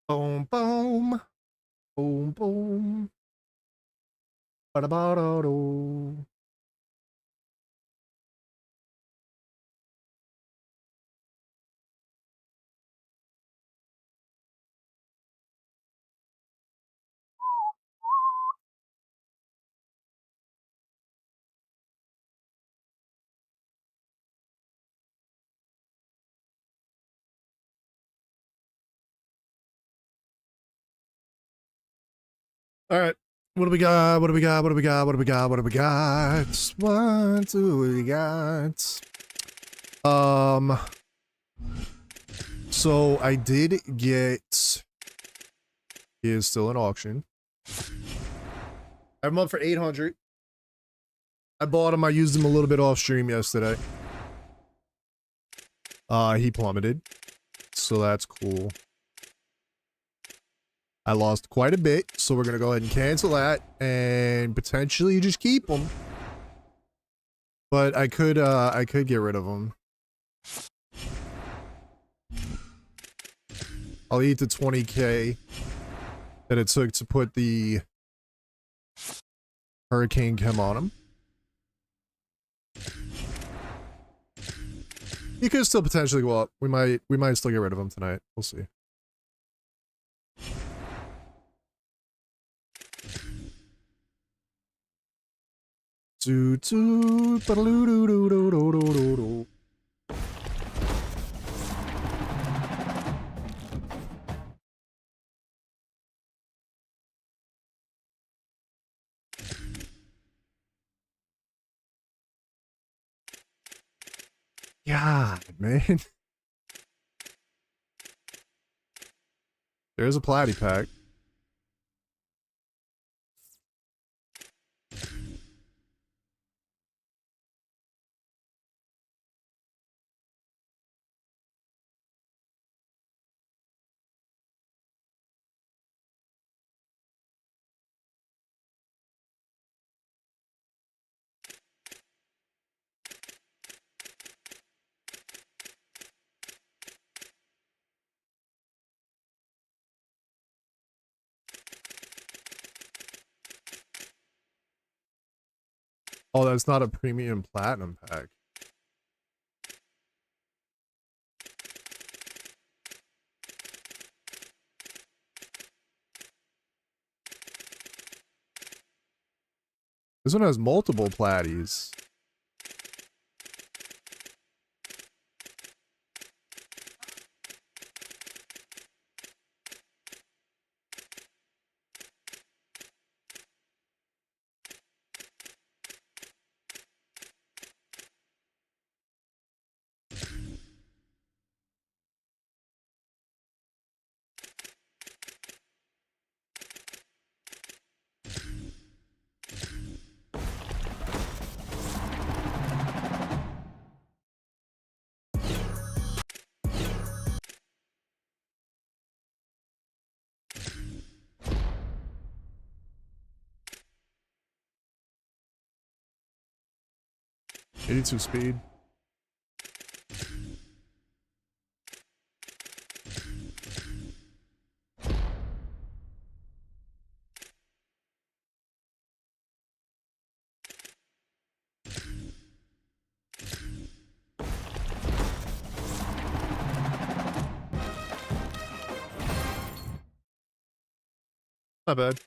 Boom, boom, boom, boom. Ba-da-ba-da-do. All right. What do we got? What do we got? What do we got? What do we got? What do we got? What do we got? So I did get. He is still in auction. I have him up for 800. I bought him. I used him a little bit off stream yesterday. He plummeted, so that's cool. I lost quite a bit, so we're gonna go ahead and cancel that and potentially just keep him. But I could get rid of him. I'll eat the 20K that it took to put the Hurricane Chem on him. He could still potentially go up. We might still get rid of him tonight. We'll see. God, man. There's a platy pack. Oh, that's not a premium platinum pack. This one has multiple platies. '82 speed. Not bad.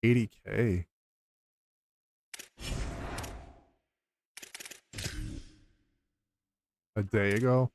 $80K. A day ago.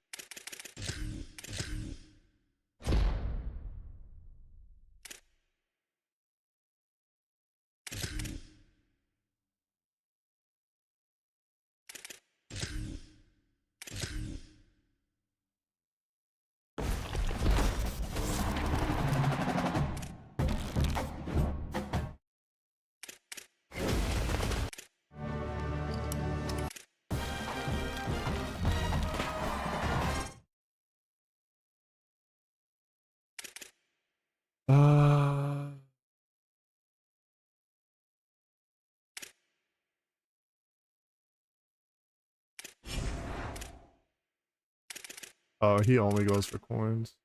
Oh, he only goes for coins.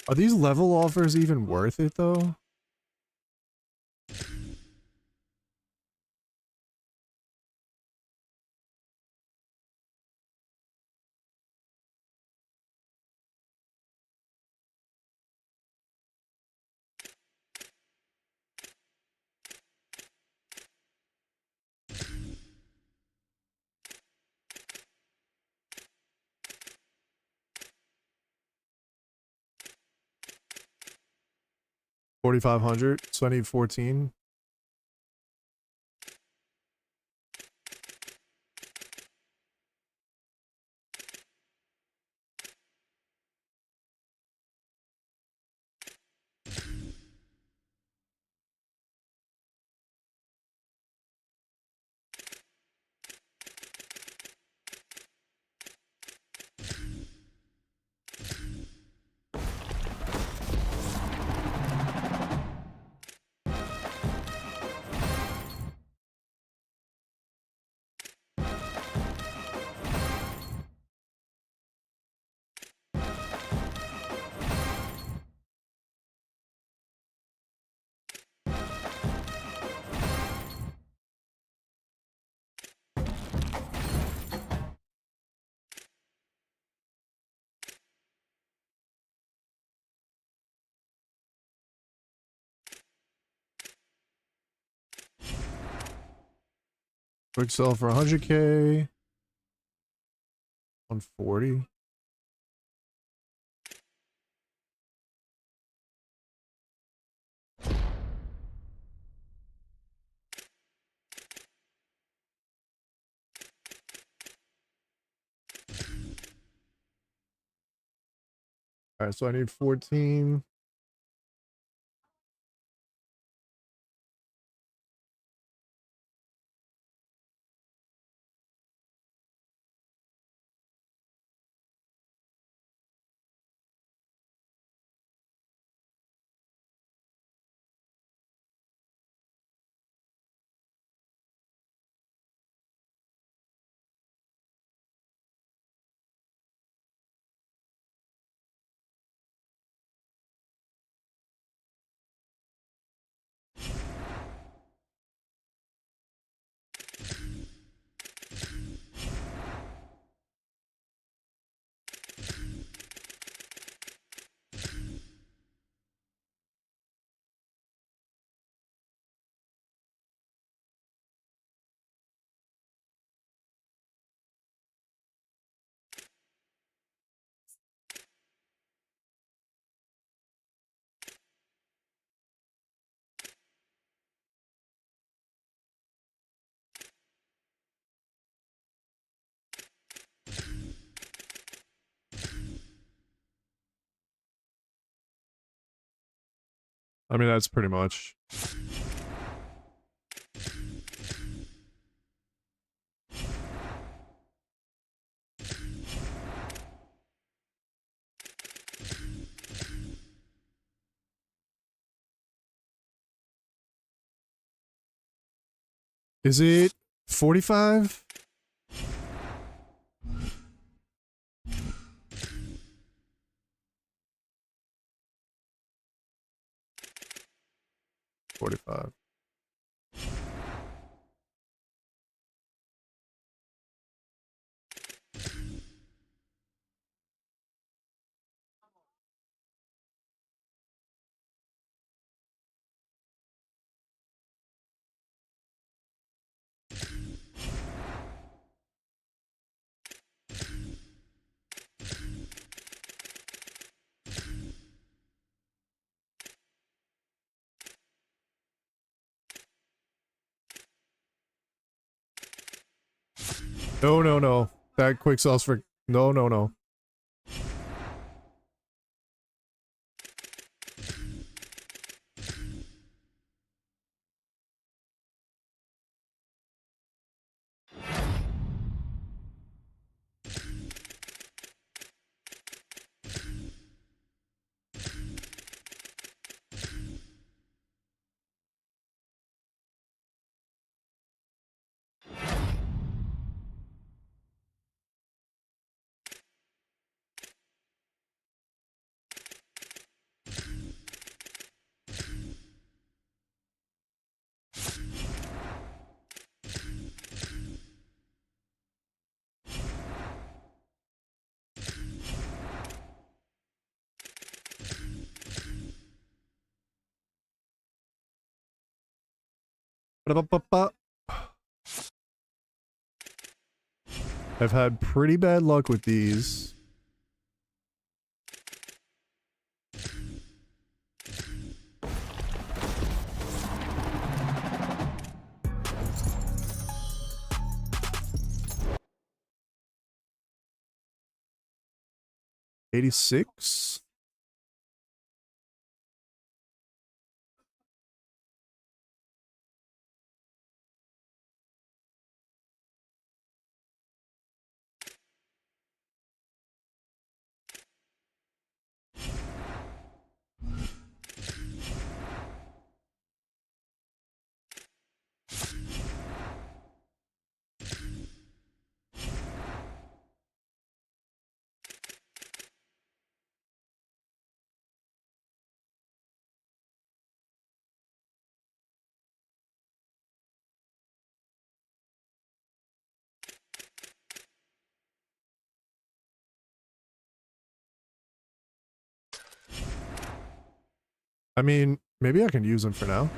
Are these level offers even worth it though? $4,500. So I need 14. Quick sell for 100K. 140. All right, so I need 14. I mean, that's pretty much. Is it 45? $45. No, no, no. That quick sauce for... No, no, no. Ba-da-ba-ba-ba. I've had pretty bad luck with these. $86. I mean, maybe I can use him for now.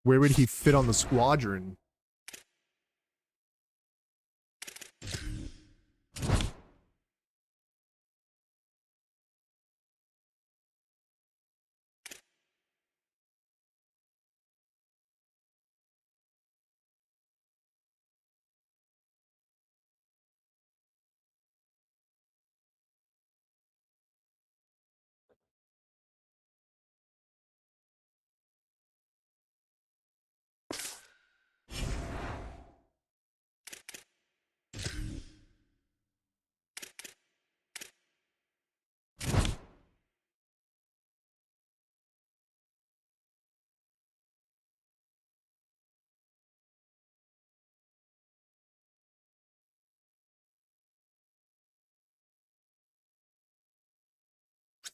Where would he fit on the squadron?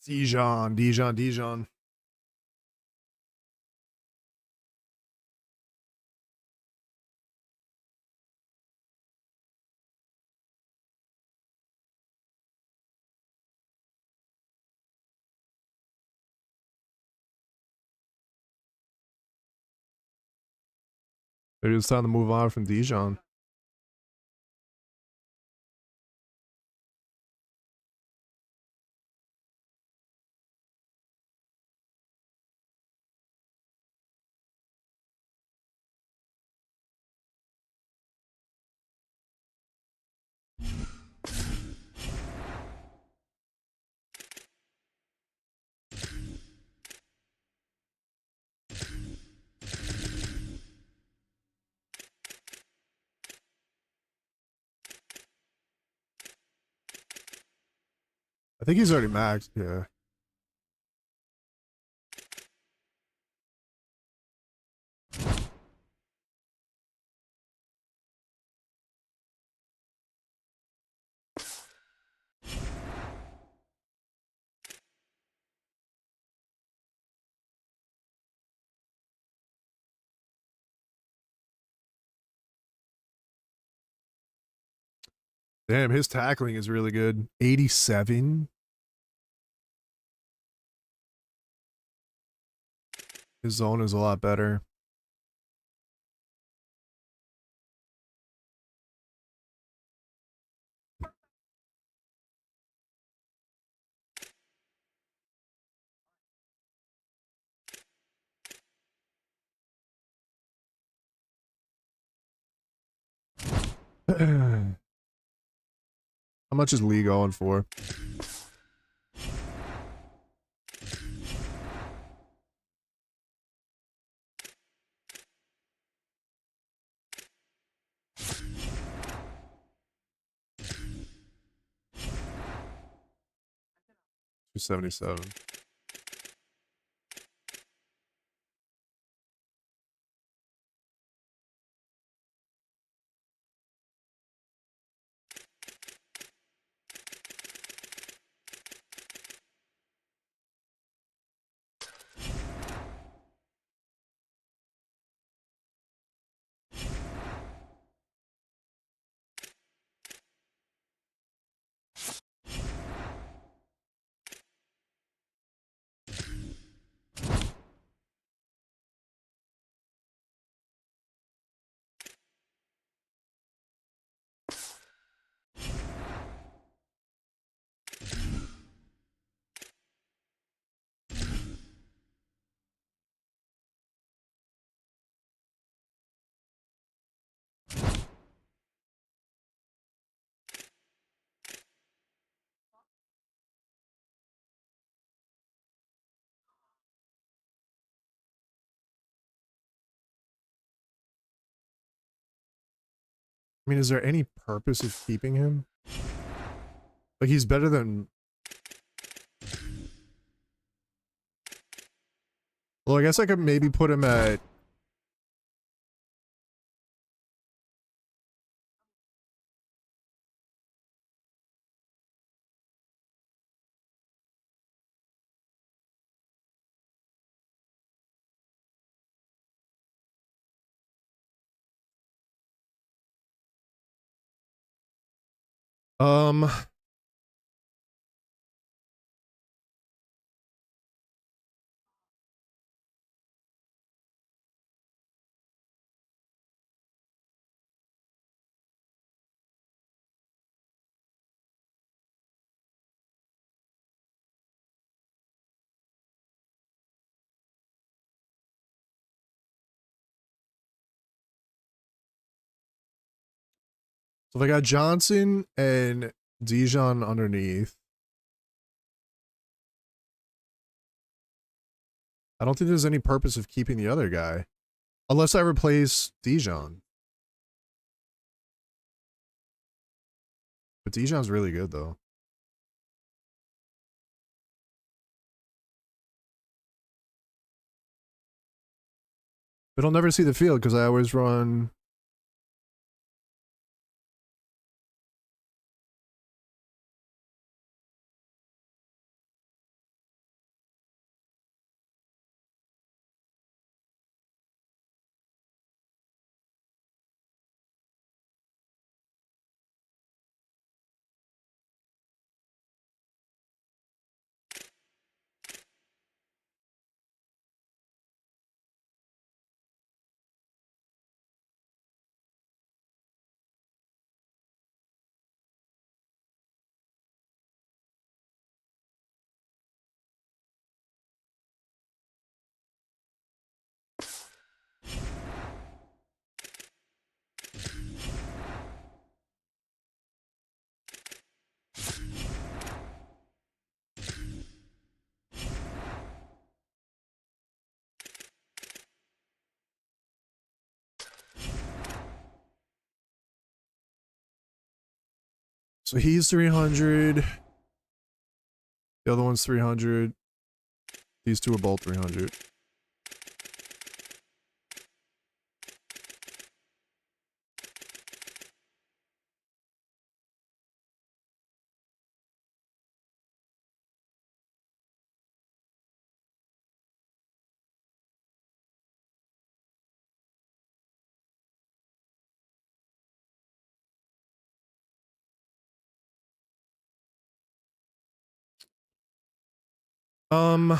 Dijon. Maybe it's time to move on from Dijon. I think he's already maxed, yeah. Damn, his tackling is really good. 87. His zone is a lot better. How much is Lee going for? $277. I mean, is there any purpose of keeping him? Like, he's better than... Well, I guess I could maybe put him at... Um... So they got Johnson and Dijon underneath. I don't think there's any purpose of keeping the other guy. Unless I replace Dijon. But Dijon's really good, though. But I'll never see the field because I always run... So he's 300. The other one's 300. These two are both 300. Um...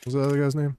What's the other guy's name?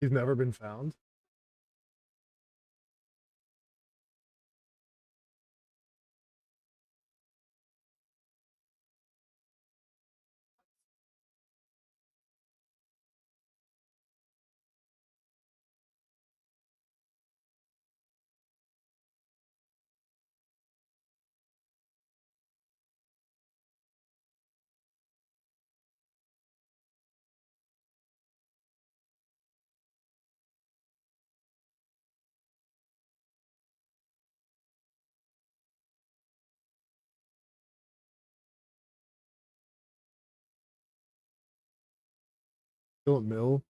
He's never been found. Philip Mill.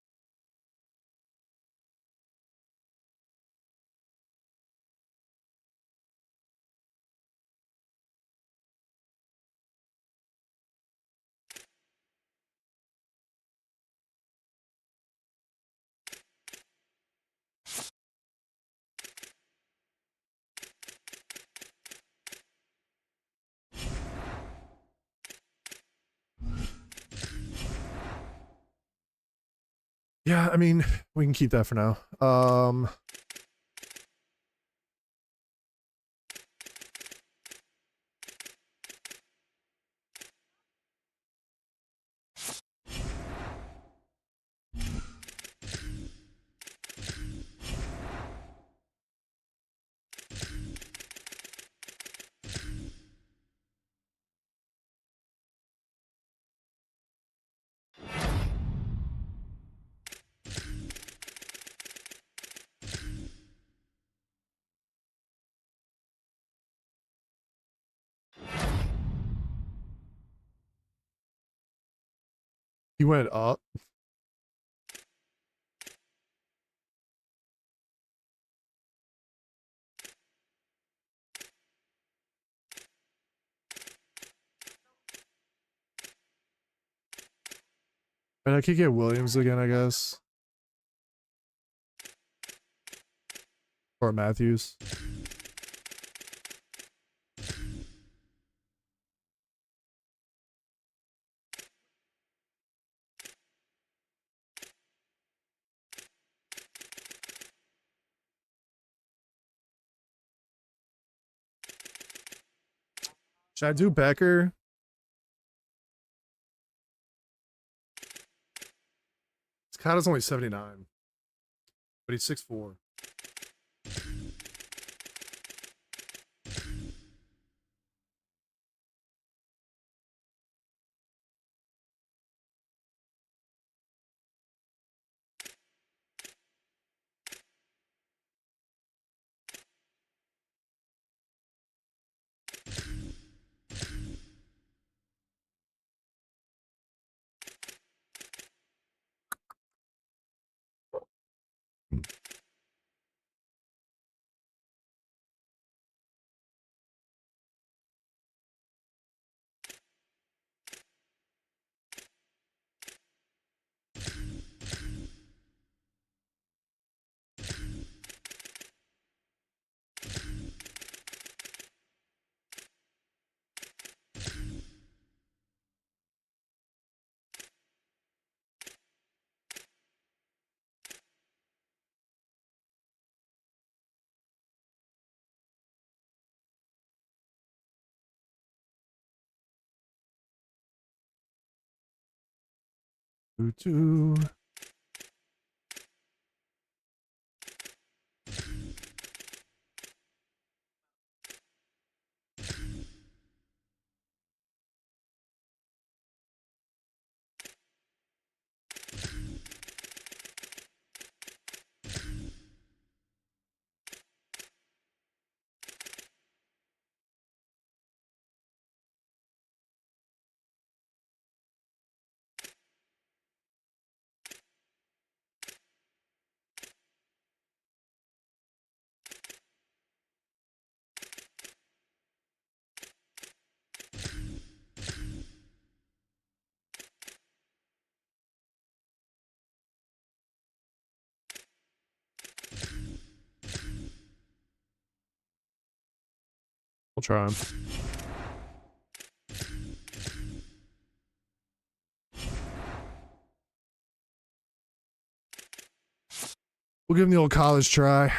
Yeah, I mean, we can keep that for now. He went up. And I could get Williams again, I guess. Or Matthews. Should I do Becker? Scott is only 79, but he's 6'4". Two. We'll try him. We'll give him the old college try.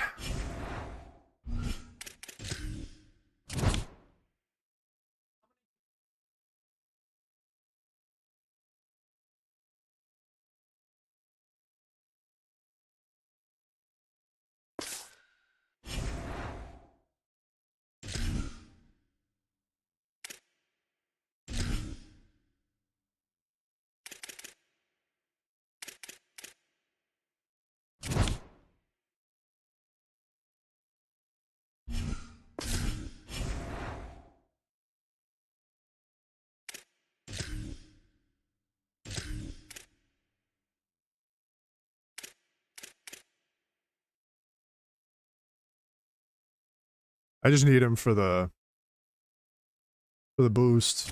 I just need him for the boost.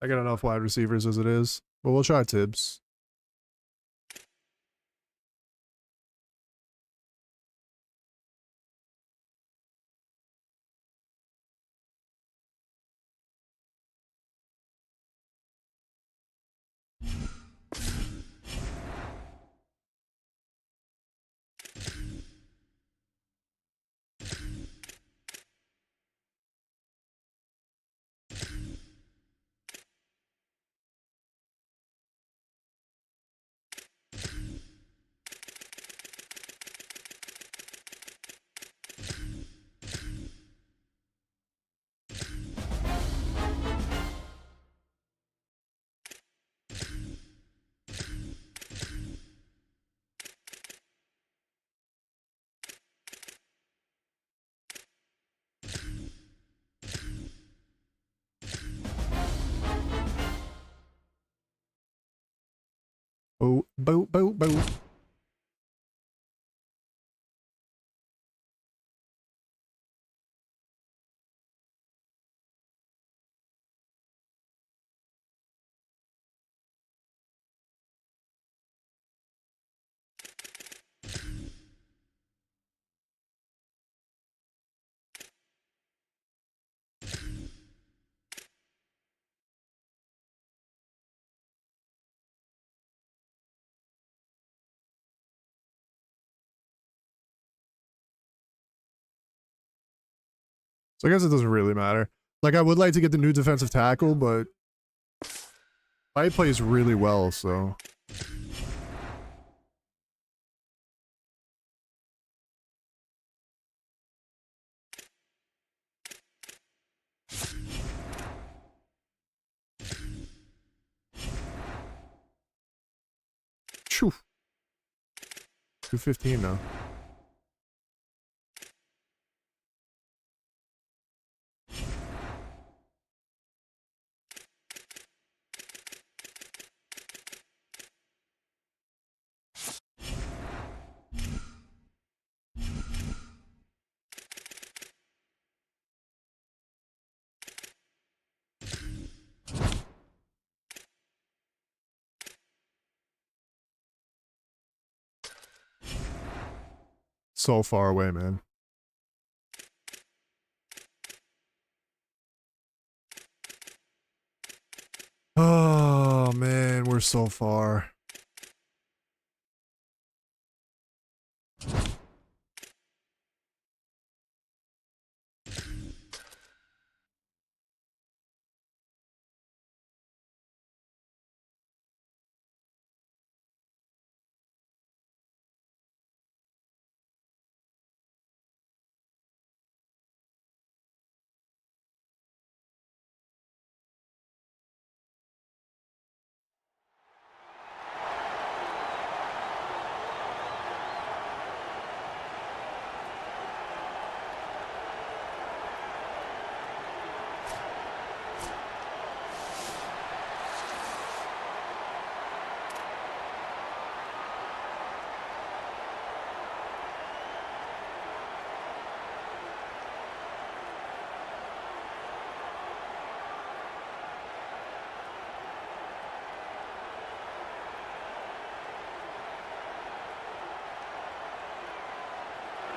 I got enough wide receivers as it is, but we'll try Tibbs. Oh, boo, boo, boo. So I guess it doesn't really matter. Like, I would like to get the new defensive tackle, but Fight plays really well, so. Phew. 215 now. So far away, man. Oh, man, we're so far.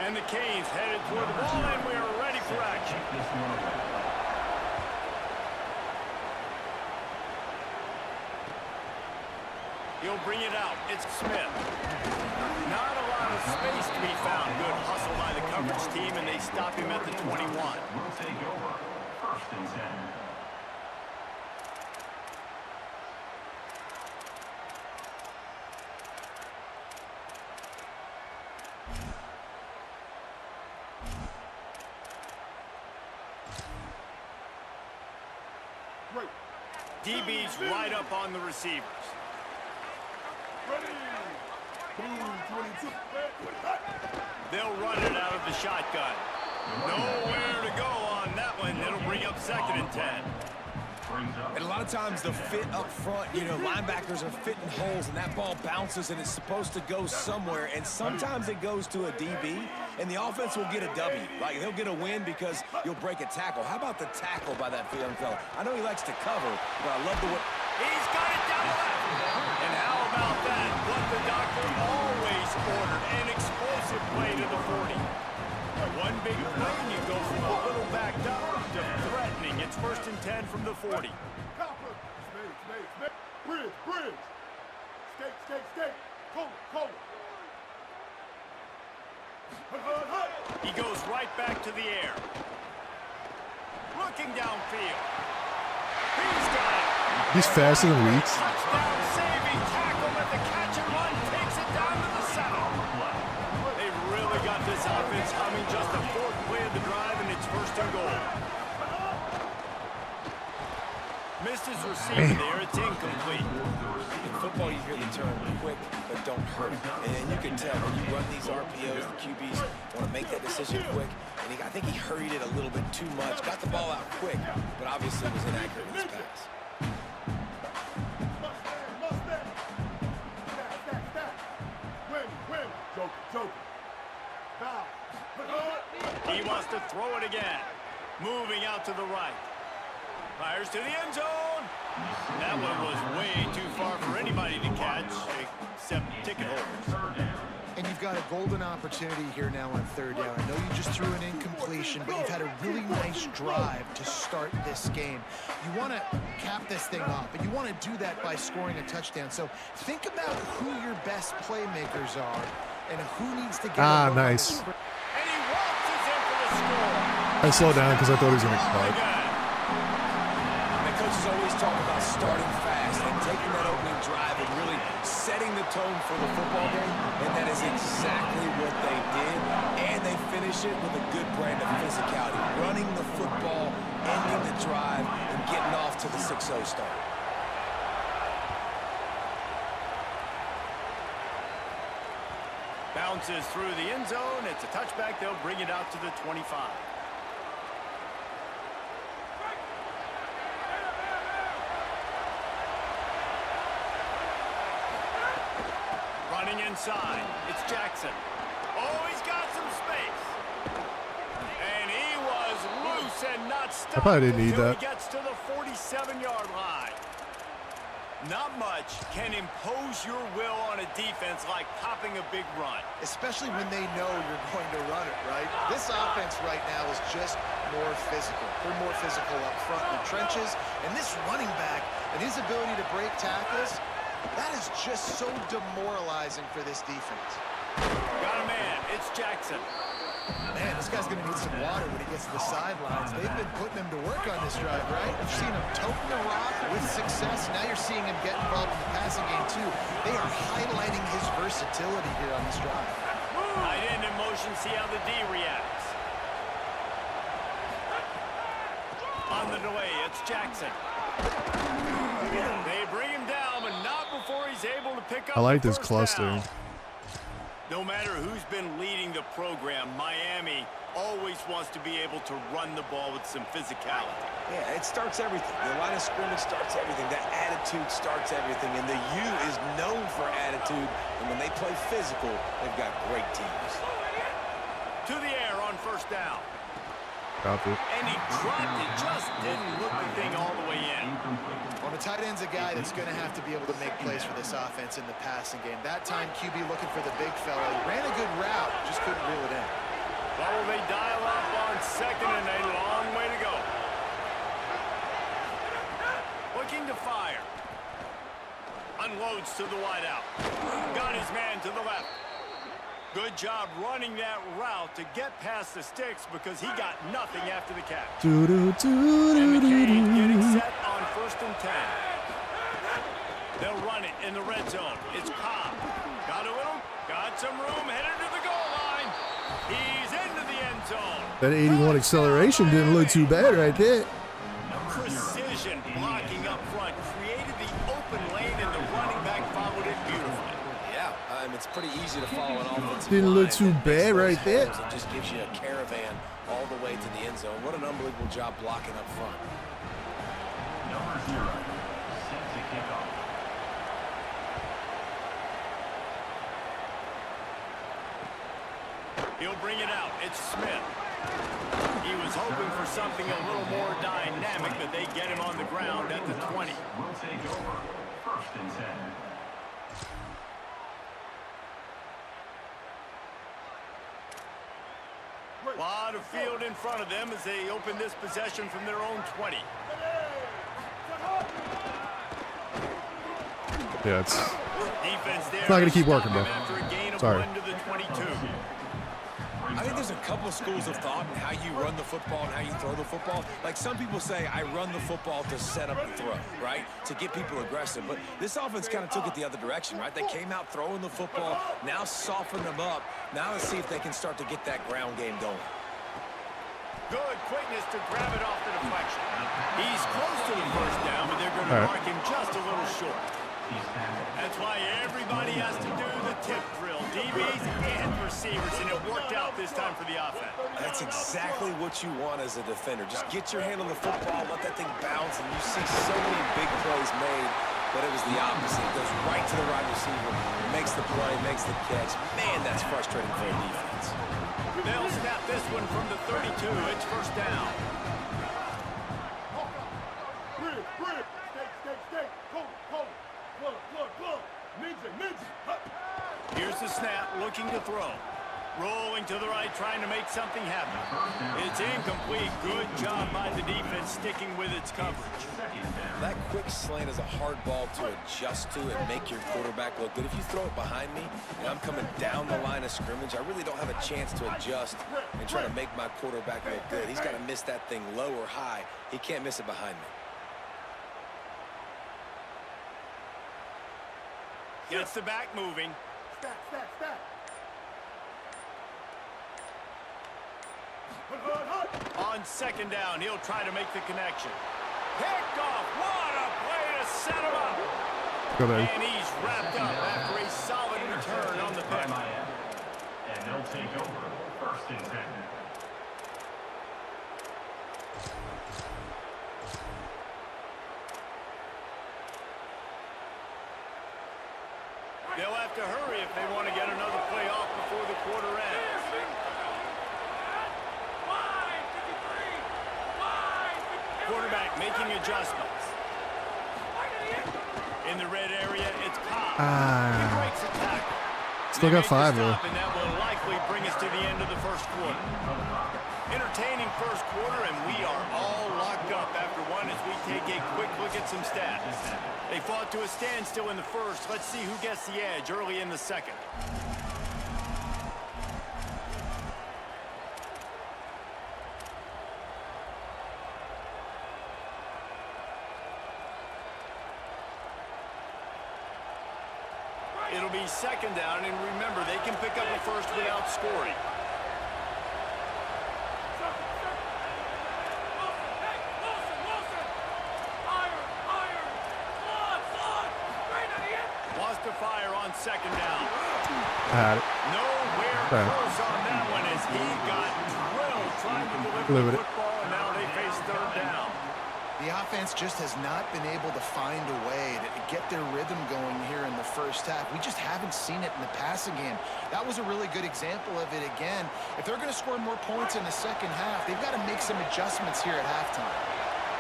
And the Canes headed toward the ball, and we are ready for action. He'll bring it out. It's Smith. Not a lot of space to be found. Good hustle by the coverage team, and they stop him at the 21. We'll take over. 1st and 10. DB's right up on the receivers. They'll run it out of the shotgun. Nowhere to go on that one. It'll bring up 2nd and 10. And a lot of times the fit up front, you know, linebackers are fitting holes and that ball bounces and it's supposed to go somewhere, and sometimes it goes to a DB and the offense will get a W. Like, he'll get a win because you'll break a tackle. How about the tackle by that young fella? I know he likes to cover, but I love the way. He's got it down the left. And how about that? What the doctor always ordered, an explosive play to the 40. One big play, and you go from a little backed up to threatening. It's 1st and 10 from the 40. Bridge. Skate. Cola. He goes right back to the air. Looking downfield. He's got it. He's faster than Weeks. Touchdown saving tackle, but the catch and run takes it down to the 7. They've really got this offense humming. Just the 4th play of the drive, and it's 1st and goal. Missed his receiver there. It's incomplete. In football, you hear the term quick, but don't hurt. And you can tell when you run these RPOs, the QBs want to make that decision quick. And I think he hurried it a little bit too much. Got the ball out quick, but obviously was inaccurate in his pass. He wants to throw it again. Moving out to the right. Fires to the end zone. That one was way too far for anybody to catch, except ticket holders. And you've got a golden opportunity here now on 3rd down. I know you just threw an incompletion, but you've had a really nice drive to start this game. You want to cap this thing off, and you want to do that by scoring a touchdown. So think about who your best playmakers are and who needs to get nice. And he waltzes in for the score. I slowed down because I thought he was going to cut. Coaches always talk about starting fast and taking that opening drive and really setting the tone for the football game, and that is exactly what they did, and they finish it with a good brand of physicality, running the football, ending the drive, and getting off to the 6-0 start. Bounces through the end zone. It's a touchback. They'll bring it out to the 25. Running inside, it's Jackson. Oh, he's got some space. And he was loose and not stopped. I probably didn't need that. He gets to the 47-yard line. Not much can impose your will on a defense like popping a big run. Especially when they know you're going to run it, right? This offense right now is just more physical. They're more physical up front in the trenches. And this running back and his ability to break tackles, that is just so demoralizing for this defense. Got a man. It's Jackson. Man, this guy's going to need some water when he gets to the sidelines. They've been putting him to work on this drive, right? You've seen him toting the rock with success. Now you're seeing him get involved in the passing game, too. They are highlighting his versatility here on this drive. Tight end in motion. See how the D reacts. On the delay, it's Jackson. They bring him down, but not before he's able to pick up. I like this first clustering. down. No matter who's been leading the program, Miami always wants to be able to run the ball with some physicality. Yeah, it starts everything. The line of scrimmage starts everything. That attitude starts everything. And the U is known for attitude. And when they play physical, they've got great teams. To the air on first down. Dropped it. And he dropped it. Just didn't look the thing all the way in. Well, the tight end's a guy that's going to have to be able to make plays for this offense in the passing game. That time, QB looking for the big fella. He ran a good route, just couldn't reel it in. Well, will they dial up on second and a long way to go? Looking to fire. Unloads to the wideout. Got his man to the left. Good job running that route to get past the sticks because he got nothing after the catch. And the Canes getting set on 1st and 10. They'll run it in the red zone. It's Cobb. Got a little, got some room, headed to the goal line. He's into the end zone. That 81 acceleration didn't look too bad right there. Precision blocking up front created the open lane, and the running back followed it beautifully. Yeah, it's pretty easy to follow an offensive Didn't look line too that bad makes those right there. holes and just gives you a caravan all the way to the end zone. What an unbelievable job blocking up front. Number 0, set to kick off. He'll bring it out. It's Smith. He was hoping for something a little more dynamic, but they get him on the ground at the 20. Will take over. 1st and 10. A lot of field in front of them as they open this possession from their own 20. Yeah, it's Defense there. not gonna keep working, bro. After a gain of Sorry. 1 to the 22. I think there's a couple schools of thought in how you run the football and how you throw the football. Like some people say, I run the football to set up the throw, right? To get people aggressive. But this offense kind of took it the other direction, right? They came out throwing the football, now soften them up. Now let's see if they can start to get that ground game going. Good quickness to grab it off the deflection. He's close to the 1st down, but they're going to mark him just a little short. That's why everybody has to do the tip drill, DBs and receivers, and it worked out this time for the offense. That's exactly what you want as a defender. Just get your hand on the football, let that thing bounce, and you see so many big plays made, but it was the opposite. It goes right to the wide receiver, makes the play, makes the catch. Man, that's frustrating for a defense. They'll snap this one from the 32. It's 1st down. Bridge, bridge. Stay. Hold. Glove. Ninja. Here's the snap, looking to throw. Rolling to the right, trying to make something happen. It's incomplete. Good job by the defense sticking with its coverage. That quick slant is a hard ball to adjust to and make your quarterback look good. If you throw it behind me and I'm coming down the line of scrimmage, I really don't have a chance to adjust and try to make my quarterback look good. He's got to miss that thing low or high. He can't miss it behind me. Gets the back moving. Stack. On 2nd down, he'll try to make the connection. Picked off. What a play to set him up. Good ahead. And he's wrapped up after a solid return on the pick. And they'll take over. 1st and 10. They'll have to hurry if they want to get another play off before the quarter ends. Quarterback making adjustments. In the red area, it's Cobb. He breaks a tackle. Still got 5 though. And that will likely bring us to the end of the 1st quarter. Entertaining 1st quarter, and we are all locked up after one as we take a quick look at some stats. They fought to a standstill in the 1st. Let's see who gets the edge early in the 2nd. It'll be 2nd down, and remember, they can pick up a 1st without scoring. Lost to fire on 2nd down. Had it. Nowhere close on that one as he got drilled trying to deliver the football, and now they face 3rd down. The offense just has not been able to find a way to get their rhythm going here in the 1st half. We just haven't seen it in the passing game. That was a really good example of it again. If they're going to score more points in the 2nd half, they've got to make some adjustments here at halftime.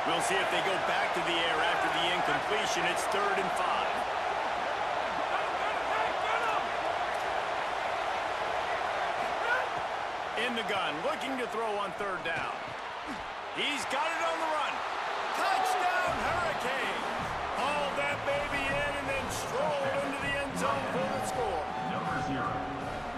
We'll see if they go back to the air after the incompletion. It's 3rd and 5. In the gun, looking to throw on third down. He's got it on the run. Touchdown, Hurricane. Hauled that baby in and then strolled into the end zone for the score. Number 0.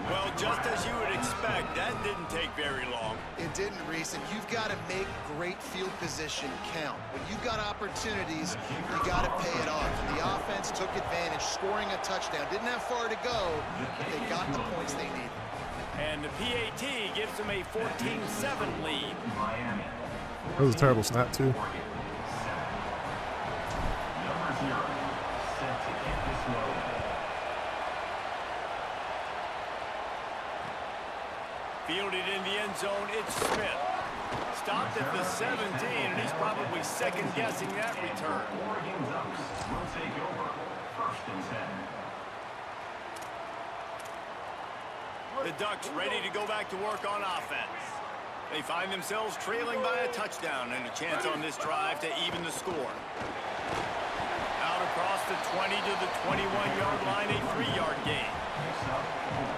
Well, just as you would expect, that didn't take very long. It didn't, Reese, and you've got to make great field position count. When you've got opportunities, you got to pay it off. And the offense took advantage, scoring a touchdown. Didn't have far to go, but they got the points they needed. And the PAT gives them a 14-7 lead. Miami. That was a terrible snap, too. Number 0. Set to hit this low. Fielded in the end zone, it's Smith. Stopped at the 17, and he's probably second-guessing that return. Oregon Ducks will take over. 1st and 10. The Ducks ready to go back to work on offense. They find themselves trailing by a touchdown and a chance on this drive to even the score. Out across the 20 to the 21-yard line, a 3-yard gain.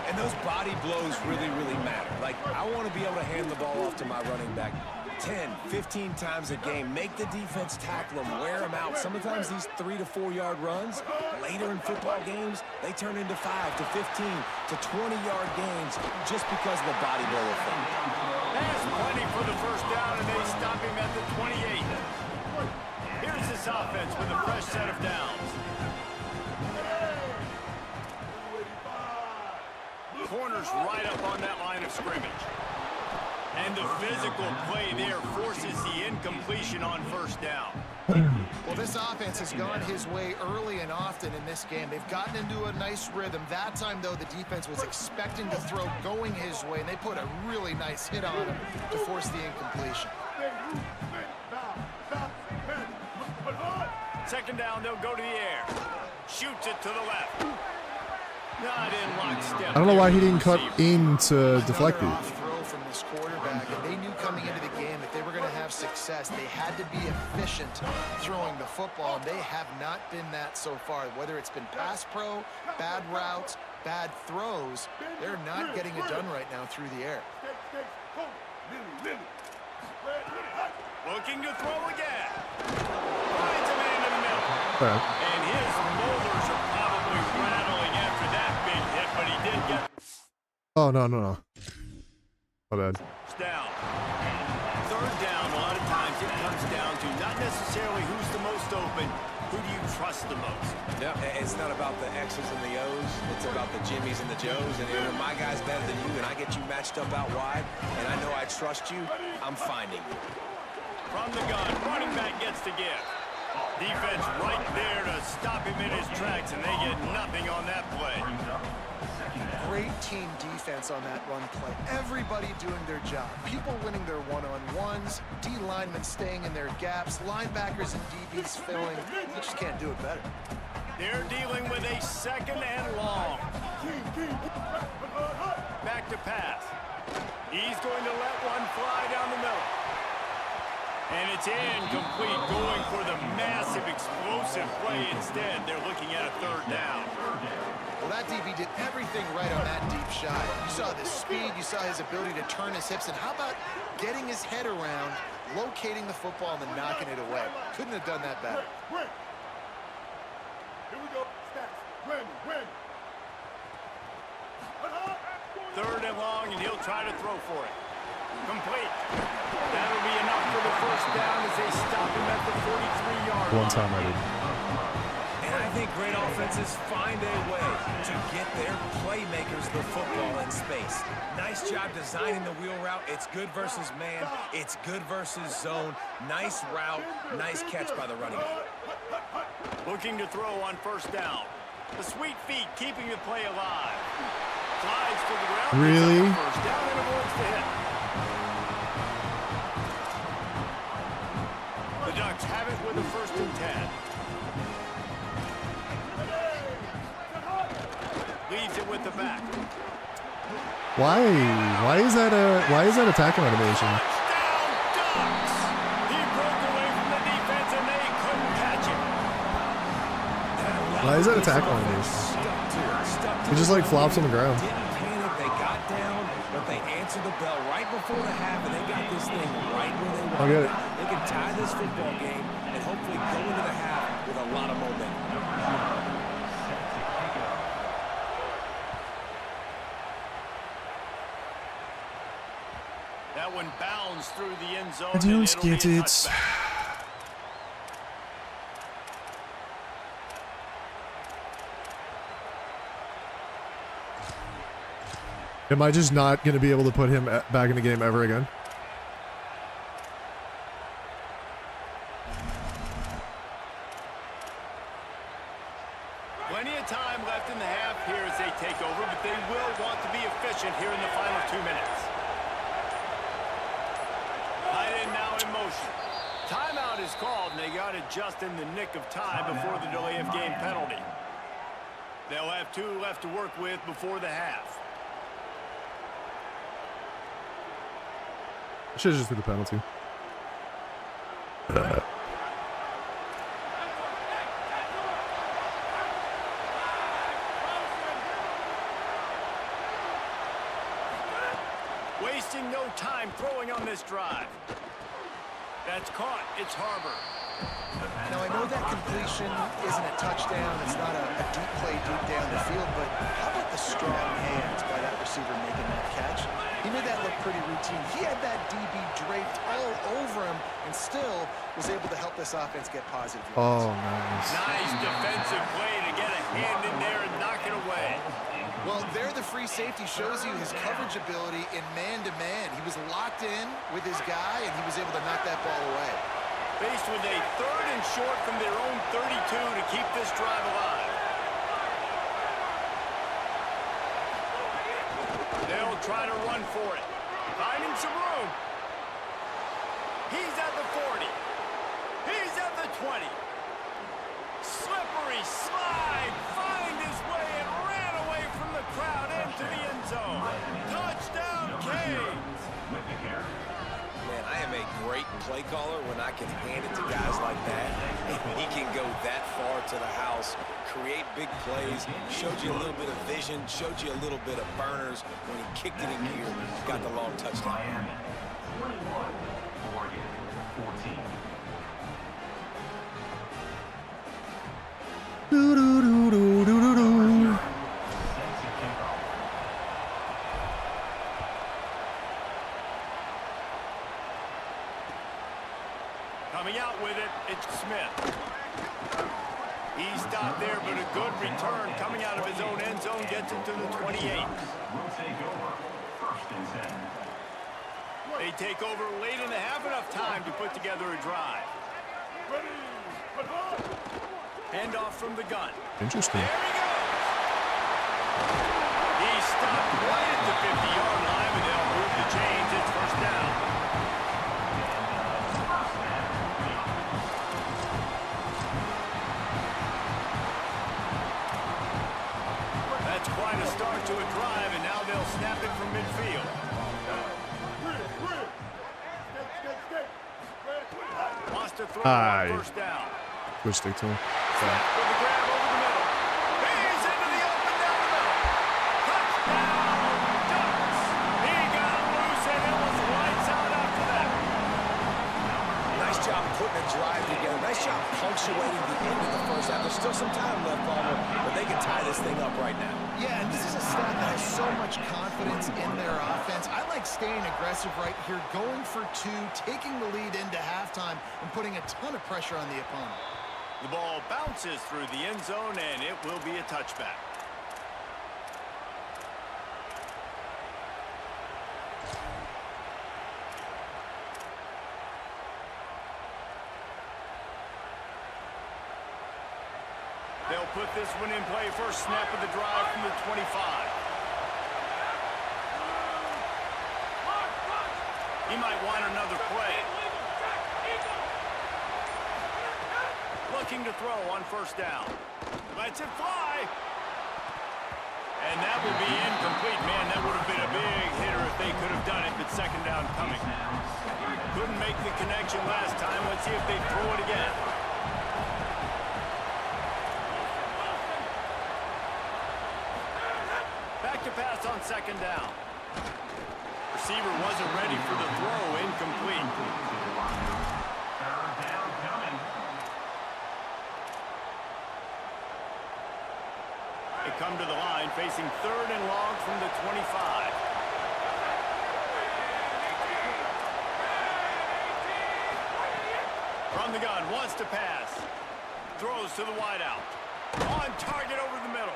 And those body blows really, really matter. Like, I want to be able to hand the ball off to my running back 10, 15 times a game. Make the defense tackle them, wear them out. Sometimes these 3 to 4 yard runs, later in football games, they turn into 5 to 15 to 20-yard gains just because of the body blow effect. There's plenty for the first down, and they stop him at the 28. Here's this offense with a fresh set of downs. Corners right up on that line of scrimmage. And the physical play there forces the incompletion on first down. Well, this offense has gone his way early and often in this game. They've gotten into a nice rhythm. That time, though, the defense was expecting to throw going his way, and they put a really nice hit on him to force the incompletion. Second down, they'll go to the air. Shoots it to the left. Not in lockstep. I don't know why he didn't cut in to deflect Another it. off throw from this quarterback, and they knew coming into the game that they were going to have success. They had to be efficient throwing the football, and they have not been that so far. Whether it's been pass pro, bad routes, bad throws, they're not getting it done right now through the air. Looking to throw again. Finds a man in the middle. Okay. And his molars are probably rattling after that big hit, but he did get Oh, no. My bad. down. Third down, a lot of times it comes down to not necessarily who's the most open, who do you trust the most? Yeah, it's not about the X's and the O's. It's about the Jimmys and the Joes. And if my guy's better than you and I get you matched up out wide, and I know I trust you, I'm finding you. From the gun, running back gets the gift. Defense right there to stop him in his tracks, and they get nothing on that play. Great team defense on that run play. Everybody doing their job. People winning their one-on-ones, D linemen staying in their gaps, linebackers and DBs filling. You just can't do it better. They're dealing with a second and long. Back to pass. He's going to let one fly down the middle. And it's incomplete, going for the massive, explosive play instead. They're looking at a third down. Well, that DB did everything right on that deep shot. You saw the speed, you saw his ability to turn his hips, and how about getting his head around, locating the football, and then knocking it away? Couldn't have done that better. Here we go. Stacks. Win. Third and long, and he'll try to throw for it. Complete. That'll be enough for the first down as they stop him at the 43-yard line. One time I did. And I think great offenses find a way to get their playmakers the football in space. Nice job designing the wheel route. It's good versus man. It's good versus zone. Nice route. Nice catch by the running back. Looking to throw on first down. The sweet feet keeping the play alive. Slides to the ground. Really? First down and avoids the hit. The Ducks have it with a 1st and 10. Leaves it with the back. Why is that a tackle animation? Touchdown, Ducks! He broke away from the defense and they couldn't catch him. Why is that a tackle animation? Stuck to it. It just like flops on the ground. Didn't panic. They got down, but they answer the bell right before the half, and they got this thing right where they want get it. it. They can tie this football game and hopefully go into the half with a lot of momentum. That one bounds through the end zone. I don't and it'll be a get it. touchback. Am I just not going to be able to put him back in the game ever again? Plenty of time left in the half here as they take over, but they will want to be efficient here in the final 2 minutes. Tight end now in motion. Timeout is called, and they got it just in the nick of time before the delay of game penalty. They'll have 2 left to work with before the half. I should have just threw the penalty. Wasting no time throwing on this drive. That's caught. It's Harbor. Now, I know that completion isn't a touchdown. It's not a deep play deep down the field, but how about the strong hands by that receiver making that catch? He made that look pretty routine. He had that DB draped all over him and still was able to help this offense get positive yards. Oh, nice. Nice defensive play to get a hand in there and knock it away. Well, there the free safety shows you his coverage ability in man-to-man. He was locked in with his guy, and he was able to knock that ball away. Faced with a 3rd and short from their own 32 to keep this drive alive. They'll try to run for it. Finding some room. He's at the 40. He's at the 20. Slippery slide. Find his way and ran away from the crowd into the end zone. Touchdown, Canes. Man, I am a great play caller when I can hand it to guys like that. He can go that far to the house, create big plays, showed you a little bit of vision, showed you a little bit of burners. When he kicked it in gear, got the long touchdown. Miami, 21, Oregon, 14. Do-do-do-do-do-do-do. Set to kick off. Coming out with it, it's Smith. He stopped there, but a good return coming out of his own end zone gets him to the 28. Will take over. 1st and 10. They take over late in the half, enough time to put together a drive. Handoff from the gun. Interesting. There he goes. He stopped right at the 50-yard line, and they'll move the chains. It's 1st down. That's quite a start to a drive, and now they'll snap it from midfield. Wants to throw Aye. on 1st down. Switch stick to him. With the grab over the middle. He's into the open down the middle. Touchdown, Ducks. He got loose, and it was lights out after that. Nice job putting a drive together. Nice job punctuating the end of the 1st half. There's still some time left, Palmer, but they can tie this thing up right now. Yeah, and this is a staff that has so much confidence in their offense. I like staying aggressive right here, going for 2, taking the lead into halftime, and putting a ton of pressure on the opponent. The ball bounces through the end zone, and it will be a touchback. They'll put this one in play. 1st snap of the drive from the 25. He might want another play. Looking to throw on 1st down. Lets it fly. And that will be incomplete. Man, that would have been a big hitter if they could have done it, but 2nd down coming. Couldn't make the connection last time. Let's see if they throw it again. Back to pass on 2nd down. receiver wasn't ready for the throw. Incomplete. Third down coming. They come to the line facing 3rd and long from the 25. From the gun, wants to pass. Throws to the wideout. On target over the middle.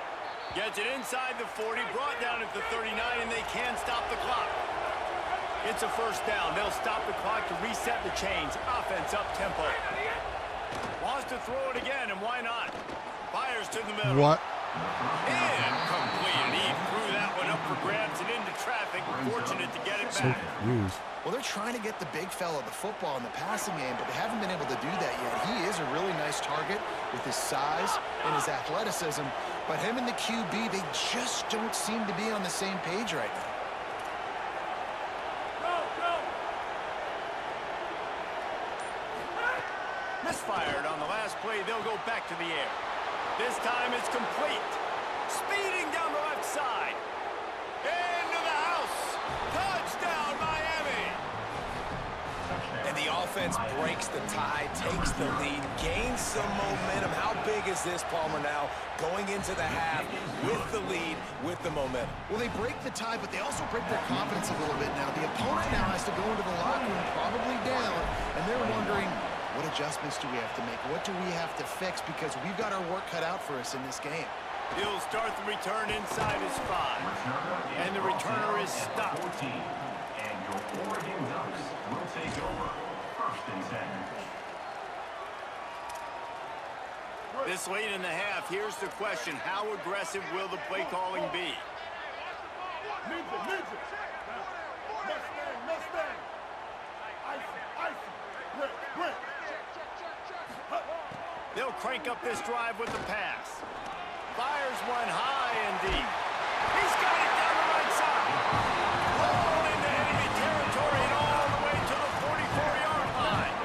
Gets it inside the 40, brought down at the 39, and they can't stop the clock. It's a first down. They'll stop the clock to reset the chains. Offense up tempo. Wants to throw it again, and why not? Fires to the middle. What? Incomplete. And he threw that one up for grabs and into traffic. Fortunate to get it So back. confused. Well, they're trying to get the big fella the football in the passing game, but they haven't been able to do that yet. He is a really nice target with his size and his athleticism, but him and the QB, they just don't seem to be on the same page right now. Misfired on the last play. They'll go back to the air. This time it's complete. Speeding down the left side. Into the house. Touchdown, Miami. And the offense breaks the tie, takes the lead, gains some momentum. How big is this, Palmer, now going into the half with the lead, with the momentum? Well, they break the tie, but they also break their confidence a little bit now. The opponent now has to go into the locker room probably down, and they're wondering, what adjustments do we have to make? What do we have to fix? Because we've got our work cut out for us in this game. He'll start the return inside his 5. And the returner is stopped. 14. And your Oregon Ducks will take over. 1st and 10. This late in the half, here's the question. How aggressive will the play calling be? Ninja, ninja. Mustang, Mustang. Icy, icy. Brick, brick. They'll crank up this drive with the pass. Fires one high and deep. He's got it down the right side. Rolled into enemy territory and all the way to the 44-yard line.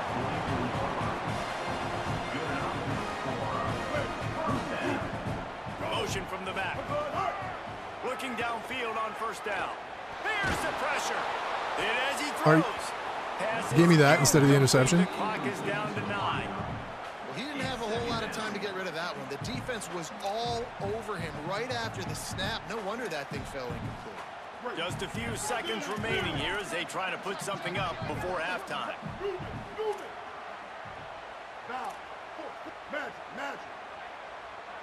Motion from the back. Looking downfield on first down. There's the pressure. And as he throws. Pass Give me is that instead of the interception. The clock is down to 9. Well, he didn't have a whole lot of time to get rid of that one. The defense was all over him right after the snap. No wonder that thing fell incomplete. Just a few seconds remaining here as they try to put something up before halftime. Move it, move it. Now, magic, magic.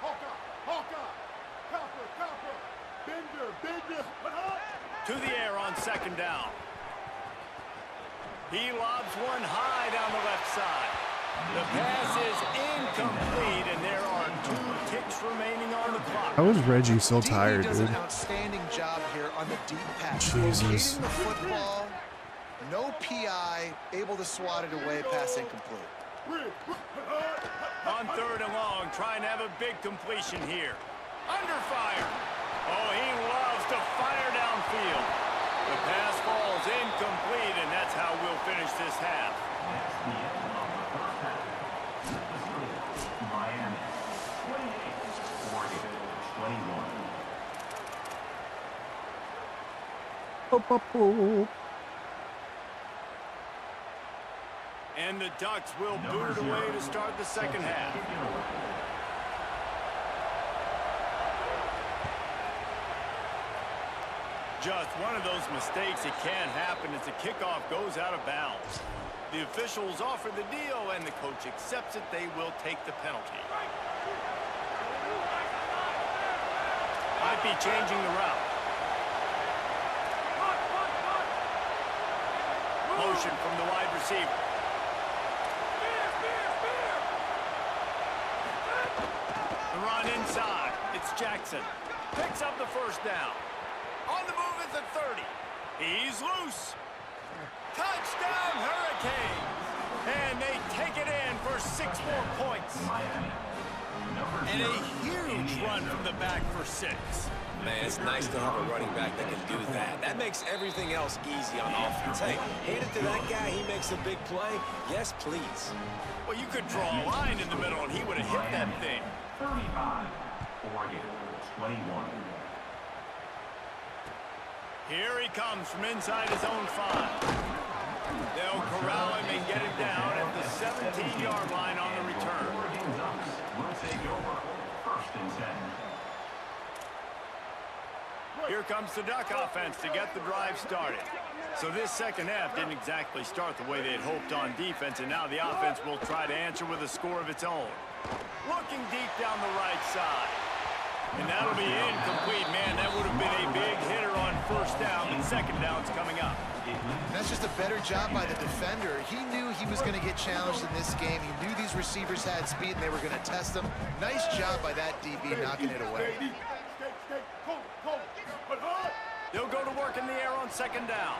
Hawkeye, Hawkeye. Copper, copper. Bender, bender. To the air on second down. He lobs one high down the left side. The pass is incomplete, and there are 2 ticks remaining on the clock. How is Reggie so tired, does dude? an outstanding job here on the deep pass. Jesus. Locating the football, no PI, able to swat it away, pass incomplete. On 3rd and long, trying to have a big completion here. Under fire. Oh, he loves to fire downfield. The pass falls incomplete, and that's how we'll finish this half. That's the end of the first half. The score, Miami 28, Oregon 21. And the Ducks will boot it away to start the second half. Just one of those mistakes that can happen as the kickoff goes out of bounds. The officials offer the deal, and the coach accepts it. They will take the penalty. Might be changing the route. Motion from the wide receiver. The run inside. It's Jackson. Picks up the first down. On the move at the 30. He's loose. Touchdown, Hurricanes. And they take it in for 6 more points. And a huge run from the back for 6. Man, it's nice to have a running back that can do that. That makes everything else easy on offense. Hey, hand it to that guy, he makes a big play. Yes, please. Well, you could draw a line in the middle, and he would have hit that thing. 35, Oregon 21. Here he comes from inside his own 5. They'll corral him and get him down at the 17-yard line on the return. We'll take over. 1st and 10. Here comes the Duck offense to get the drive started. So this second half didn't exactly start the way they'd hoped on defense, and now the offense will try to answer with a score of its own. Looking deep down the right side. And that'll be incomplete, man. That would have been a big hitter on 1st down, and 2nd down's coming up. That's just a better job by the defender. He knew he was going to get challenged in this game. He knew these receivers had speed and they were going to test him. Nice job by that DB knocking it away. They'll go to work in the air on 2nd down.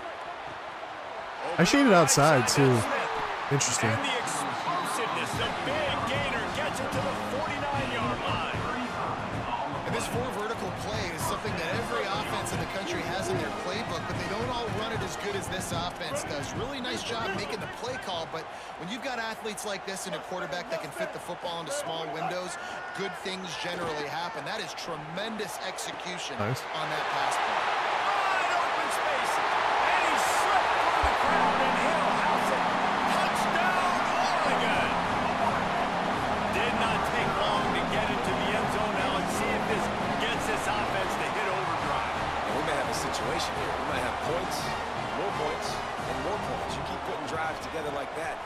I shaded outside too. Interesting. And the explosiveness, the big gainer gets it to the 49-yard line. And this 4 vertical play is something that every offense in the country has in their playbook, but they don't all run it as good as this offense does. Really nice job making the play call, but when you've got athletes like this and a quarterback that can fit the football into small windows, good things generally happen. That is tremendous execution on that pass play. Wide open space, and he slipped through the crowd, and he'll house it. Touchdown, Oregon! Did not take long to get into the end zone. Now let's see if this gets this offense to hit overdrive. And we may have a situation here. We might have points, and more points. You keep putting drives together like that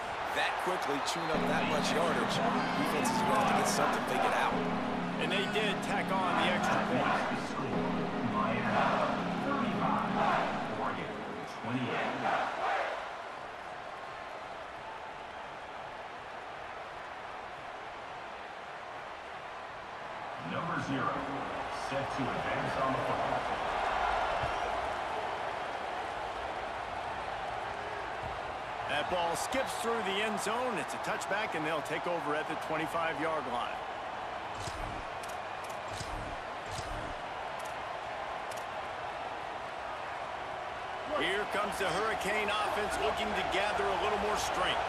quickly, chewing up that much yardage, defenses are going to have to get something figured out. And they did tack on the extra point. Oregon 28. Number 0, set to advance on the football. That ball skips through the end zone. It's a touchback, and they'll take over at the 25-yard line. Here comes the Hurricane offense looking to gather a little more strength.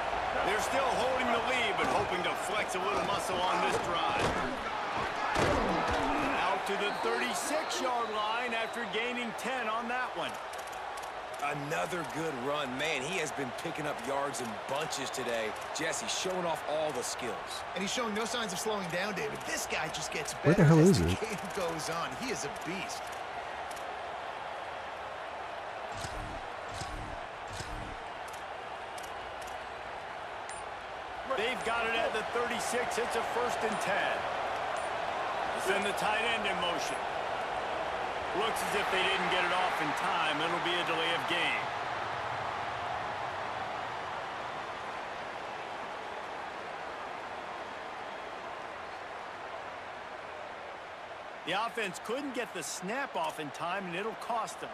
They're still holding the lead, but hoping to flex a little muscle on this drive. Out to the 36-yard line after gaining 10 on that one. Another good run. Man, he has been picking up yards in bunches today. Jesse showing off all the skills. And he's showing no signs of slowing down, David. This guy just gets better Where the hell as is the it? game goes on. He is a beast. They've got it at the 36. It's a 1st and 10. Send the tight end in motion. Looks as if they didn't get it off in time. It'll be a delay of game. The offense couldn't get the snap off in time, and it'll cost them.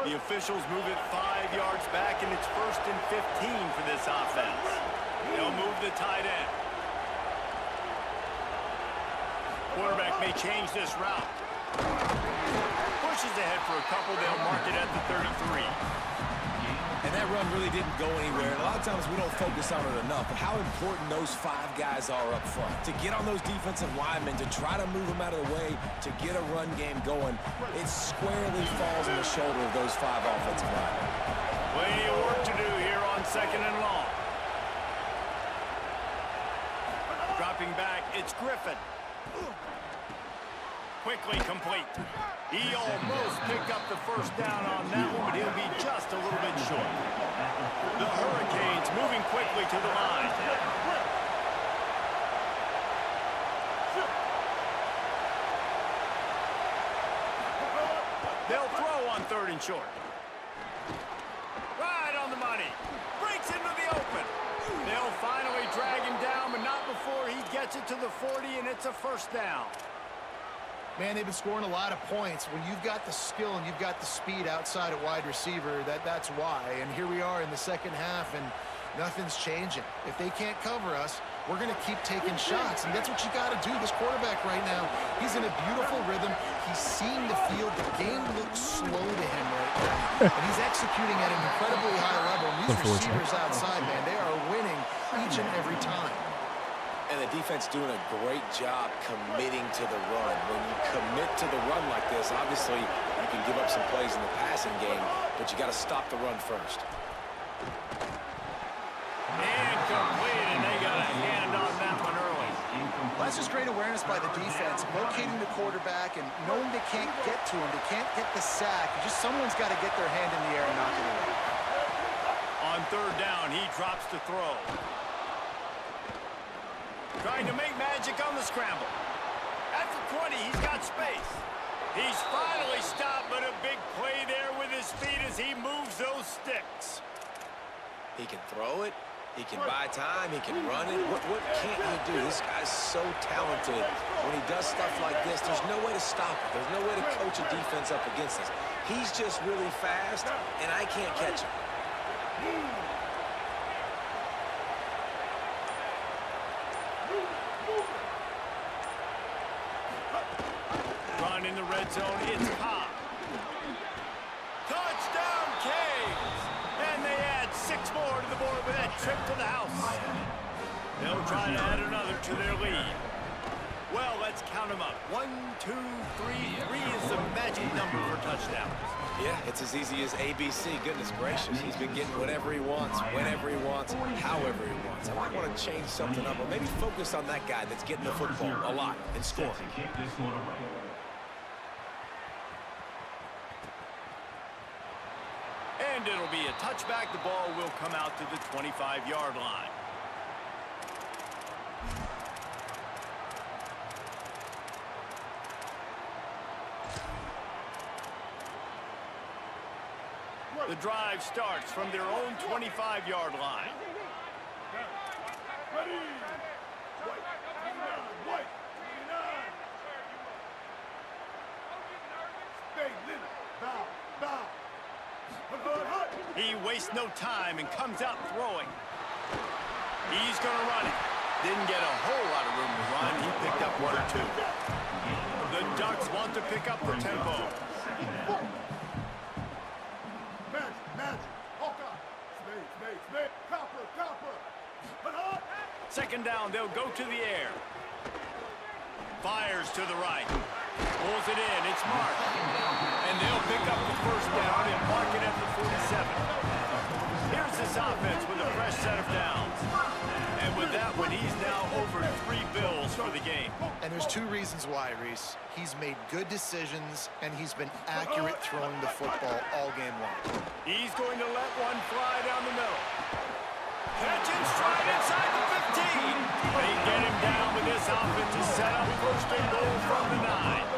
The officials move it 5 yards back, and it's 1st and 15 for this offense. They'll move the tight end. Quarterback may change this route. Pushes ahead for a couple. They'll mark it at the 33. And that run really didn't go anywhere. And a lot of times we don't focus on it enough, but how important those 5 guys are up front. To get on those defensive linemen, to try to move them out of the way, to get a run game going, it squarely falls on the shoulder of those 5 offensive linemen. Plenty of work to do here on 2nd and long. Dropping back, it's Griffin. Quickly complete. He almost picked up the 1st down on that one, but he'll be just a little bit short. The Hurricanes moving quickly to the line. They'll throw on 3rd and short. Right on the money. Breaks into the open. They'll finally drag him down, but not before he gets it to the 40, and it's a 1st down. Man, they've been scoring a lot of points. When you've got the skill and you've got the speed outside of wide receiver, that's why. And here we are in the second half, and Nothing's changing. If they can't cover us, we're going to keep taking shots, and that's what you got to do. This quarterback right now, he's in a beautiful rhythm. He's seeing the field. The game looks slow to him right now, and he's executing at an incredibly high level. And these receivers outside, man, they are winning each and every time. And the defense doing a great job committing to the run. When you commit to the run like this, obviously you can give up some plays in the passing game, but you got to stop the run first. Incomplete, and they got a hand on that one early. Well, that's just great awareness by the defense, locating the quarterback and knowing they can't get to him. They can't get the sack. Just someone's got to get their hand in the air and knock it away. On third down, he drops to throw. Trying to make magic on the scramble. At the 20, he's got space. He's finally stopped, but a big play there with his feet as he moves those sticks. He can throw it. He can buy time. He can run it. What can't he do? This guy's so talented. When he does stuff like this, there's no way to stop it. There's no way to coach a defense up against us. He's just really fast, and I can't catch him. Run in the red zone. It's Pop. Touchdown, Caves! And they add 6 more to the board with that trip to the house. They'll try to add another to their lead. Well, let's count them up. 1, 2, 3. 3 is the magic number for touchdowns. Yeah, it's as easy as ABC. Goodness gracious. He's been getting whatever he wants, whenever he wants, however he wants. I might want to change something up, or maybe focus on that guy that's getting the football a lot and scoring. And it'll be a touchback. The ball will come out to the 25-yard line. The drive starts from their own 25-yard line. Ready. White. 29. Stay lit. Bow. He wastes no time and comes out throwing. He's going to run it. Didn't get a whole lot of room to run. He picked up 1 or 2. The Ducks want to pick up the tempo. Magic. Hawkeye. Spade. Copper. Second down, they'll go to the air. Fires to the right. Pulls it in. It's marked. And they'll pick up the first down and mark it at the 47. Here's this offense with a fresh set of downs. And with that one, he's now over 3 bills for the game. And there's 2 reasons why, Reese. He's made good decisions, and he's been accurate throwing the football all game long. He's going to let one fly down the middle. Catch and stride inside the 15. They get him down with this offense to set up first and goal from the 9.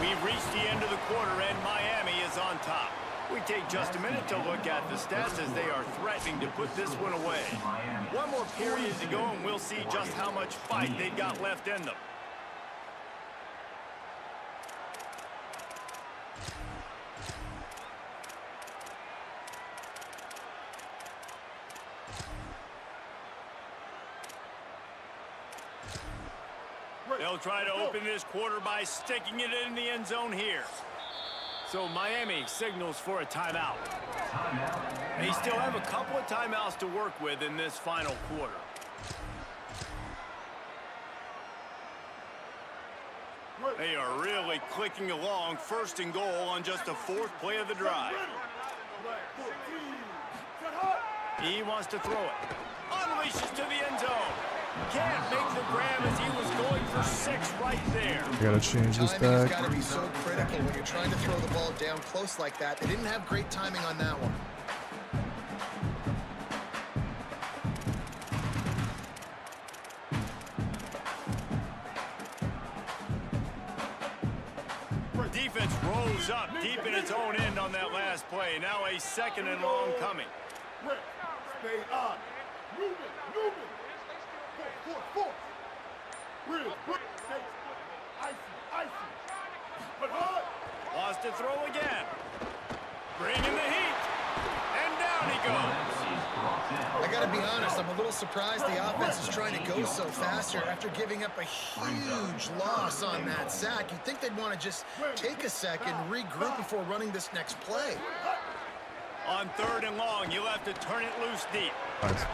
We've reached the end of the quarter, and Miami is on top. We take just a minute to look at the stats as they are threatening to put this one away. One more period to go, and we'll see just how much fight they've got left in them. They'll try to open this quarter by sticking it in the end zone here. So Miami signals for a timeout. They still have a couple of timeouts to work with in this final quarter. They are really clicking along. First and goal on just the 4th play of the drive. He wants to throw it. Unleashes to the end zone. Can't make the grab as he was going for 6 right there. Gotta change this Timing's back. got to be so critical when you're trying to throw the ball down close like that. They didn't have great timing on that one. Defense rolls up deep in its own end on that last play. Now a 2nd and long coming. Stay on. Moving. Force. Bridge. Icy. Lost to throw again. Bringing the heat. And down Down he goes. I got to be honest, I'm a little surprised the offense is trying to go so fast here after giving up a huge loss on that sack. You'd think they'd want to just take a second, regroup before running this next play. On 3rd and long, you'll have to turn it loose deep. Nice.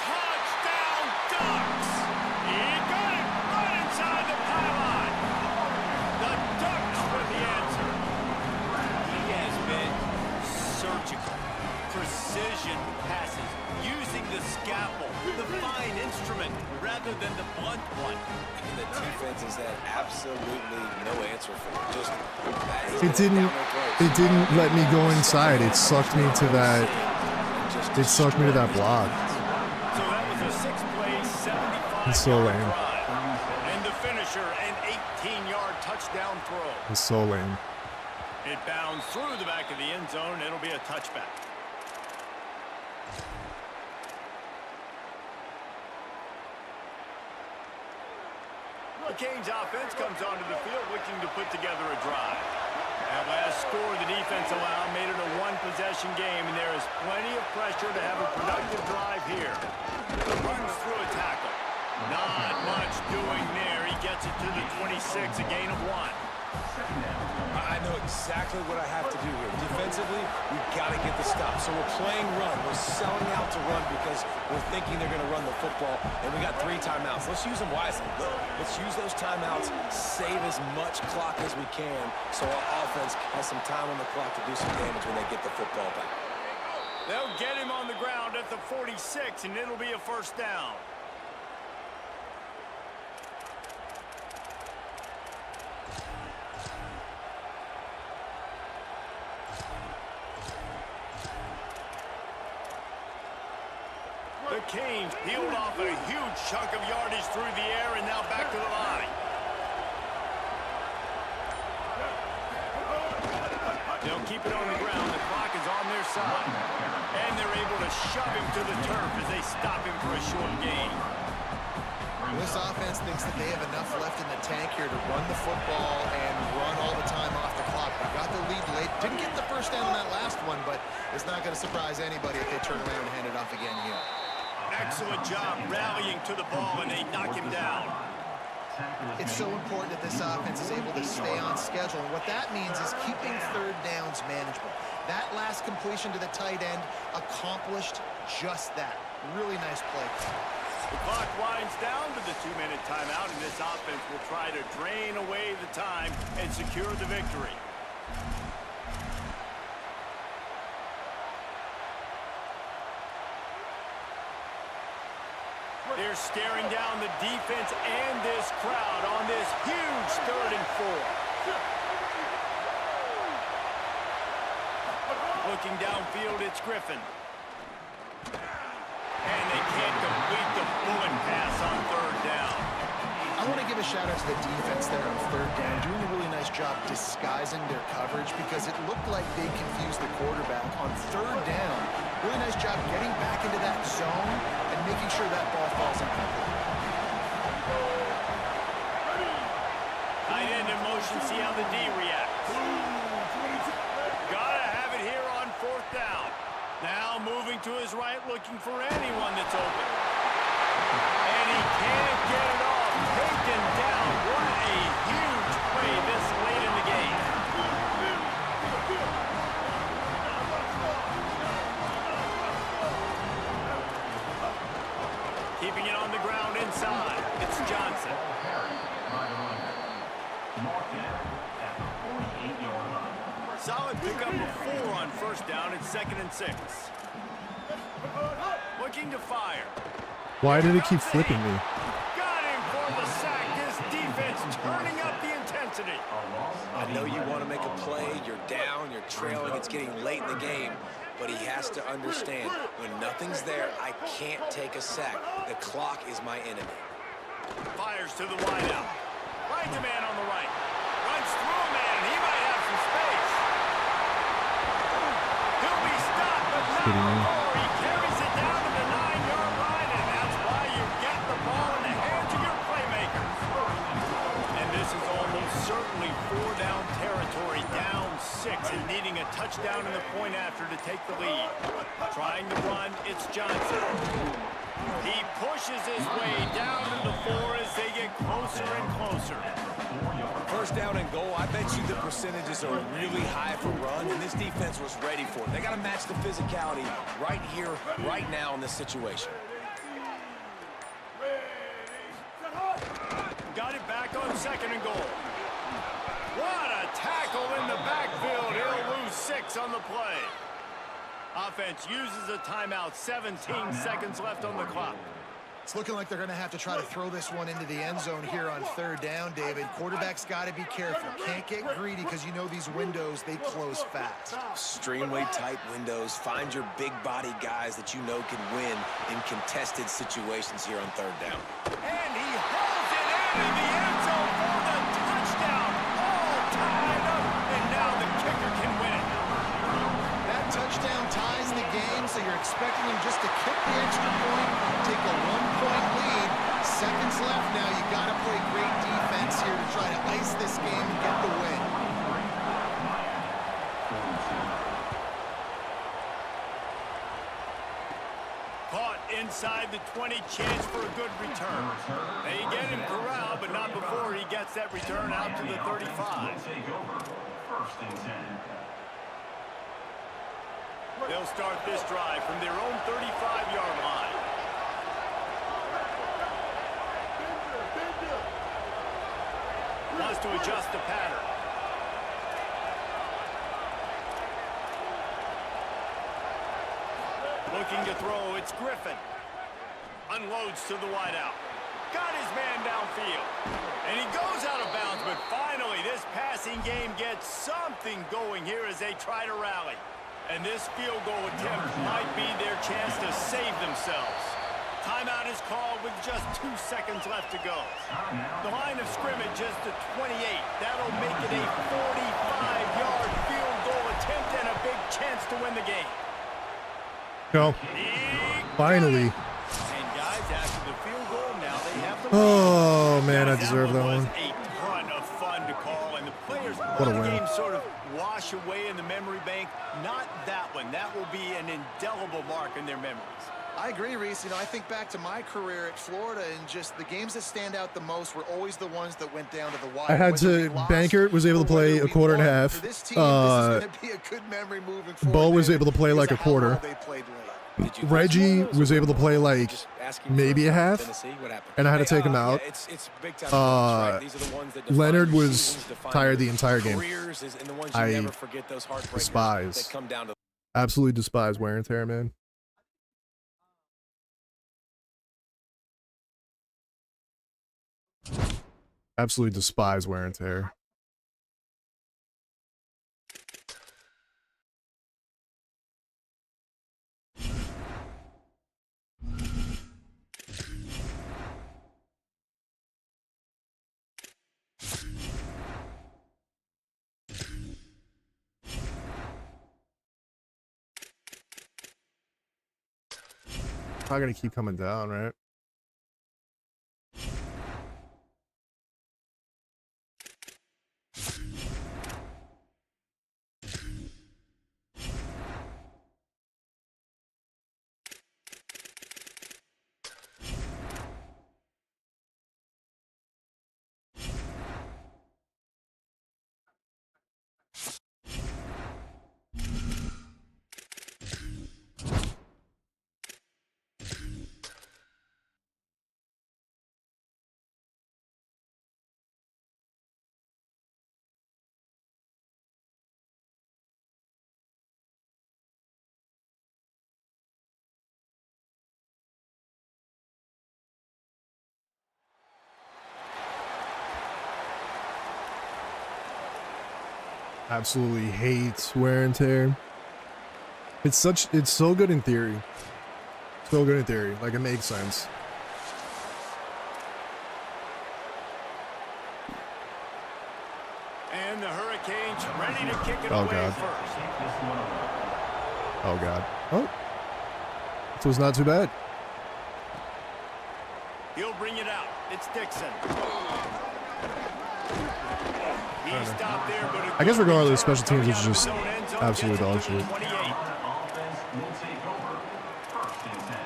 Touchdown, Ducks! He got it right inside the pylon. The Ducks with the answer. He has been surgical. Precision passes, using the scalpel, the fine instrument, rather than the blunt one. And the defense has had absolutely no answer for it. Just It didn't let me go inside. It sucked me to that. It sucked me to that block. So that was a 6-play, 75-yard It's so lame. drive. And the finisher, an 18-yard touchdown throw. It's so lame. It bounds through the back of the end zone. It'll be a touchback. The Canes offense comes onto the field looking to put together a drive. That last score the defense allowed made it a one-possession game, and there is plenty of pressure to have a productive drive here. Runs through a tackle. Not much doing there. He gets it to the 26, a gain of 1. I know exactly what I have to do here. Defensively, we've got to get the stop. So we're playing run. We're selling out to run because we're thinking they're going to run the football, and we got 3 timeouts. Let's use them wisely. Let's use those timeouts, save as much clock as we can so our offense has some time on the clock to do some damage when they get the football back. They'll get him on the ground at the 46, and it'll be a first down. The Canes peeled off a huge chunk of yardage through the air and now back to the line. They'll keep it on the ground. The clock is on their side. And they're able to shove him to the turf as they stop him for a short gain. This offense thinks that they have enough left in the tank here to run the football and run all the time off the clock. They got the lead late. Didn't get the first down on that last one, but it's not going to surprise anybody if they turn around and hand it off again here. Excellent job rallying to the ball, and they knock him down. It's so important that this offense is able to stay on schedule, and what that means is keeping 3rd downs manageable. That last completion to the tight end accomplished just that. Really nice play. The clock winds down to the 2-minute timeout, and this offense will try to drain away the time and secure the victory. They're staring down the defense and this crowd on this huge 3rd and 4. Looking downfield, it's Griffin. And they can't complete the bullet pass on 3rd down. I want to give a shout out to the defense there on 3rd down, doing a really nice job disguising their coverage because it looked like they confused the quarterback on 3rd down. Really nice job getting back into that zone and making sure that ball falls incomplete. Tight end in motion, see how the D reacts. Gotta have it here on 4th down. Now moving to his right, looking for anyone that's open. And he can't get it off. Taken down. What a huge play this late in the game. Keeping it on the ground inside. It's Johnson. Solid pickup of 4 on 1st down. It's 2nd and 6. Looking to fire. Why did it keep flipping me? Got him for the sack. This defense turning up the intensity. I know you want to make a play. You're down. You're trailing. It's getting late in the game. But he has to understand, when nothing's there, I can't take a sack. The clock is my enemy. Fires to the wideout. Finds a man on the right. Runs through a man. He might have some space. He'll be stopped, but not before he carries it down to the 9-yard line, and that's why you get the ball in the hands of your playmakers. And this is almost certainly 4-down territory, down 6, and needing a touchdown touchdown and the point after to take the lead. Trying to run, it's Johnson. He pushes his way down to the 4 as they get closer and closer. First down and goal, I bet you the percentages are really high for run, and this defense was ready for it. They got to match the physicality right here, right now in this situation. Got it back on 2nd and goal. What a tackle in the backfield. He'll lose 6 on the play. Offense uses a timeout. 17 seconds left on the clock. It's looking like they're going to have to try to throw this one into the end zone here on 3rd down, David. Quarterback's got to be careful. Can't get greedy because you know these windows, they close fast. Extremely tight windows. Find your big body guys that you know can win in contested situations here on 3rd down. And he hauls it out in the end zone for the touchdown. All tied up, and now the kicker can win it. That touchdown ties the game, so you're expecting him just to kick the extra point, take a 1-point lead. Seconds left now. You got to play great defense here to try to ice this game and get the win. Caught inside the 20, chance for a good return. They get him corralled, but not before he gets that return out to the 35. Take over. 1st and 10. They'll start this drive from their own 35-yard line. Wants to adjust the pattern. Looking to throw, it's Griffin. Unloads to the wideout. Got his man downfield. And he goes out of bounds, but finally this passing game gets something going here as they try to rally. And this field goal attempt might be their chance to save themselves. Timeout is called with just 2 seconds left to go. The line of scrimmage is to 28. That'll make it a 45-yard field goal attempt and a big chance to win the game. Go. Finally. And guys, after the field goal, now they have the Oh, man, I deserve that was one. a ton of fun to call, and the players, What a the win. game sort of wash away in the memory bank. Not that one. That will be an indelible mark in their memories. I agree, Reese. You know, I think back to my career at Florida, and just the games that stand out the most were always the ones that went down to the wire. I had to. Bankert was able to play a quarter and a half. For this team, this is going to be a good memory moving forward. Bo was able to play because like a of how well quarter. they played late. Reggie was able to play like maybe a half, and I had to take him out. Leonard was tired the entire game. I despise, absolutely despise wear and tear, man. Absolutely despise wear and tear. Not gonna keep coming down, right? Absolutely hate wear and tear. It's so good in theory. So good in theory. Like, it makes sense. And the Hurricanes ready to kick it Oh, away God. first. Oh, God. Oh. So it's not too bad. He'll bring it out. It's Dixon. He stopped there, but I guess regardless, special teams is just absolutely dog shit. Offense will take over. First and 10.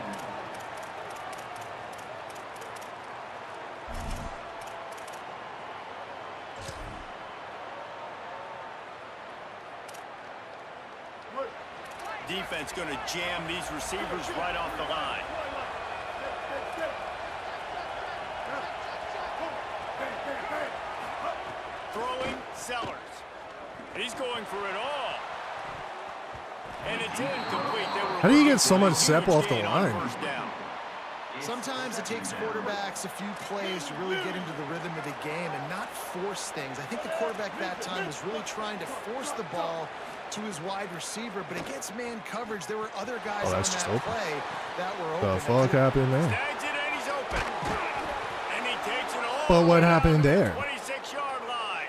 Defense going to jam these receivers right off the line. Throwing Sellers. He's going for it all. And it's incomplete. How do you get so much sep off the line? Sometimes it takes quarterbacks a few plays to really get into the rhythm of the game and not force things. I think the quarterback that time was really trying to force the ball to his wide receiver, but against man coverage, there were other guys on that play that were open. The fuck happened there? Snags it and he's open. And he takes it all. But what happened there? 26-yard line.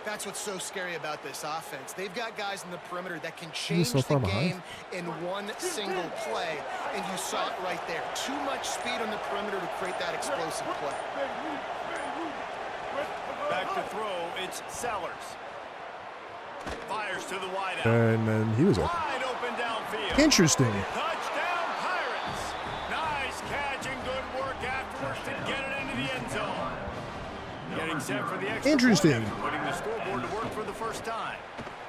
That's what's so scary about this offense. They've got guys in the perimeter that can change so far the behind. game in one single play, and you saw it right there. Too much speed on the perimeter to create that explosive play. Back to throw, it's Sellers. Fires to the wideout. And then he was open. Wide open downfield. Interesting. Touchdown Pirates. Nice catch and good work afterwards to get it into the end zone. Getting set for the extra Interesting. point, putting the scoreboard to work for the first time.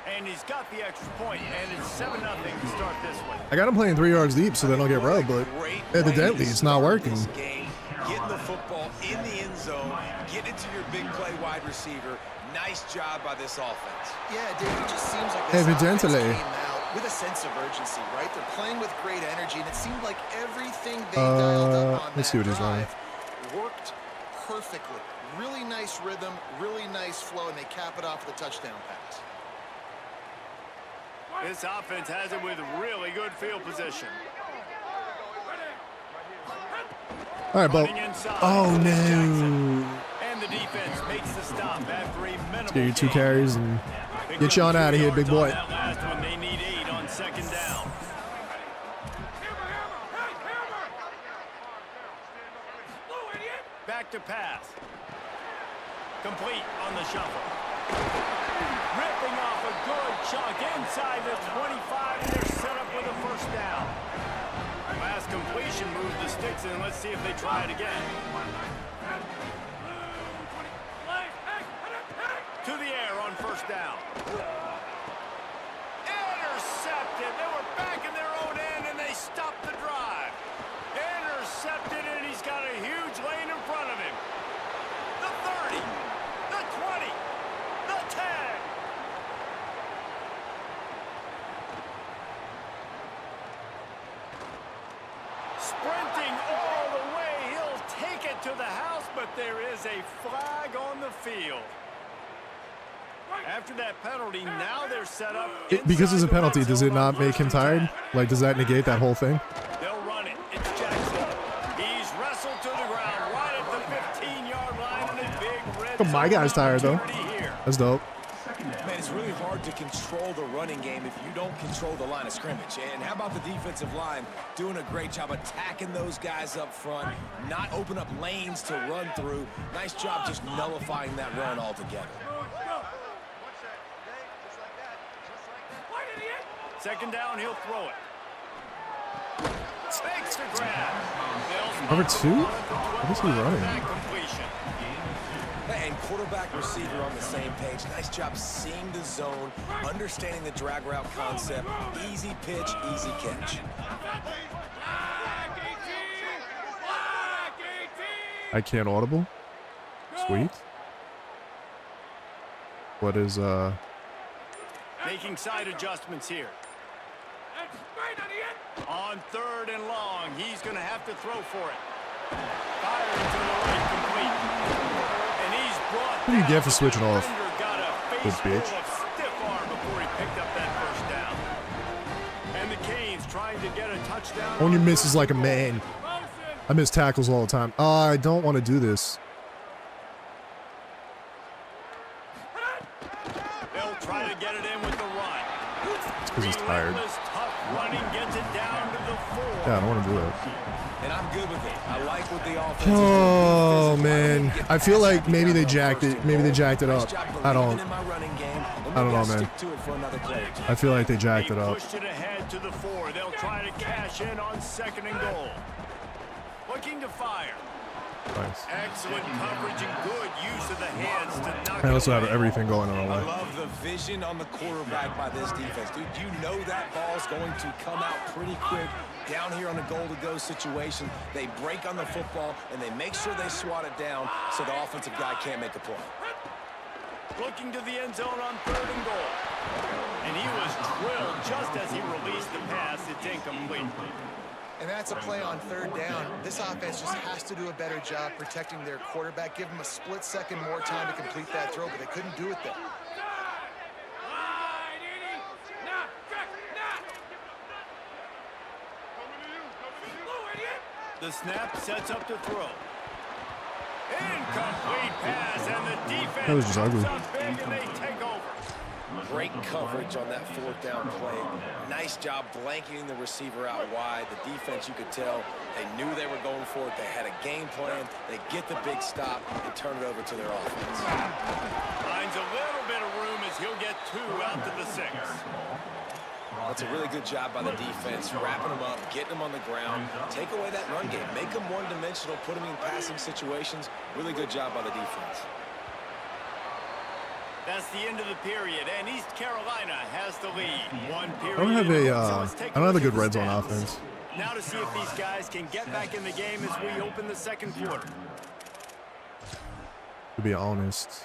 And he's got the extra point, and it's 7-0 to start this one. I got him playing 3 yards deep so they don't get rubbed, but evidently it's not working. Getting the football in the end zone, get it to your big play wide receiver. Nice job by this offense. Yeah, Dave, it just seems like this Evidently. offense came out with a sense of urgency, right? They're playing with great energy, and it seemed like everything they dialed up on let's see that what he's running. drive worked perfectly. Really nice rhythm, really nice flow, and they cap it off with a touchdown pass. This offense has it with really good field position. All right, but Running inside. oh Jackson. no! And the defense makes the stop after a minimal Get your 2 gain. carries and Picked get you up on out of here, 2 big yards boy. on that last one. They need 8 on second down. Back to pass. Complete on the shuffle. Ripping off a good chunk inside the 25, and they're set up with a first down. Last completion moved the sticks in. Let's see if they try it again. To the air on first down. Intercepted. They were back in their own end, and they stopped the drive. Intercepted, and he's got a huge lane in front of him. The 30, the 20, the 10. Sprinting all the way, he'll take it to the house, but there is a flag on the field. After that penalty, now they're set up. Because it's a inside the penalty, red does zone it on not make first him and tired? 10. Like, does that negate that whole thing? They'll run it. It's Jackson. He's wrestled to the ground right at the 15-yard line in a big red Oh, my zone guy's tired, though. opportunity here. That's dope. Man, it's really hard to control the running game if you don't control the line of scrimmage. And how about the defensive line doing a great job attacking those guys up front, not open up lanes to run through. Nice job just nullifying that run altogether. Second down, he'll throw it. Fakes the grab. Number 2? What is he running? That completion. And quarterback receiver on the same page. Nice job seeing the zone, understanding the drag route concept. Easy pitch, easy catch. I can't audible. Sweet. What is Making side adjustments here. On 3rd and long, he's going to have to throw for it. Firing to the right, complete. And he's brought What do you get for switching off? Got a Good face bitch. full of stiff arm before he picked up that first down. And the Canes trying to get a touchdown. on your misses like a man? I miss tackles all the time. I don't want to do this. They'll try to get it in with the run. It's because he's tired. Relentless, tough running gets it down to the 4. Yeah, I don't want to do that. And I'm good with it. I like what the offense is Oh doing. man, I feel like maybe they jacked it. Maybe they jacked it up. I don't know, man. I feel like they jacked it up. Pushed it ahead to the 4. They'll try to cash in on 2nd and goal. Looking to fire. Nice. Excellent coverage and good use of the hands to knock I also it have away. everything going on. I love the vision on the quarterback by this defense. Dude, you know that ball's going to come out pretty quick. Down here on the goal-to-go situation, they break on the football, and they make sure they swat it down so the offensive guy can't make a play. Looking to the end zone on 3rd and goal. And he was drilled just as he released the pass. It's incomplete. And that's a play on 3rd down. This offense just has to do a better job protecting their quarterback. Give him a split second more time to complete that throw, but they couldn't do it there. The snap sets up to throw. Incomplete pass, and the defense That was just ugly. comes up big and they take over. Great coverage on that 4th down play. Nice job blanketing the receiver out wide. The defense, you could tell, they knew they were going for it. They had a game plan. They get the big stop and turn it over to their offense. Finds a little bit of room as he'll get 2 out to the 6. That's a really good job by the defense, wrapping them up, getting them on the ground. Take away that run game. Make them one-dimensional, put them in passing situations. Really good job by the defense. That's the end of the period, and East Carolina has the lead. 1 period. I don't have a, So let's take I don't have a look good at the red zone stats. offense. Now to see if these guys can get back in the game as we open the 2nd quarter. To be honest.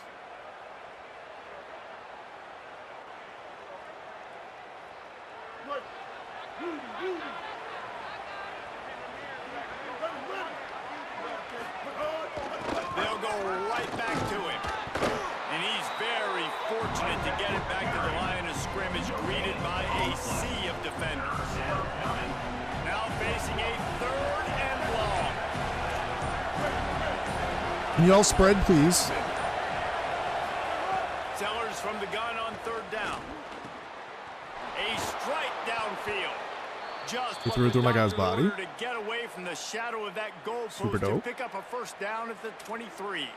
They'll go right back to him. And he's very fortunate to get it back to the line of scrimmage, greeted by a sea of defenders. Now facing a 3rd and long. Can y'all spread, please? Sellers from the gun on 3rd down. A strike downfield. Just He what threw it the through my guy's doctor body. ordered to get away from the shadow of that goal Super post and dope. pick up a 1st down at the 23.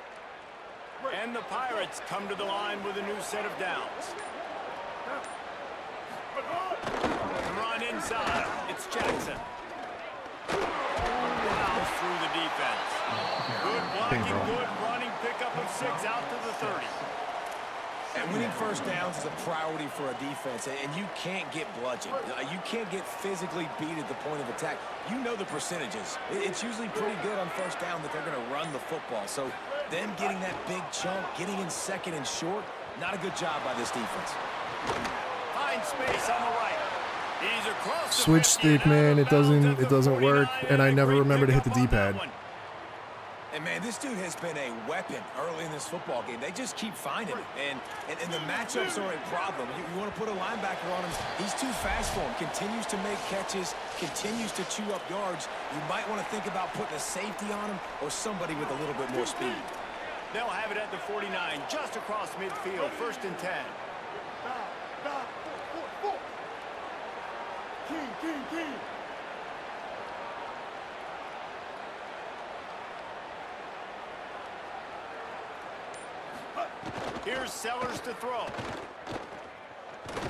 And the Pirates come to the line with a new set of downs. Run inside. It's Jackson. Plows through the defense. Good blocking, good running, pickup of 6 out to the 30. And winning 1st downs is a priority for a defense, and you can't get bludgeoned. You can't get physically beat at the point of attack. You know the percentages. It's usually pretty good on 1st down that they're going to run the football. So them getting that big chunk, getting in 2nd and short, not a good job by this defense. Find space on the right. He's across the Switch 50 stick, and out man. of It bounds doesn't at the work, 49, and I a never great remember to hit the pickup on that D-pad. one. And man, this dude has been a weapon early in this football game. They just keep finding it. And the matchups are a problem. You want to put a linebacker on him. He's too fast for him. Continues to make catches, continues to chew up yards. You might want to think about putting a safety on him or somebody with a little bit more speed. They'll have it at the 49, just across midfield, 1st and 10. King. Here's Sellers to throw.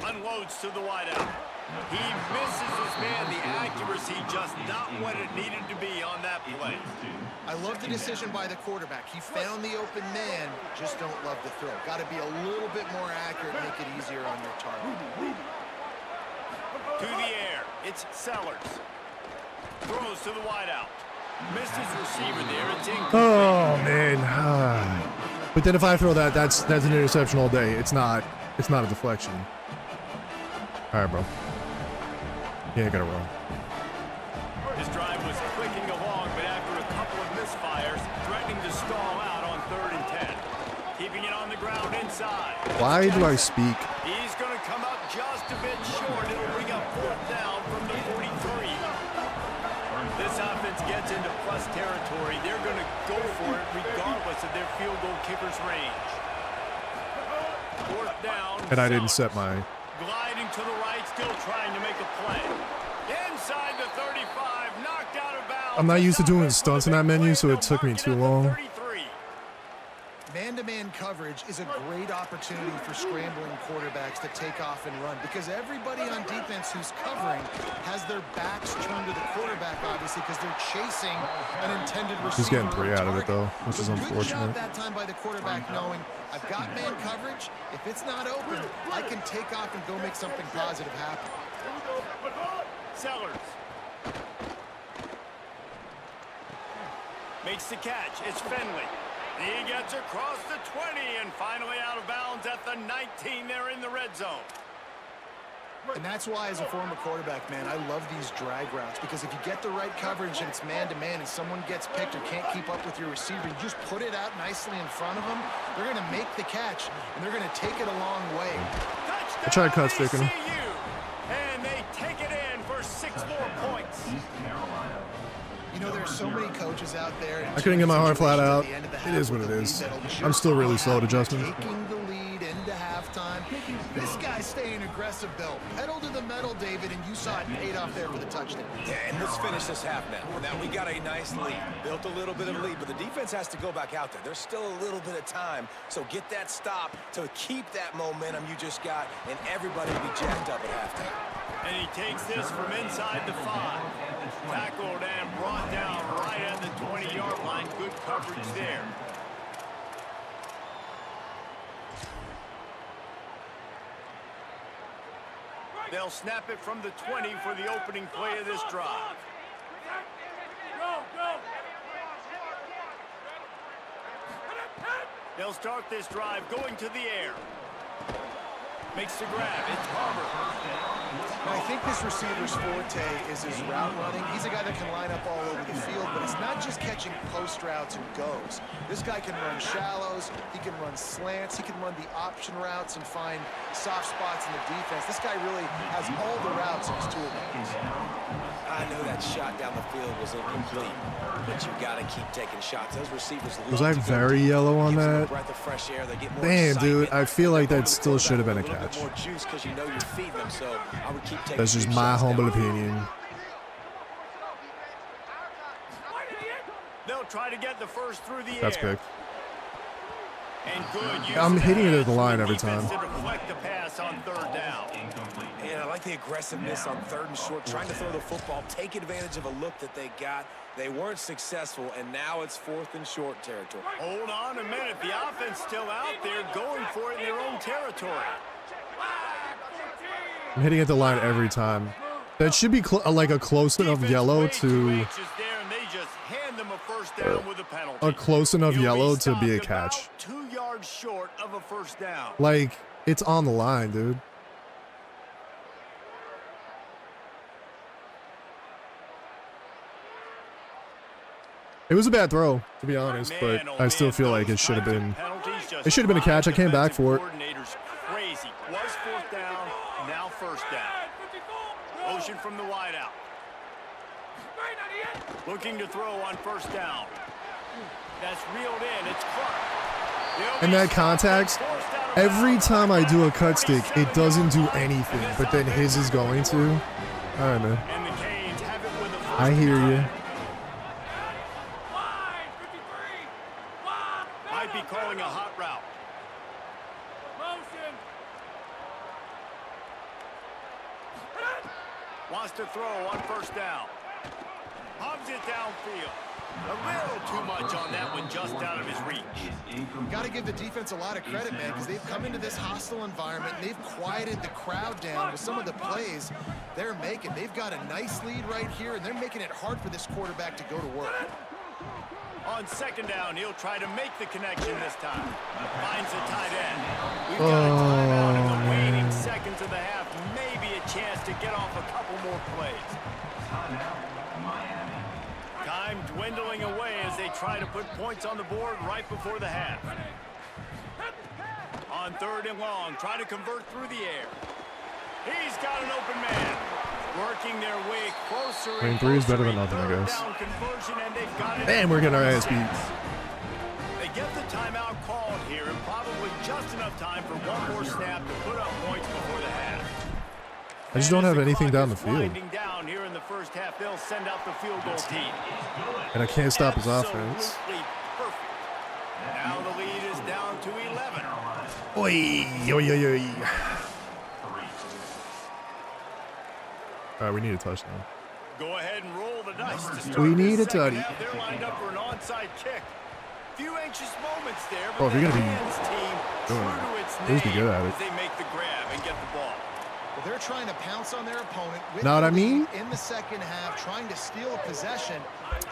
Unloads to the wideout. He misses his man. The accuracy just not what it needed to be on that play. I love the decision by the quarterback. He found the open man, just don't love the throw. Got to be a little bit more accurate, make it easier on your target. To the air. It's Sellers. Throws to the wideout. Missed his receiver there. It's incomplete. Oh man. But then if I throw that, that's an interception all day. It's not a deflection. All right, bro. Yeah, gotta roll. His drive was clicking along, but after a couple of misfires, threatening to stall out on 3rd and 10. Keeping it on the ground inside. Why do I speak? He's going to come up just a bit short. It'll bring up 4th down from the 43. This offense gets into plus territory. They're going to go for it regardless of their field goal kicker's range. 4th down. And I didn't Sellers. set my... Gliding to the right, still trying to make a play. Inside the 35, knocked out of bounds. I'm not used to doing stunts in that menu, so it took me too long. Man-to-man coverage is a great opportunity for scrambling quarterbacks to take off and run because everybody on defense who's covering has their backs turned to the quarterback, obviously, because they're chasing an intended receiver. He's getting 3 out of it, though, which is Good job unfortunate. that time by the quarterback knowing, I've got man coverage. If it's not open, I can take off and go make something positive happen. Sellers. Makes the catch. It's Finley. He gets across the 20 and finally out of bounds at the 19. They're in the red zone. And that's why, as a former quarterback, man, I love these drag routes because if you get the right coverage and it's man-to-man and someone gets picked or can't keep up with your receiver, you just put it out nicely in front of them, they're going to make the catch, and they're going to take it a long way. Touchdown, I tried cut sticking him. ECU, and they take it in for 6 more points. You know, there's so many coaches out there. I couldn't get my heart flat out. It is what it is. I'm still really slow at adjustments. Taking the lead into halftime. This guy's staying aggressive, though. Pedal to the metal, David, and you saw it paid off there for the touchdown. Yeah, and let's finish this half now. Now we got a nice lead. Built a little bit of lead, but the defense has to go back out there. There's still a little bit of time, so get that stop to keep that momentum you just got, and everybody will be jacked up at halftime. And he takes this from inside the 5. Tackled and brought down right at the 20-yard line. Good coverage there. They'll snap it from the 20 for the opening play of this drive. They'll start this drive going to the air. Makes the grab. It's Palmer. Now, I think this receiver's forte is his route running. He's a guy that can line up all over the field, but it's not just catching post routes and goes. This guy can run shallows, he can run slants, he can run the option routes and find soft spots in the defense. This guy really has all the routes in his toolbox. I know that shot down the field was incomplete, but you got to keep taking shots. Those receivers Was I very yellow on that? breath of fresh air. They get more Damn, dude, excitement. I feel like that still They're should have been a little bit catch. more juice 'cause you know you're feeding them, so I would keep taking That's just deep my shots humble down. opinion. They'll try to get the first through the That's air. big. And good use I'm of hitting it the at the line every defense time. to deflect the pass on 3rd down. Yeah, I like the aggressiveness on 3rd and short, trying to throw the football, take advantage of a look that they got. They weren't successful, and now it's 4th and short territory. Hold on a minute. The offense still out there going for it in their own territory. I'm hitting at the line every time. That should be like a close enough Defense yellow way too to anxious there, and they just hand them a first down with a penalty. a close enough He'll yellow to be a stopped about catch. 2 yards short of a first down. Like, it's on the line, dude. It was a bad throw, to be honest, but Man, oh I still man, feel like it those should have kinds of been. penalties just It should have been a catch. I came back for it. coordinators crazy. Was 4th down, now 1st down. Motion from the wideout. Looking to throw on 1st down. That's reeled in. It's Clark. And that context, every time I do a cut stick, it doesn't do anything, but then his is going to. All right, man. And the Canes have it with a first I hear down. you. Might be calling a hot route. Wants to throw on 1st down. Hubs it downfield. A little too much on that one, just out of his reach. Got to give the defense a lot of credit, man, because they've come into this hostile environment and they've quieted the crowd down with some of the plays they're making. They've got a nice lead right here, and they're making it hard for this quarterback to go to work. On 2nd down, he'll try to make the connection this time. Finds the tight end. We've got a timeout in the waning seconds of the half. Maybe a chance to get off a couple more plays. Time dwindling away as they try to put points on the board right before the half. On 3rd and long, try to convert through the air. He's got an open man. Working their way closer. I mean, 3 is better than nothing, I guess. Down conversion, and they've got it. Damn, we're getting our ass beat. They get the timeout called here, and probably just enough time for one more snap to put up points before the half. I just don't have anything down the field. Down here in the first half, they'll send out the field goal team. And I can't stop his offense. Absolutely perfect. Now the lead is down to 11. Oi, oi, oi, oi. All right, we need a touchdown. Go ahead and roll the dice to start We need this a second tutty. half. They're lined up for an onside kick. Few anxious moments there, but Oh, if you're the gonna be hands team, true doing to its at least be name, good at it. as they make the grab and get the ball. Well, they're trying to pounce on their opponent with Know what the I mean? lead in the second half, trying to steal a possession.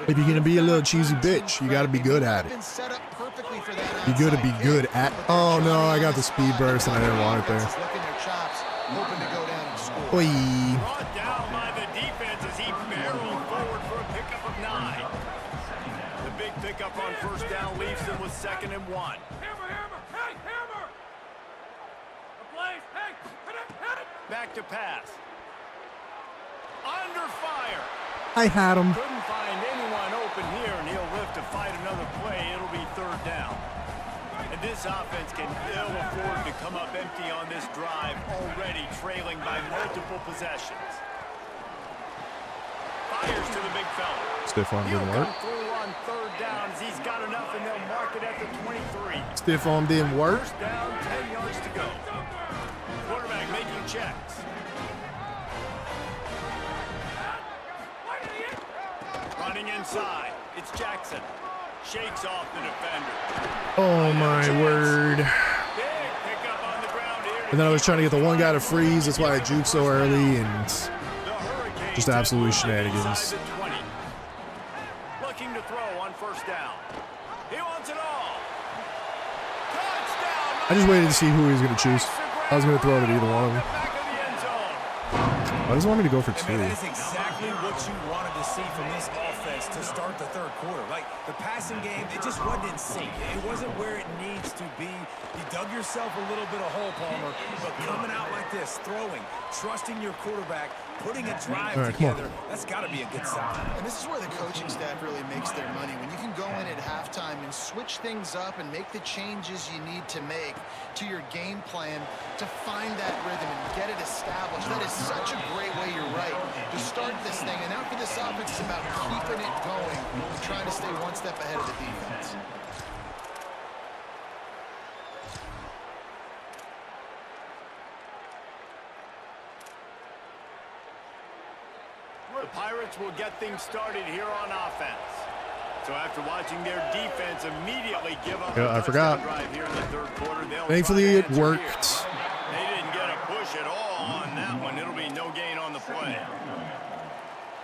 If you're gonna be a little cheesy bitch, you gotta be good at it. Been set up perfectly for that Be good to be outside good kick, at. but they're Oh no, trying I got the speed burst and I didn't want it there. Offense is licking their chops, hoping to go down and score. Oi. Brought down by the defense as he barreled forward for a pickup of 9. The big pickup on first down leaves them with 2nd and 1. Hammer, hammer, hey, hammer! A place, hey, hit it, hit it! Back to pass. Under fire. I had him. Couldn't find anyone open here, and he'll live to fight another play. It'll be 3rd down. And this offense can ill afford to come up empty on this drive, already trailing by multiple possessions. Fires to the big fella. Stiff arm He'll didn't come work. through on 3rd down as he's got enough, and they'll mark it at the 23. Stiff arm didn't work. First down, 10 yards to go. Quarterback making checks. Running inside. It's Jackson. Shakes off the defender. Oh my word. Big pickup on the ground here. And then I was trying to get the one guy to freeze. That's why I juked so early and The Hurricanes just absolute have moved shenanigans. inside the 20. Looking to throw on first down. He wants it all. Touchdown. I just waited to see who he was going to choose. I was going to throw it at either one of them. Back of the end zone. Why does he want me to go for And 2? man, that is exactly what you wanted to see from this offense to start the 3rd quarter. Like, the passing game, it just wasn't in sync. It wasn't where it needs to be. You dug yourself a little bit of hole, Palmer, but coming out like this, throwing, trusting your quarterback, putting a drive All right, come on. together, that's got to be a good sign. And this is where the coaching staff really makes their money. When you can go in at halftime and switch things up and make the changes you need to make to your game plan to find that rhythm and get it established. That is such a great way, you're right, to start this thing. And now for this offense, it's about keeping it going and trying to stay one step ahead of the defense. The Pirates will get things started here on offense. So after watching their defense immediately give up Yeah, a I forgot. touchdown drive here in the 3rd quarter, they'll Thankfully, try to it answer worked. here. They didn't get a push at all on that one. It'll be no gain on the play.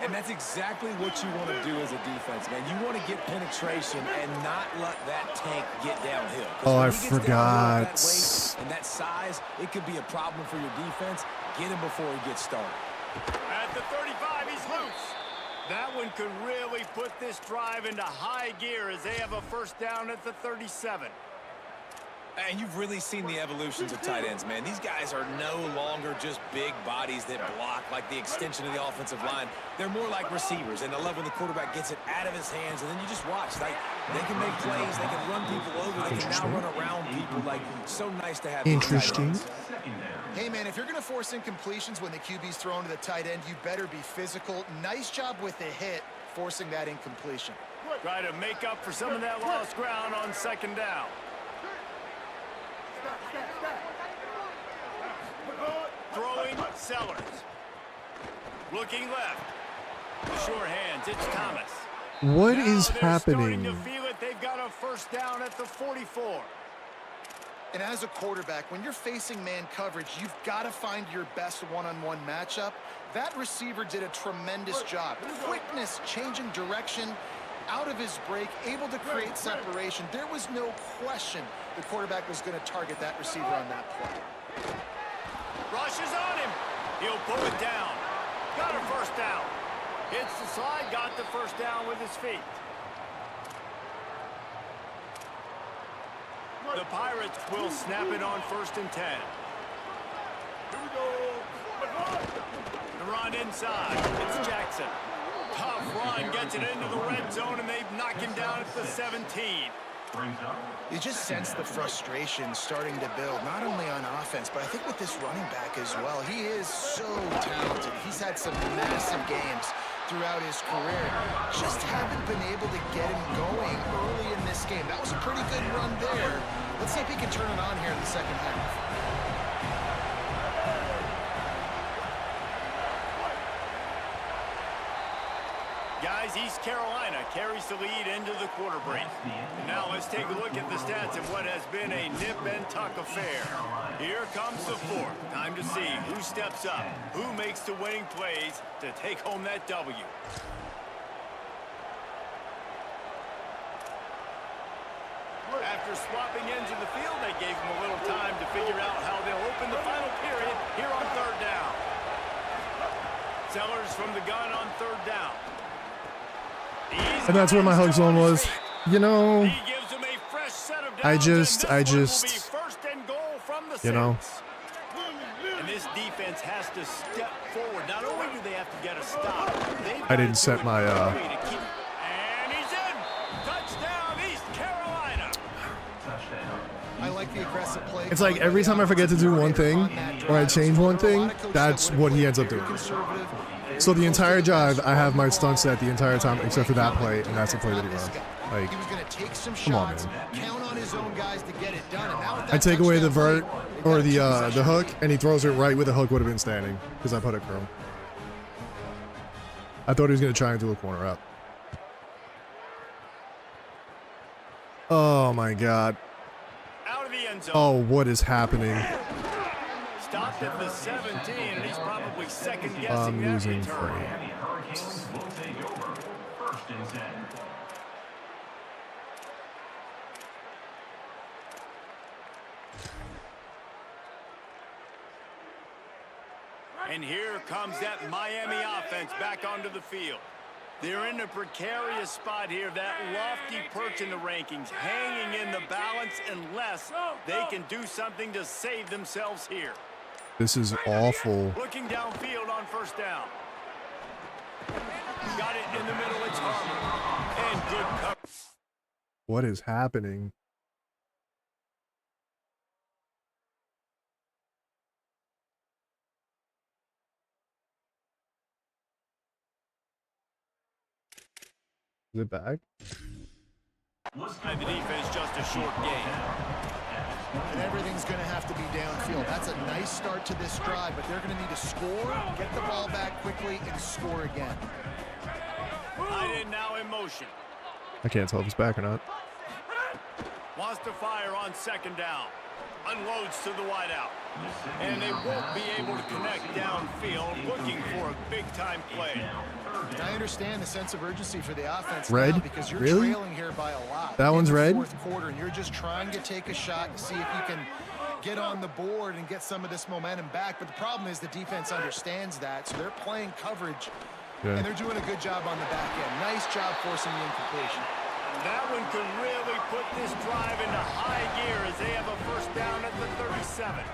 And that's exactly what you want to do as a defense, man. You want to get penetration and not let that tank get downhill. 'Cause Oh, when I he gets downhill forgot. with that weight and that size, it could be a problem for your defense. Get him before he gets started. At the 35, he's loose. That one could really put this drive into high gear as they have a first down at the 37. And you've really seen the evolutions of tight ends, man. These guys are no longer just big bodies that block like the extension of the offensive line. They're more like receivers, and I love when the quarterback gets it out of his hands, and then you just watch. Like, they can make plays, they can run people over, they can now run around people. Like, so nice to have these tight Interesting. ends. Hey, man, if you're going to force incompletions when the QB's thrown to the tight end, you better be physical. Nice job with the hit, forcing that incompletion. Try to make up for some of that lost ground on 2nd down. Throwing Sellers. Looking left. The sure hands, it's Thomas. What Now is they're happening? starting to feel it. They've got a first down at the 44. And as a quarterback, when you're facing man coverage, you've got to find your best one-on-one matchup. That receiver did a tremendous job. Quickness, changing direction, out of his break, able to create separation. There was no question the quarterback was going to target that receiver on that play. Rushes on him. He'll pull it down. Got a first down. Hits the slide, got the first down with his feet. The Pirates will snap it on 1st and 10. Here we go. The run inside. It's Jackson. Tough run, gets it into the red zone, and they knock him down at the 17. You just sense the frustration starting to build, not only on offense, but I think with this running back as well. He is so talented. He's had some massive games. throughout his career. Just haven't been able to get him going early in this game. That was a pretty good run there. Let's see if he can turn it on here in the second half. Guys, East Carolina carries the lead into the quarter break. And now let's take a look at the stats of what has been a nip-and-tuck affair. Here comes the fourth. Time to see who steps up, who makes the winning plays to take home that W. After swapping ends in the field, they gave them a little time to figure out how they'll open the final period here on third down. Sellers from the gun on third down. And that's where my hug zone was. You know, I just, you know. And this defense has to step forward. Not only do they have to get a stop, I didn't set my, and he's in. Touchdown, East Carolina. I like the aggressive play. it's like every time I forget to do one thing or I change one thing, that's what he ends up doing. So the entire drive, I have my stun set the entire time except for that play, and that's the play that he runs. Like, He was going to take some come on, shots, man. count on his own guys to get it done. And now with that I take away the touchdown vert play, or they've got the two hook, possessions. and he throws it right where the hook would have been standing because I put it curl. I thought he was going to try and do a corner up. Oh my god. Out of the end zone. Oh, what is happening? Stopped at the 17, and he's probably second guessing I'm that losing return. frame. Hurricanes will take over. 1st and 10. And here comes that Miami offense back onto the field. They're in a precarious spot here, that lofty perch in the rankings, hanging in the balance unless they can do something to save themselves here. This is awful. Looking downfield on first down. Got it in the middle, it's Harmon. And good cover. What is happening? Is it back? And the defense just a short gain. And everything's going to have to be downfield. That's a nice start to this drive, but they're going to need to score, get the ball back quickly, and score again. Tight end now in motion. I can't tell if it's back or not. Wants to fire on second down. Unloads to the wideout. And they won't be able to connect downfield, looking for a big-time play. I understand the sense of urgency for the offense Red? now because you're Really? trailing here by a lot. That in one's the red? Fourth quarter, and you're just trying to take a shot to see if you can get on the board and get some of this momentum back. But the problem is the defense understands that, so they're playing coverage, Yeah. and they're doing a good job on the back end. Nice job forcing the incompletion. That one could really put this drive into high gear as they have a first down at the 37.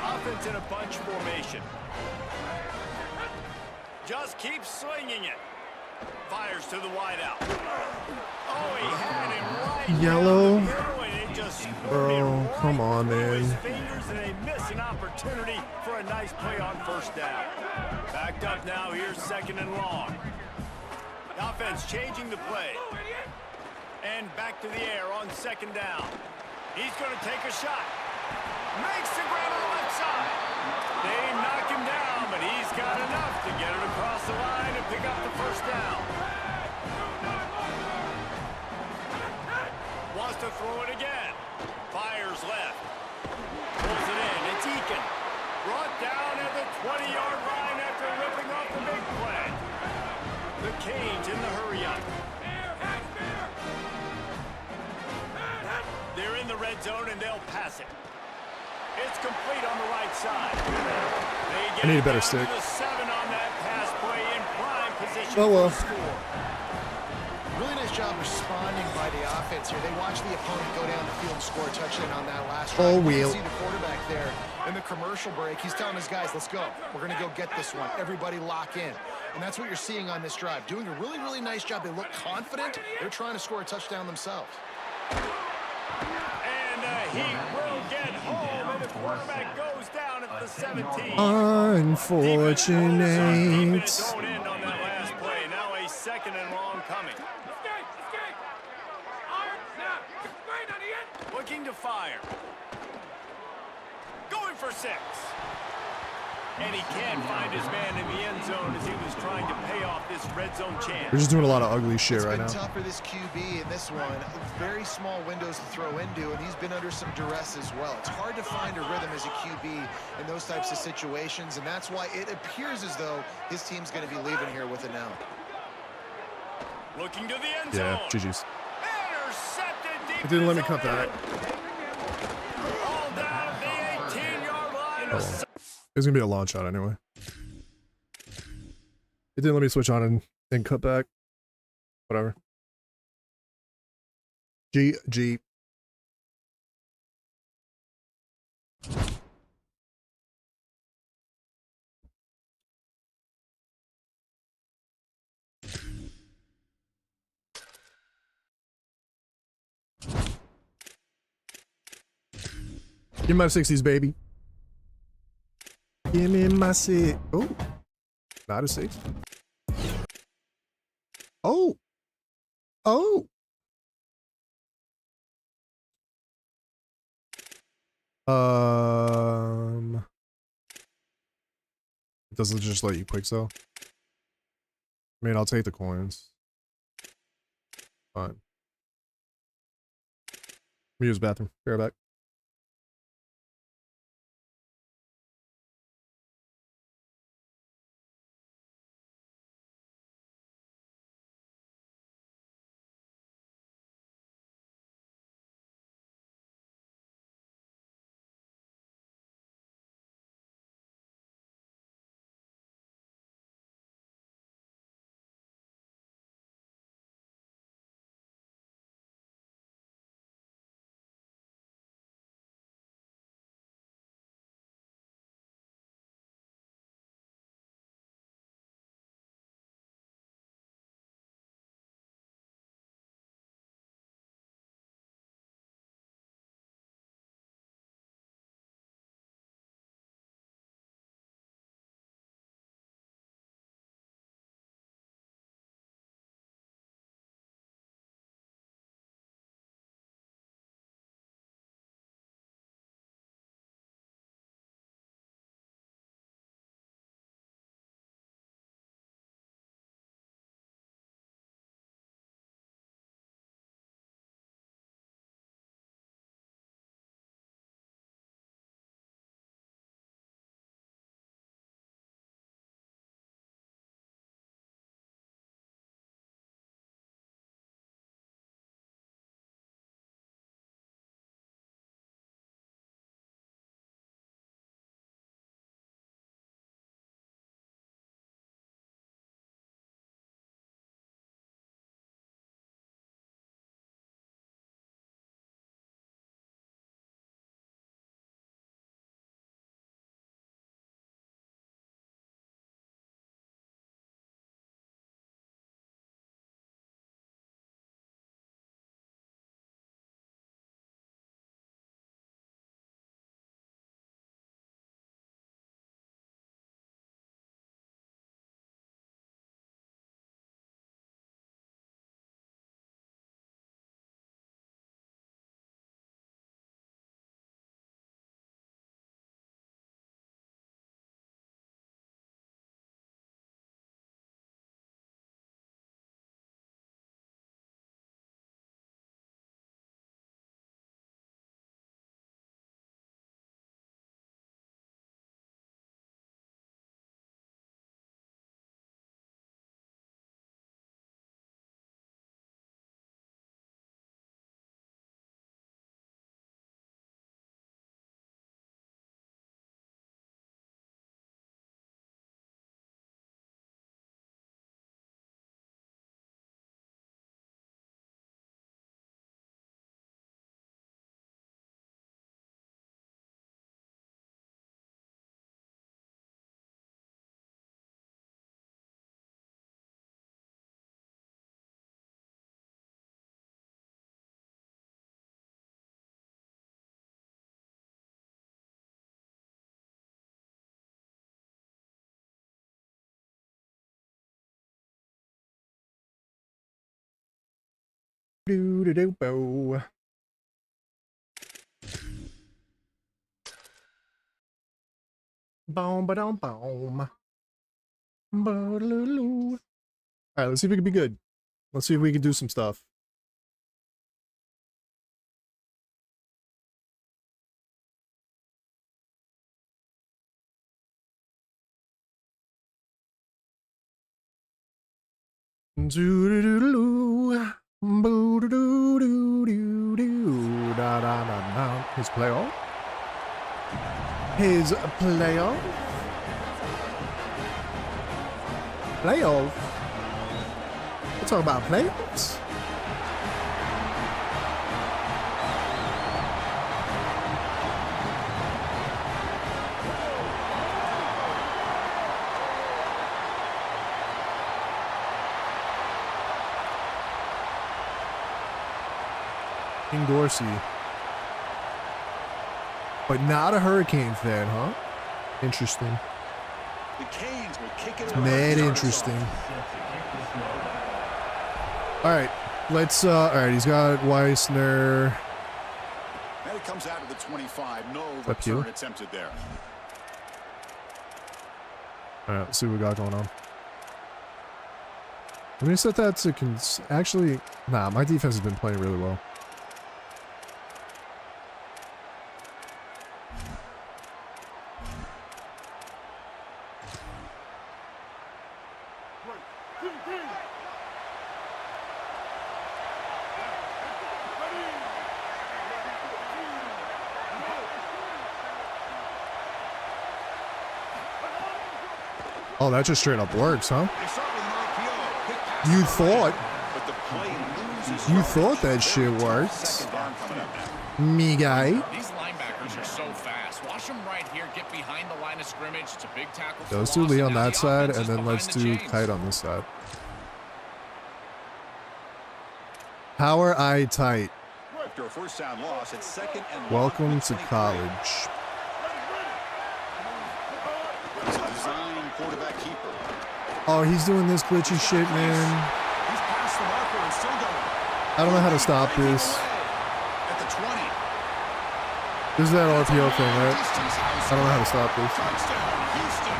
Offense in a bunch formation. Just keeps slinging it. Fires to the wideout. Oh, he had him right Yellow. down the middle, and it just Bro, come on, through his man. fingers, and they miss an opportunity for a nice play on first down. Backed up now, here's second and long. The offense changing the play. And back to the air on second down. He's going to take a shot. Makes the grab on the left side. They knock him down, but he's got enough to get it across the line and pick up the first down. Wants to throw it again. Fires left. Pulls it in. It's Eakin. Brought down at the 20-yard line after ripping off the big play. The Canes in the hurry-up. They're in the red zone, and they'll pass it. It's complete on the right side. They get I need a better down stick. to the 7 on that pass play in prime position Oh, well. for the score. Really nice job responding by the offense here. They watched the opponent go down the field and score a touchdown on that last drive. Oh, You wheel. can see the quarterback there in the commercial break. He's telling his guys, let's go. We're going to go get this one. Everybody lock in. And that's what you're seeing on this drive. Doing a really, really nice job. They look confident. They're trying to score a touchdown themselves. And he will get home, and the quarterback goes down at the 17. Unfortunate. Zone in on that Escape! Escape! Iron snap! Strain on the end! Looking to fire. Going for 6. And he can't find his man in the end zone as he was trying to pay off this red zone We're chance. just doing a lot of ugly shit It's right been now. tough for this QB in this one. Very small windows to throw into, and he's been under some duress as well. It's hard to find a rhythm as a QB in those types of situations, and that's why it appears as though his team's going to be leaving here with it now. Looking to the end Yeah, zone. GG's. Intercepted deep It didn't let in me his cut own that. end. All down the 18-yard line. Oh. It was gonna be a launch shot anyway. It didn't let me switch on and cut back. Whatever. G. Give me my 60s, baby. Give me my 6. Oh, not a 6. Oh. Oh. It doesn't just let you quick sell. I mean, I'll take the coins. Fine. Let me use the bathroom. Be right back. do do do bo. Boom ba dum boom. Ba-da-loo-loo. All right, let's see if we can be good. Let's see if we can do some stuff. Do-do-do-do-do. Boo-do-do-do-do-do. Da-da-da-da. His playoff. His playoff. Playoff. We're talking about playoffs. King Dorsey. But not a Hurricane fan, huh? Interesting. The Canes will kick it Mad interesting. Alright, let's alright, he's got Weissner. And it comes out of the 25. No Up you. return attempted there. Alright, let's see what we got going on. I'm gonna set that to actually, nah, my defense has been playing really well. Oh, that just straight up works, huh? You thought. You thought that shit worked. Me guy. These linebackers are so fast. Watch them right here get behind the line of scrimmage. It's a big tackle. Yeah, let's do Lee on that side, and then let's do Kite on this side. How are I tight? After a first down loss, it's second and Welcome to college. Quarterback keeper. Oh, he's doing this glitchy shit, man. He's past the marker and still going. I don't know how to stop this. At the 20. This is that RPO thing, right? I don't know how to stop this. Touchdown, Houston.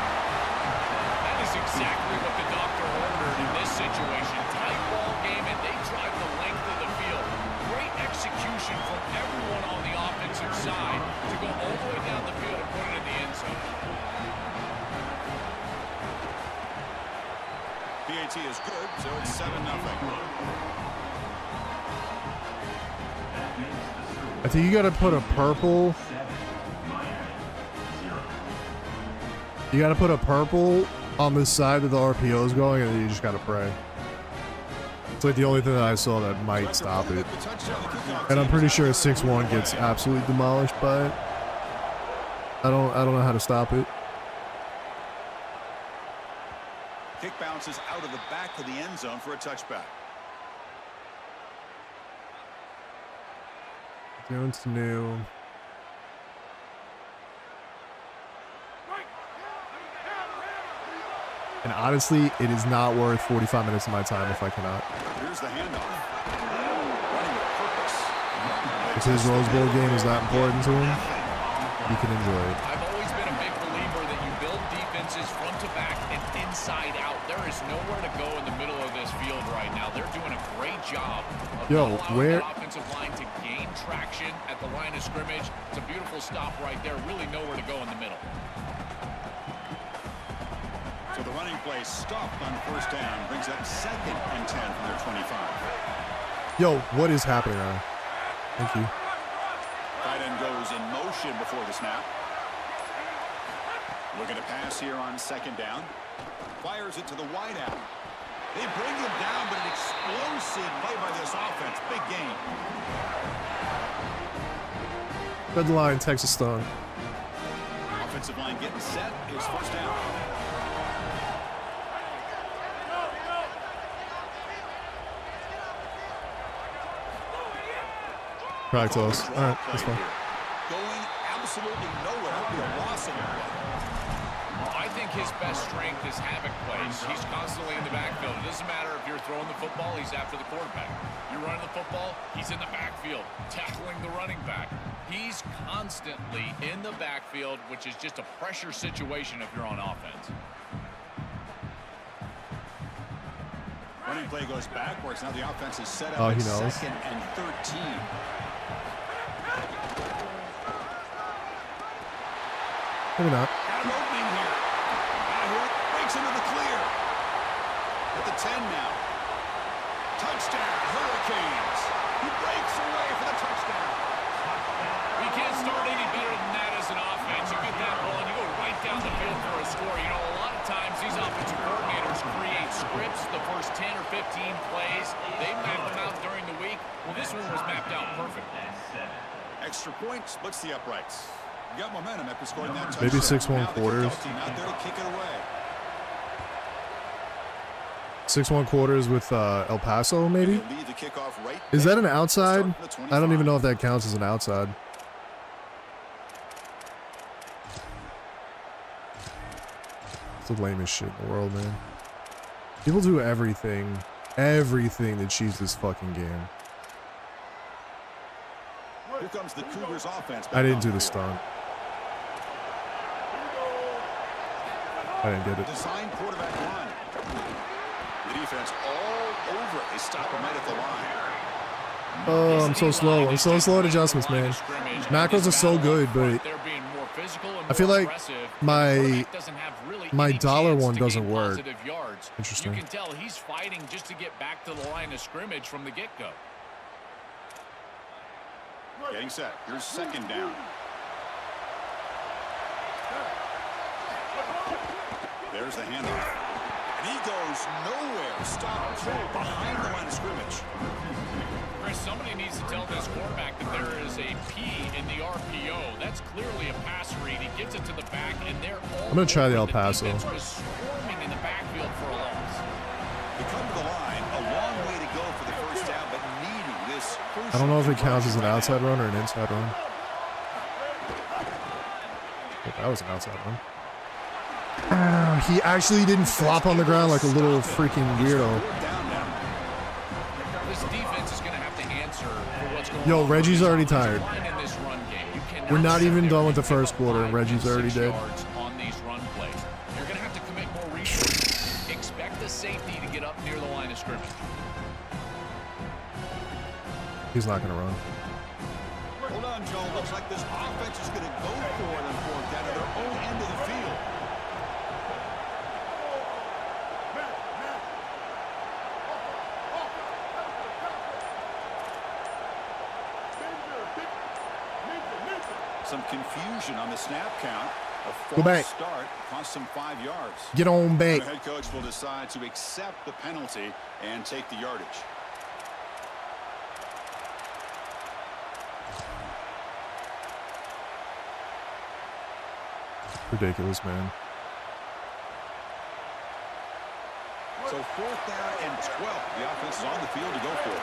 That is exactly what the doctor ordered in this situation. Tight ball game, and they drive the length of the field. Great execution from everyone on the offensive side to go all the way down the field and put it in the end zone. PAT is good, so it's 7-0. I think you gotta put a purple. You gotta put a purple on the side that the RPO is going, and then you just gotta pray. It's like the only thing that I saw that might stop it. And I'm pretty sure 6-1 gets absolutely demolished by it. I don't know how to stop it. Kick bounces out of the back of the end zone for a touchback. Jones to new. And honestly, it is not worth 45 minutes of my time if I cannot. Here's the handoff. Running with purpose. If his Rose Bowl game is that important to him, he can enjoy it. I've always been a big believer that you build defenses front to back and inside out. There is nowhere to go in the middle of this field right now. They're doing a great job of Yo, allowing where that offensive line to gain traction at the line of scrimmage. It's a beautiful stop right there. Really nowhere to go in the middle. So the running play stopped on first down. Brings up 2nd and 10 from their 25. Yo, what is happening right now? Thank you. Tight end goes in motion before the snap. Looking to pass here on 2nd down. Fires it to the wide out. They bring him down, but an explosive play by this offense. Big gain. Red line, Texas Stone. Offensive line getting set. Here's first down. Probably close. All right, that's fine. Going absolutely nowhere. That'll be a loss of it. I think his best strength is havoc plays. He's constantly in the backfield. It doesn't matter if you're throwing the football, he's after the quarterback. You're running the football, football, he's in the backfield, tackling the running back. He's constantly in the backfield, which is just a pressure situation if you're on offense. Running play goes backwards. Now the offense is set up Oh, at he knows. 2nd and 13. Maybe not. Got an opening here. Now here it breaks into the clear. At the 10 now. Touchdown, Hurricanes. He breaks away for the touchdown. You can't start any better than that as an offense. You get that ball and you go right down the field for a score. You know, a lot of times these offensive coordinators create scripts the first 10 or 15 plays. They map them out during the week. Well, this one was mapped out perfect. Extra point splits the uprights. You got momentum after scoring that touchdown. Maybe 6-1 Now the quarters. kickoff team out there to kick it away. 6-1 quarters with El Paso, maybe? He'll lead the kickoff right Is that an back. outside? Start from the I don't even 25. know if that counts as an outside. It's the lamest shit in the world, man. People do everything to cheese this fucking game. Here comes the Cougars offense. I didn't do the stuff. stunt. I didn't get it. Design quarterback run. The defense all over it. They stop him right at the line. Oh, I'm so slow. I'm so slow at adjustments, man. Macros are so good, but I feel like my dollar one doesn't work. Interesting. You can tell he's fighting just to get back to the line of scrimmage from the get-go. Getting set. Here's 2nd down. There's the handoff. And he goes nowhere. Stopped behind the line of scrimmage. Chris, somebody needs to tell this quarterback that there is a P in the RPO. That's clearly a pass read. He gives it to the back, and they're all I'm gonna try the El over. Paso. defense was swarming in the backfield for a loss. They come to the line. A long way to go for the first down, but needing this I don't know if it counts as an right outside now. run or an inside run. Oh, that was an outside run. Ah, he actually didn't flop on the ground like a little freaking weirdo. Down now. This defense is going to have to answer for what's going Yo, on. Reggie's already tired. Line in this run game. You cannot We're not sit even there done with the and first get quarter, and 5 Reggie's and already 6 dead. yards on these run plays. You're going to have to commit more resources. Expect the safety to get up near the line of scrimmage. He's not gonna run. Hold on, Joe. Looks like this offense is going to go for it and for down to their own end of the field. Some confusion on the snap count. A false back. start cost them 5 yards. Get on The back. head coach will decide to accept the penalty and take the yardage. Ridiculous, man. So 4th down and 12. The offense is on the field to go for it.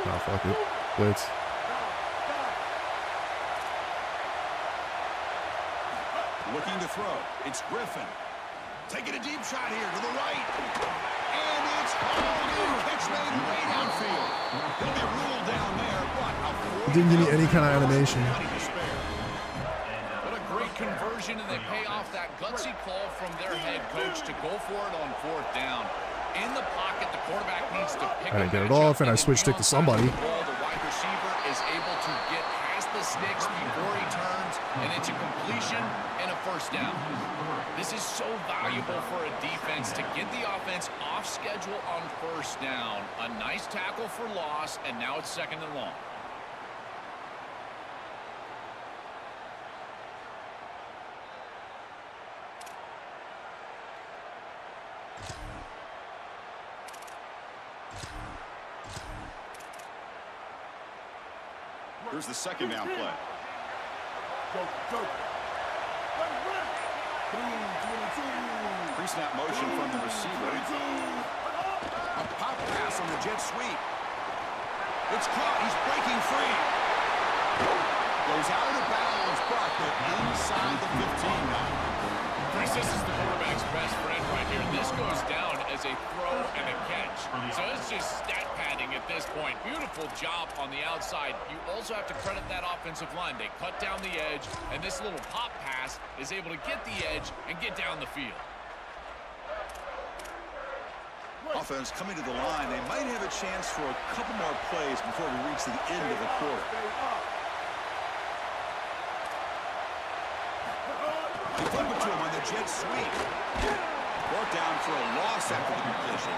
Oh, fuck it. Blitz. Looking to throw. It's Griffin. Taking a deep shot here to the right. And it's called. Catch made way downfield. He'll be ruled down there. What a fourth Didn't give me down. any kind of animation. Money to spare. What a great conversion, and they pay off that gutsy call from their head coach to go for it on 4th down. In the pocket, the quarterback needs to pick I didn't a get it matchup, off, and I switched it to somebody. The wide receiver is able to get past the sticks before he turns, and it's a completion and a 1st down. This is so valuable for a defense to get the offense off schedule on 1st down. A nice tackle for loss, and now it's 2nd and long. Here's the 2nd down play. Pre-snap motion from the receiver. A pop pass on the jet sweep. It's caught. He's breaking free. Goes out of bounds, but they're inside the 15 now. Chris, this is the quarterback's best friend right here. a throw and a catch. So it's just stat padding at this point. Beautiful job on the outside. You also have to credit that offensive line. They cut down the edge, and this little pop pass is able to get the edge and get down the field. Offense coming to the line. They might have a chance for a couple more plays before we reach the end of the quarter. They flip it to him on the jet sweep. Brought down for a loss after the completion.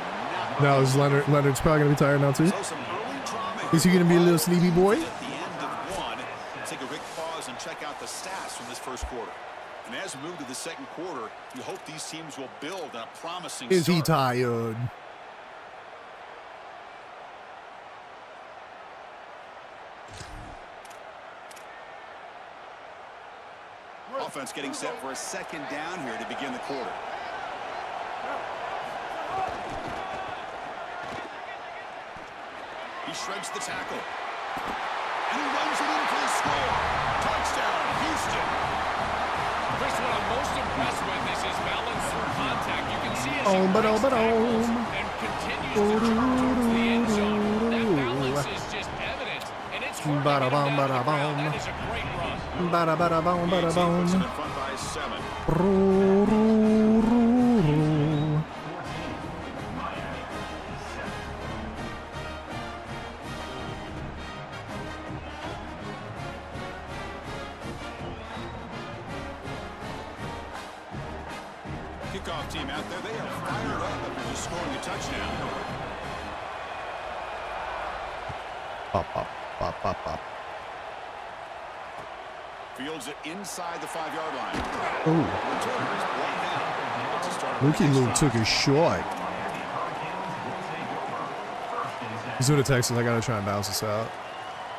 Now is Leonard's probably gonna be tired now too. So some early drama. Is he gonna be a little sleepy boy? At the end of one, take a quick pause and check out the stats from this first quarter. And as we move to the second quarter, you hope these teams will build on a promising Is he start. tired? Offense getting set for a second down here to begin the quarter. He shreds the tackle. And he runs it in for the score. Touchdown, Houston. Chris, what I'm most impressed with is his balance through contact. You can see as he Oh, breaks but tackles and continues to turn towards the end zone. That balance is just evident, and it's hard to get him down to the ground. That is a great run. Bada bada boom, bada Puts them boom. in front by 7. Roo, roo, roo, roo. Kickoff team out there, they are fired up after just scoring a touchdown. Pop, pop, pop, pop, pop. Fields it inside the 5-yard line. Ooh, Returner is brought down. It's a start Lukey next Luke drive. took his shot. He's doing a Texas. I gotta try and bounce this out.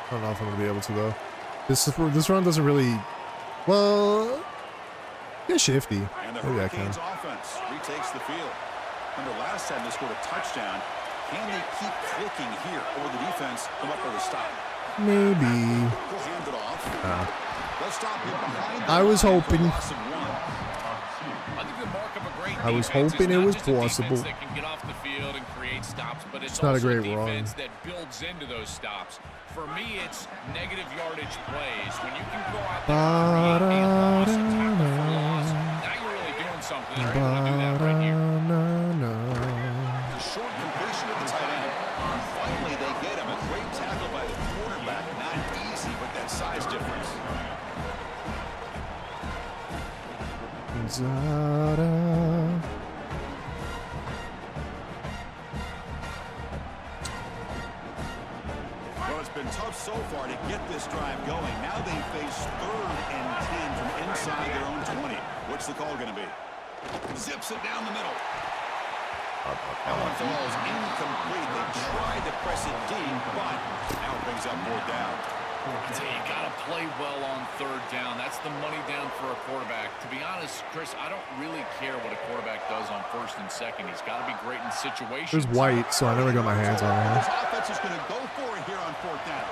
I don't know if I'm gonna be able to though. This run doesn't really. Well, get shifty. And the Maybe I can. Hurricanes offense retakes the field. Remember last time they scored a touchdown. Can they keep clicking here, or will the defense come up with a stop? Maybe. We'll hand it off. They'll stop him behind the I was line for a hoping. loss of 1. I think the mark of a great I was defense hoping is it not was just a defense possible. that can get off the field and create stops, but it's not a also great defense run. that builds into those stops. For me, it's negative yardage plays. When you can go out there and create a loss, a tackle for loss, now you're really doing something. They're able to do that right here. A short completion at the tight end. Finally, they get him. A great tackle by the quarterback. Not easy with that size difference. Zara. Well, it's been tough so far to get this drive going. Now they face 3rd and 10 from inside their own 20. What's the call going to be? Zips it down the middle. That one falls incomplete. They tried to press it deep, but now it brings up 4th down. I tell you, you got to play well on 3rd down. That's the money down for a quarterback. To be honest, Chris, I don't really care what a quarterback does on 1st and 2nd. He's got to be great in situations. There's white, so I never got my hands on This it. offense is going to go for it here on 4th down.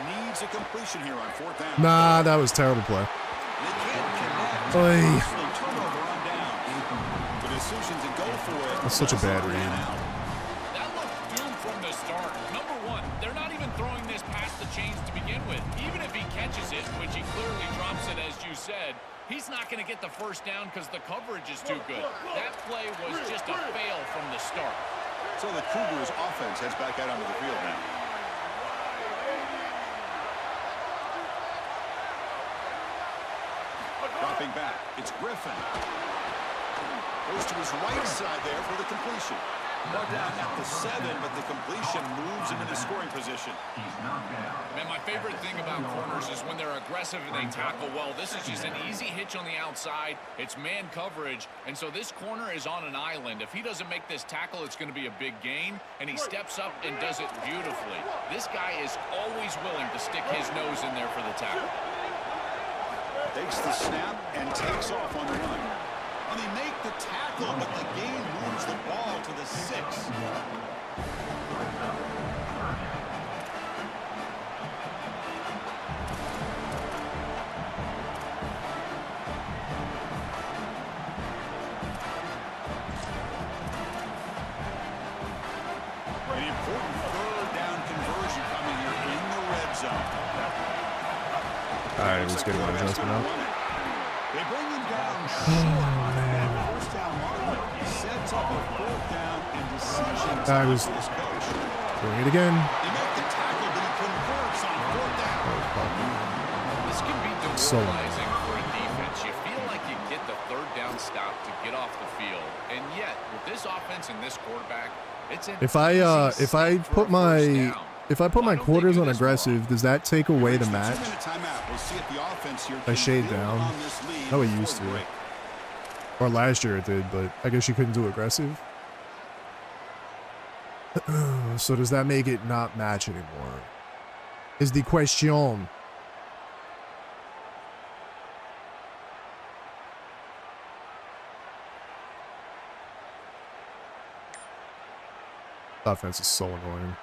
Needs a completion here on 4th down. Nah, that was a terrible play. They can't connect. Oy. Costly turnover on downs. The decision to go for it. That's such a bad read. That looked doomed from the start. Number one, they're not even throwing this past the chains to begin with. Even if he catches it, which he clearly drops it, as you said, he's not going to get the 1st down because the coverage is too good. That play was just a fail from the start. So the Cougars offense heads back out onto the field now. Dropping back, it's Griffin. Goes to his right side there for the completion. Brought down at the 7, but the completion moves him into scoring position. Man, my favorite thing about corners is when they're aggressive and they tackle well. This is just an easy hitch on the outside. It's man coverage, and so this corner is on an island. If he doesn't make this tackle, it's going to be a big gain, and he steps up and does it beautifully. This guy is always willing to stick his nose in there for the tackle. Takes the snap and takes off on the run. And they make the tackle, but the game moves the ball to the 6. at least get an adjustment out. They bring him down short. First down marker sets up a fourth down and decision I was for this coach. doing it again. They make the tackle, but he converts on fourth down. This can be So demoralizing for a defense. You feel like you get the third down stop to get off the field, and yet with this offense and this quarterback, it's an If I put my quarters on this aggressive, does that take away the match? We'll see if the offense here I can shade build down. on this lead No, it before used the to. break. Or last year it did, but I guess you couldn't do aggressive. So does that make it not match anymore? Is the question. Offense is so annoying.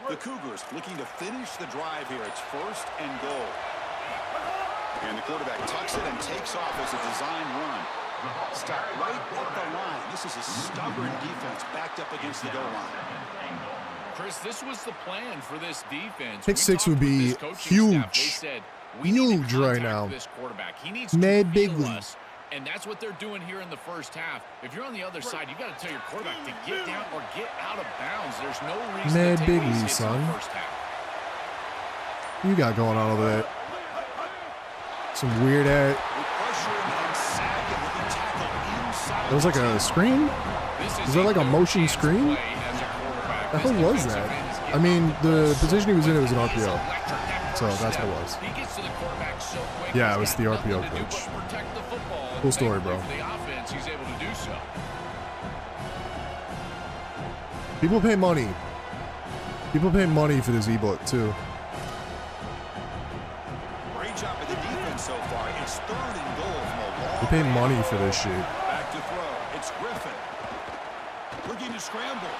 The Cougars looking to finish the drive here. It's first and goal. And the quarterback tucks it and takes off as a design run. Stop right at the line. This is a stubborn defense backed up against the goal line. Chris, this was the plan for this defense. Pick We six talked would with be this coaching staff. They huge. said, we need to Huge right contact now. this quarterback. He needs to Mad feel bigly. us. And that's what they're doing here in the first half. If you're on the other side, you got to tell your quarterback to get down or get out of bounds. There's no reason Mad to take bigly, these hits in son. the first half. You got going on over there? Some weird ass. With pressure and sack and with the tackle inside. There was like a screen? Is that like a motion screen? The hell was that? I mean, the position he was in, it was an RPO. So that's what it was. He gets to the quarterback so quick, Yeah, it he's was got the nothing RPO to do coach. but protect the football. And Cool story, bro. thankfully for the offense, he's able to do so. People pay money. People pay money for this ebook too. Great job by the defense so far. It's third and goal from a long They pay way money out. for this shit. Back to throw. It's Griffin. Looking to scramble.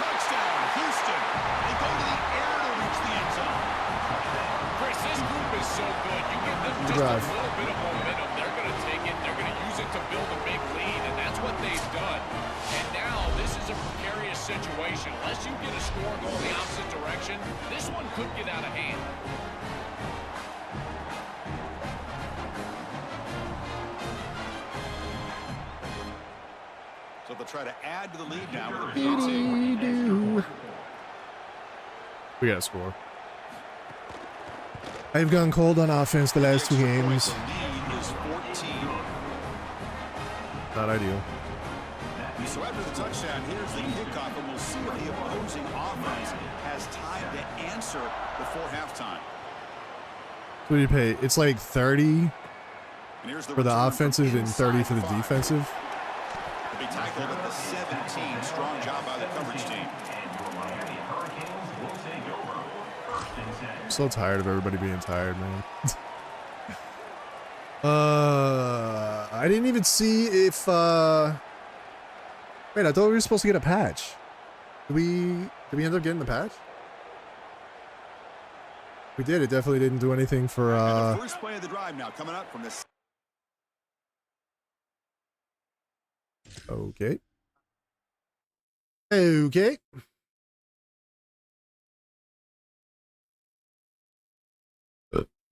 Touchdown, Houston. They go to the air to reach the end zone. Chris, this group is so good. You give them just drive. a little bit of momentum. They're going to take it. They're going to use it to build a big lead, and that's what they've done. And now this is a precarious situation. Unless you get a score going the opposite direction, this one could get out of hand. So they'll try to add to the lead now with a PAT. We gotta score. I've gone cold on offense the last two games. The lead is 14. Not ideal. So after the touchdown, here's the kickoff, and we'll see if the opposing offense has time to answer before halftime. What do you pay? It's like 30 And here's for the return from offensive and 30 for the inside 5. defensive. To be tackled at the 17. Strong job by the coverage team. I'm so tired of everybody being tired, man. I didn't even see if wait, I thought we were supposed to get a patch. Did we end up getting the patch? We did. It definitely didn't do anything for And the first play of the drive now coming up from this. Okay. Okay.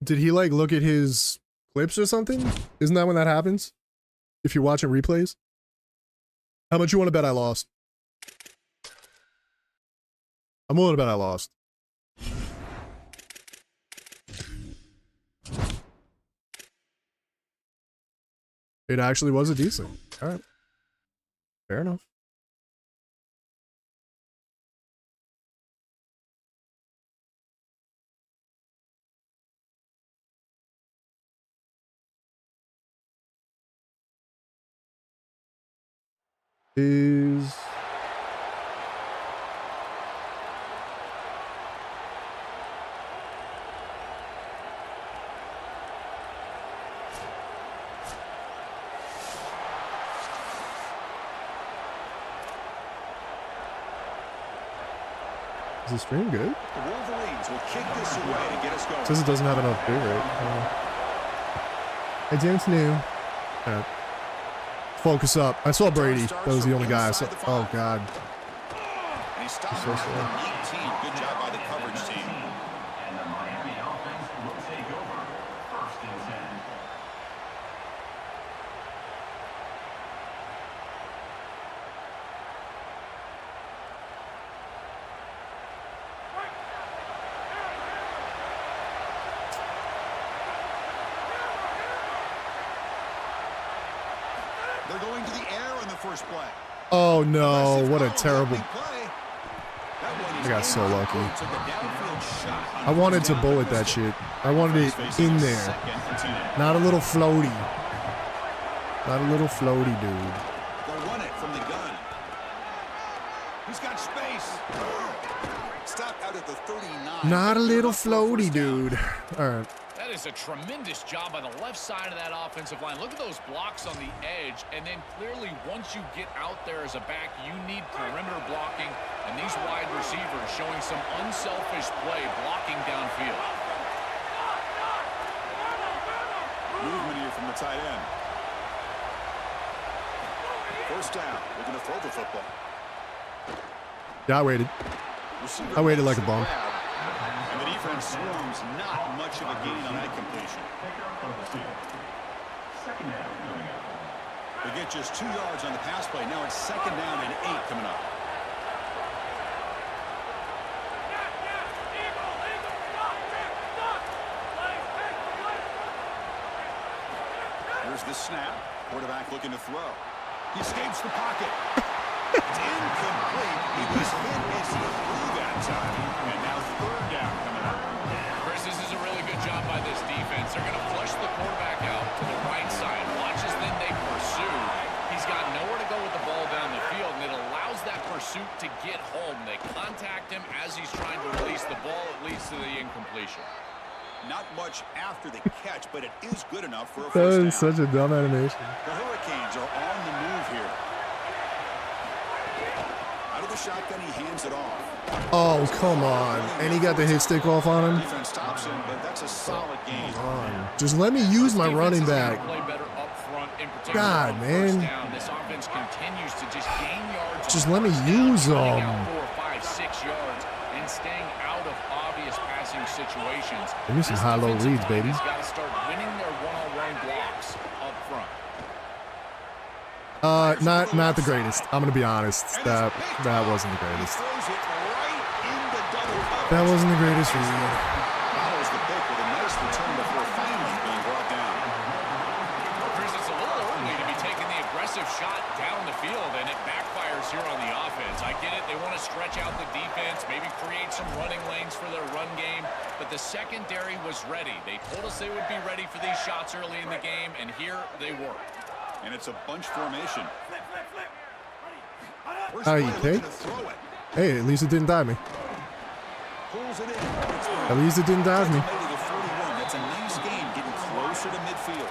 Did he like look at his clips or something? Isn't that when that happens? If you're watching replays? How much you want to bet I lost? I'm willing to bet I lost. It actually was a decent. All right. Fair enough. Is the stream good? The Wolverines will kick this away to get us going. Says it doesn't have enough bit rate. I don't know. Alright. Focus up. I saw Brady. That was the only guy I saw. Oh god. And he stopped So at slow. the 18. Good job by the They're going to the air on the first play. Oh no, what a terrible. Play. I got so lucky. I wanted to bullet that shit. I wanted it in there. Not a little floaty. Not a little floaty, dude. They'll run it from the gun. He's got space. Stopped out at the 39. Not a little floaty, dude. All right. That is a tremendous job on the left side of that offensive line. Look at those blocks on the edge, and then clearly once you get out there as a back, you need perimeter blocking, and these wide receivers showing some unselfish play blocking downfield. Movement here from the tight end. First down. We're going to throw the football. Yeah, I waited. I waited like a bum. And the defense swarms not much of a gain on that completion. They get just 2 yards on the pass play. Now it's 2nd down and 8 coming up. Here's the snap. Quarterback looking to throw. He escapes the pocket. It's incomplete. He was hit as he threw that time. And now 3rd down coming up. Chris, this is a really good job by this defense. They're going to flush the quarterback out to the right side. Watch as then they pursue. He's got nowhere to go with the ball down the field, and it allows that pursuit to get home. They contact him as he's trying to release the ball. It leads to the incompletion. Not much after the catch, but it is good enough for a That is first down. such a dumb animation. The Hurricanes are on the move here. Out of the shotgun, he hands it off. Oh, come on. And he got the hit stick off on him. Defense stops him, but that's a solid game. Just let me use my running back. Play better up front, in particular God, on man. first down. This offense continues to just gain yards. Just on let me first down, use running them. out 4, 5, 6 yards and staying out of obvious passing situations. Give me some This high-low defensive reads, line baby. has got to start winning their one-on-one blocks up front. Not the greatest. I'm gonna be honest. That wasn't the greatest. Throws it right into double coverage. That wasn't the greatest read. Follows the pick with a nice return before finally being brought down. Chris, it's a little early to be taking the aggressive shot down the field, and it backfires here on the offense. I get it. They want to stretch out the defense, maybe create some running lanes for their run game, but the secondary was ready. They told us they would be ready for these shots early in the game, and here they were. And it's a bunch formation. Are you okay? Hey, at least it didn't die me. Pulls it in. At least it didn't die me. That's a nice game, getting closer to midfield.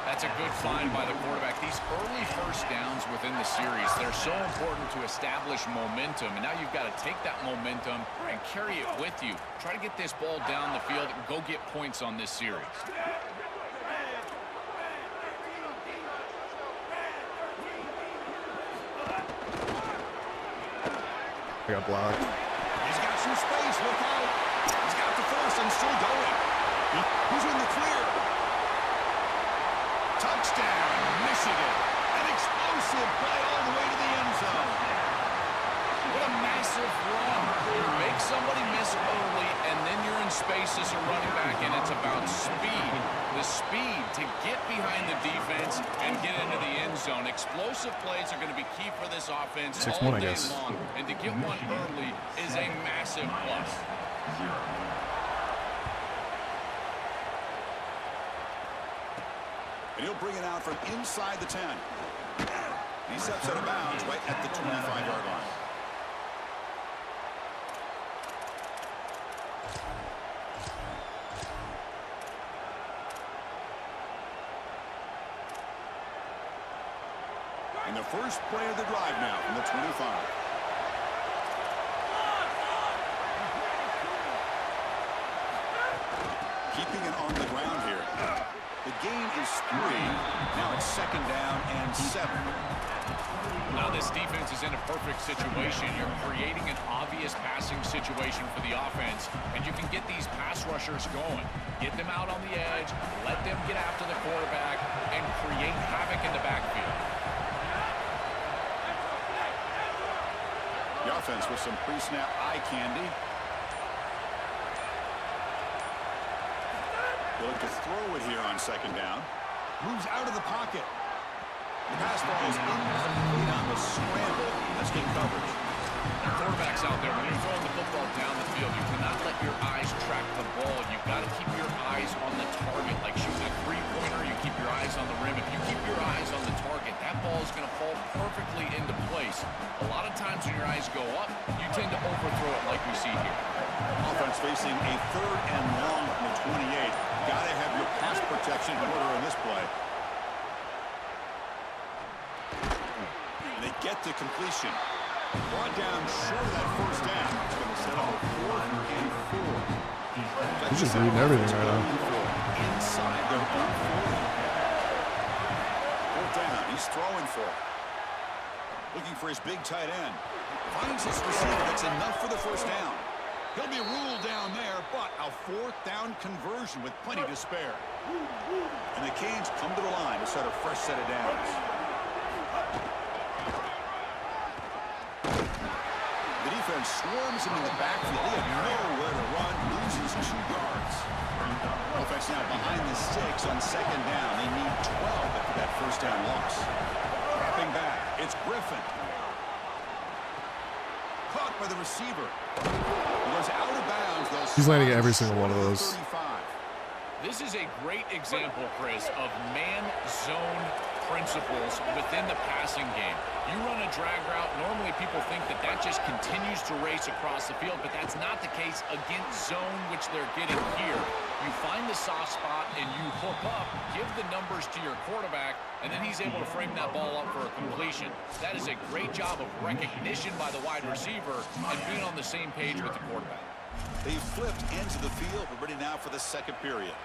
That's a good find by the quarterback. These early first downs within the series, they're so important to establish momentum. And now you've got to take that momentum and carry it with you. Try to get this ball down the field and go get points on this series. I got blocked. He's got some space. Look out. He's got the force and still going. Who's in the clear? Touchdown, Michigan. An explosive play all the way to the end zone. What a massive run. You make somebody miss early, and then you're in space as a running back, and it's about speed. The speed to get behind the defense and get into the end zone. Explosive plays are going to be key for this offense 6-1, all I day guess. long, and to get one early is a massive plus. And he'll bring it out from inside the 10. He steps out of bounds right at the 25-yard line. And the first play of the drive now from the 25. Keeping it on the ground here. The gain is 3. Now it's 2nd down and 7. Now this defense is in a perfect situation. You're creating an obvious passing situation for the offense, and you can get these pass rushers going. Get them out on the edge, let them get after the quarterback, and create havoc in the backfield. The offense with some pre-snap eye candy. They look to throw it here on 2nd down. Moves out of the pocket. The pass ball is incomplete on the scramble. That's good coverage. Quarterbacks out there, when you're throwing the football down the field, you cannot let your eyes track the ball. You've got to keep your eyes on the target. Like shooting a three-pointer, you keep your eyes on the rim. If you keep your eyes on the target, that ball is going to fall perfectly into place. A lot of times when your eyes go up, you tend to overthrow it like we see here. Offense facing a 3rd and long from the 28. Got to have your pass protection in order in this play. They get to completion. Brought down short of that first down. It's going to set up a 4th and 4. He's just reading everything right now. Inside their own 40. 4th down. He's throwing for it. Looking for his big tight end. Finds his receiver. That's enough for the first down. He'll be ruled down there, but a 4th down conversion with plenty to spare. And the Canes come to the line to start a fresh set of downs. The defense swarms him in the backfield. They have nowhere to run, loses 2 yards. Offense now behind the 6 on 2nd down. They need 12 after that first down loss. Dropping back, it's Griffin. Caught by the receiver. He goes out of bounds. He's landing every single one of those. 35. This is a great example, Chris, of man-zone principles within the passing game. You run a drag route, normally people think that that just continues to race across the field, but that's not the case against zone, which they're getting here. You find the soft spot and you hook up, give the numbers to your quarterback, and then he's able to frame that ball up for a completion. That is a great job of recognition by the wide receiver and being on the same page with the quarterback. They flipped into the field. We're ready now for the 2nd period.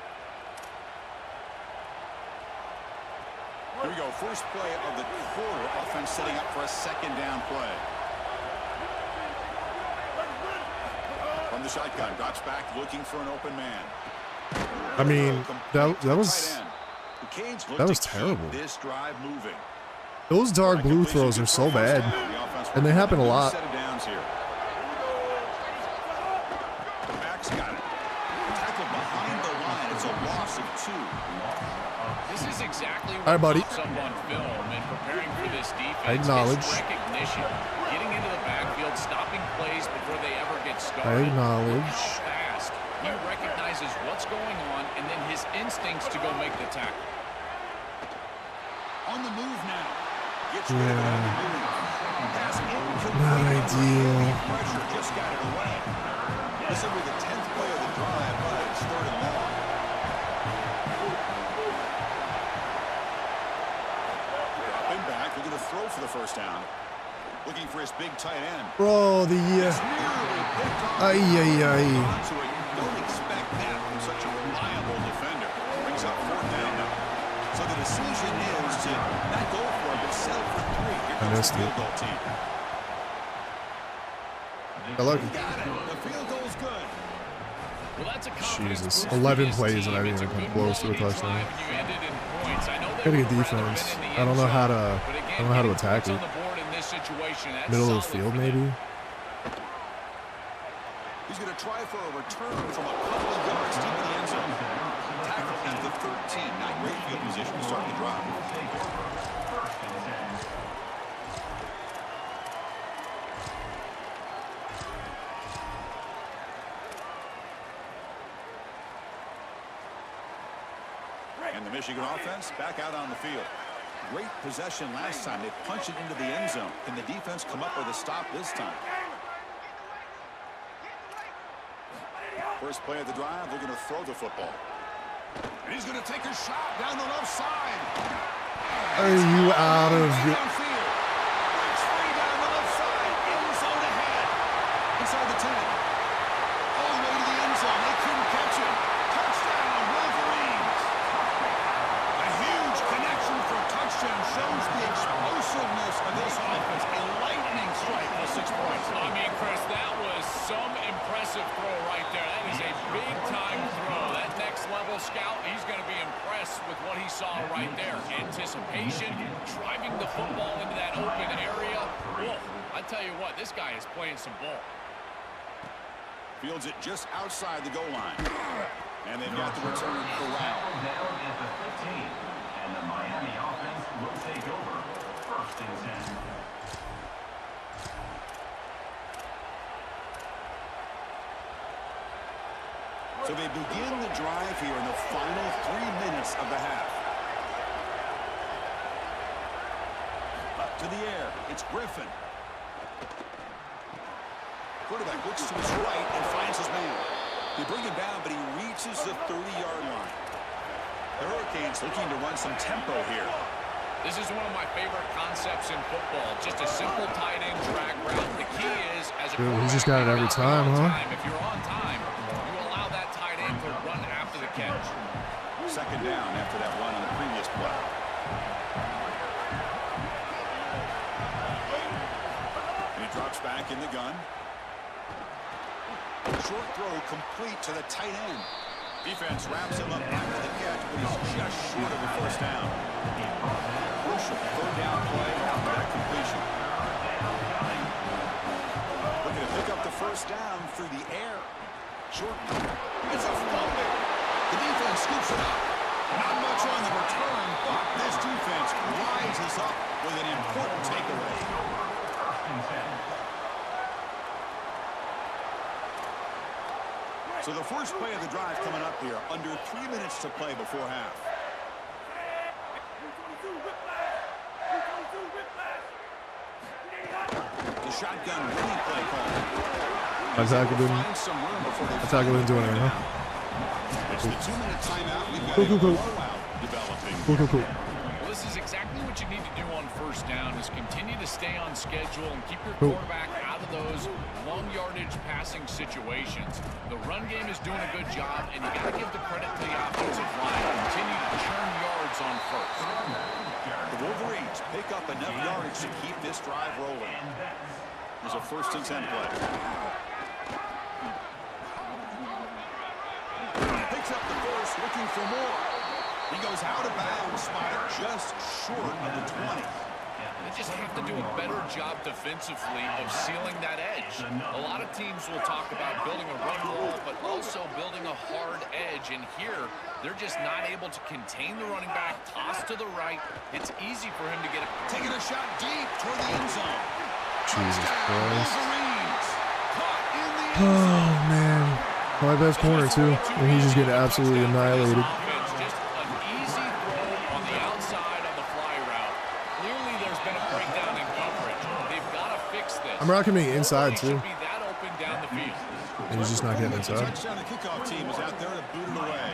Here we go. First play of the quarter. Offense setting up for a 2nd down play. From the shotgun, drops back, looking for an open man. I mean, that was terrible. This drive moving. Those dark blue throws are so bad, and they happen a lot. The back's got it. Tackled behind the line. It's a loss of 2. This is exactly what All right, buddy. pops up on film and preparing for this defense. I acknowledge. Is recognition, getting into the backfield, stopping plays before they ever get started. I acknowledge. How fast he recognizes what's going on and then his instincts to go make the tackle. On the move now. Gets rid of it on the move. Pass incomplete. Not ideal. Pressure just got it away. This will be the 10th play of the drive, but it's 3rd and long. Dropping back, looking to throw for the first down. Looking for his big tight end. Bro, the It's nearly picked off. ay. Onto it. Don't expect that from such a reliable defender. Brings up 4th down now. So the decision is to not go for it, but settle for 3. Here comes missed the it. field goal team. Hello. Got it. The field goal's good. Well, that's a confidence Jesus, boost 11 for this plays and I team. didn't It's a even good come close to a quality touchdown. drive, and you ended in points. I know they Gotta would get have rather defense. been in the I don't end know how zone, to. but again, I don't know how to getting attack points it. on the board in this situation, that's Middle of the solid field, for them. maybe. He's going to try for a return from a couple of yards deep in the end zone. Tackle at the 13. Not great field position to start the drive. And the Michigan offense back out on the field. Great possession last time. They punch it into the end zone. Can the defense come up with a stop this time? First play of the drive, they're going to throw the football. And he's going to take a shot down the left side. Are you out of your... Downfield. Breaks free down the left side. End zone ahead. Inside the 10. All the way to the end zone. They couldn't catch him. Touchdown, Wolverines. A huge connection for a touchdown shows the explosiveness of this offense. A lightning strike for 6 points. I mean, Chris, that was some impressive throw right there. That is a big-time throw. That next-level scout, he's going to be impressed with what he saw right there. Anticipation, driving the football into that open area. Whoa, I tell you what, this guy is playing some ball. Fields it just outside the goal line. And they've got the return corral. Down at the 15, and the Miami offense will take over they begin the drive here in the final 3 minutes of the half. To the air, it's Griffin. Quarterback looks to his right and finds his man. They bring him down, but he reaches the 30-yard line. The Hurricanes looking to run some tempo here. This is one of my favorite concepts in football. Just a simple tight end drag route. The key is, as a Dude, he's just got it every time, huh? If you're on time, you allow that tight end to run after the catch. Second down after that run on the previous play. And he drops back in the gun. Short throw complete to the tight end. Defense wraps him up after the catch, but he's just short of the first down. Crucial third down play after that completion. Looking to pick up the first down through the air. Short. It's a fumble. The defense scoops it up. Not much on the return, but this defense rises up with an important takeaway. So the first play of the drive coming up here, under 3 minutes to play before half. The shotgun running play call. Attacker didn't do anything, huh? It's the 2-minute timeout. We've got Cool. a blowout developing. Cool. Well, this is exactly what you need to do on first down, is continue to stay on schedule and keep your Cool. quarterback out of those long yardage passing situations. The run game is doing a good job, and you got to give the credit to the offensive line. Continue to churn yards on first. The Wolverines pick up enough yardage to keep this drive rolling. There's a 1st and 10 play. Picks up the first, looking for more. He goes out of bounds, spotted just short of the 20. They just have to do a better job defensively of sealing that edge. A lot of teams will talk about building a run wall, but also building a hard edge. And here, they're just not able to contain the running back, toss to the right. It's easy for him to get it. Taking a shot deep toward the end zone. Jesus Christ. Wolverines caught in the end Oh, zone. man. My best corner, too. And he's just getting absolutely annihilated. Offense, just an easy throw on the outside on the fly route. Clearly, there's been a breakdown in coverage. They've got to fix this. I'm rocking me inside, They too. should be that open down the field. And he's just not getting The inside. touchdown, the kickoff team is out there to boot it away.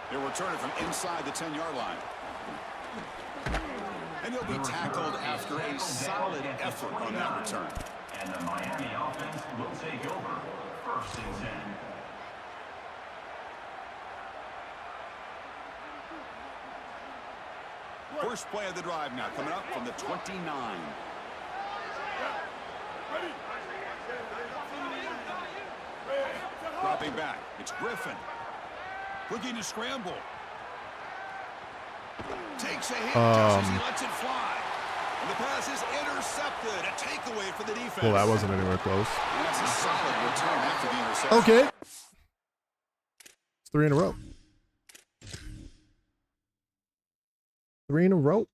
They'll return it from inside the 10-yard line. And he'll be tackled after a solid effort on that return. And the Miami offense will take over 1st and 10. First play of the drive now coming up from the 29. Dropping back, it's Griffin. Looking to scramble. Takes a hit just as he lets it fly. And the pass is intercepted. A takeaway for the defense. Well, that wasn't anywhere close. And that's a solid return after the interception. Okay. It's 3 in a row. 3 in a row.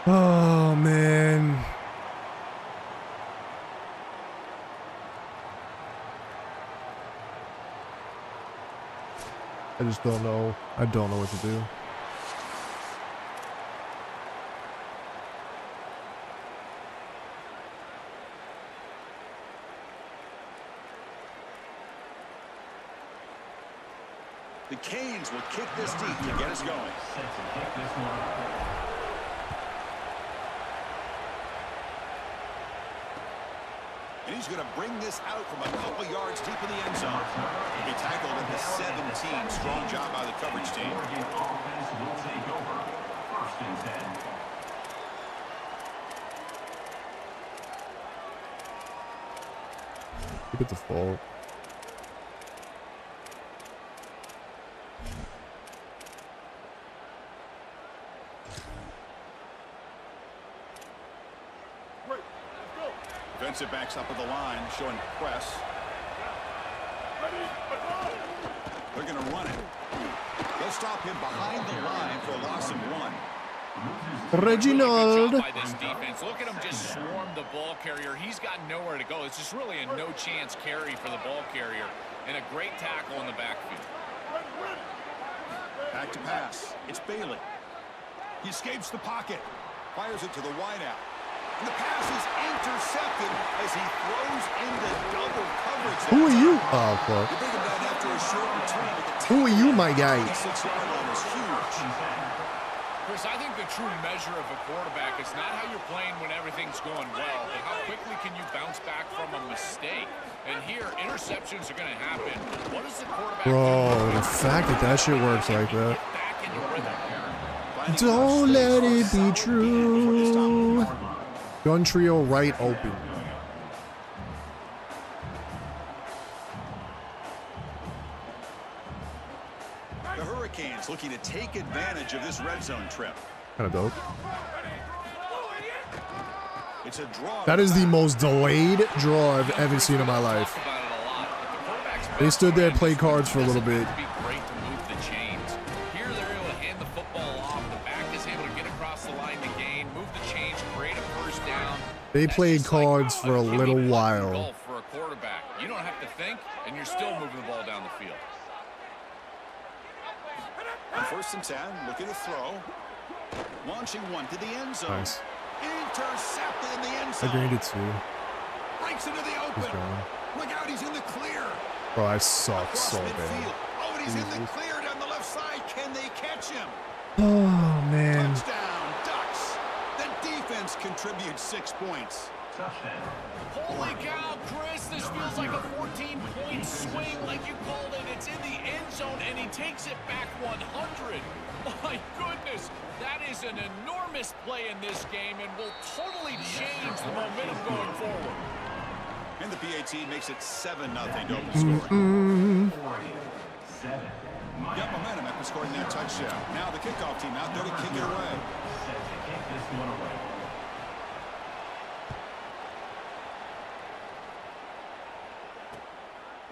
Oh, man. I just don't know. I don't know what to do. The Canes will kick this deep to get us going. Set to kick this one. And He's going to bring this out from a couple yards deep in the end zone. He tackled at the 17. Strong job by the coverage team. Oregon offense will take over. 1st and 10. Keep it default. Defensive backs up at the line, showing press. They're going to run it. They'll stop him behind the line for a loss of 1. Reginald. By this defense. Look at him just swarm the ball carrier. He's got nowhere to go. It's just really a no-chance carry for the ball carrier, and a great tackle in the backfield. Back to pass. It's Bailey. He escapes the pocket. Fires it to the wideout. And the pass is intercepted as he throws into double coverage. Who are you? Oh, fuck. You bring him down after a short return, but the Who are you, my guy? 26-yard line is huge. Chris, I think the true measure of a quarterback is not how you're playing when everything's going well, but how quickly can you bounce back from a mistake. And here, interceptions are going to happen. What is the quarterback Bro, the fact that that shit works like that. back into rhythm? Don't let it be true. Gun trio right open. The Hurricanes looking to take advantage of this red zone trip. Kind of dope. It's a draw. That is the most delayed draw I've ever seen in my life. They stood there, played cards for a little bit. It'd be great to move the chains. Here they're able to hand the football off. The back is able to get across the line to gain, move the chains, create a first down. They That's played just like cards for a Achilles little puck and while. goal for a quarterback. You don't have to think, and you're still moving the ball down the field. On 1st and 10, looking to throw. Launching one to the end zone. Nice. Intercepted in the end I zone. gained it too. Breaks into the He's open. gone. Look out, he's in the clear. Bro, I suck Across so midfield. bad. Oh, and he's in the clear down the left side. Can they catch him? Oh, man. Touchdown, Ducks. The defense contributes 6 points. Touchdown. Holy cow, Chris, this feels like a 14-point swing, like you called it. It's in the end zone, and he takes it back 100. My goodness, that is an enormous play in this game and will totally change the momentum going forward. And the PAT makes it 7-0 to open scoring. 7. Got momentum after scoring that touchdown. Now the kickoff team out there to kick it away. Set to kick this one away.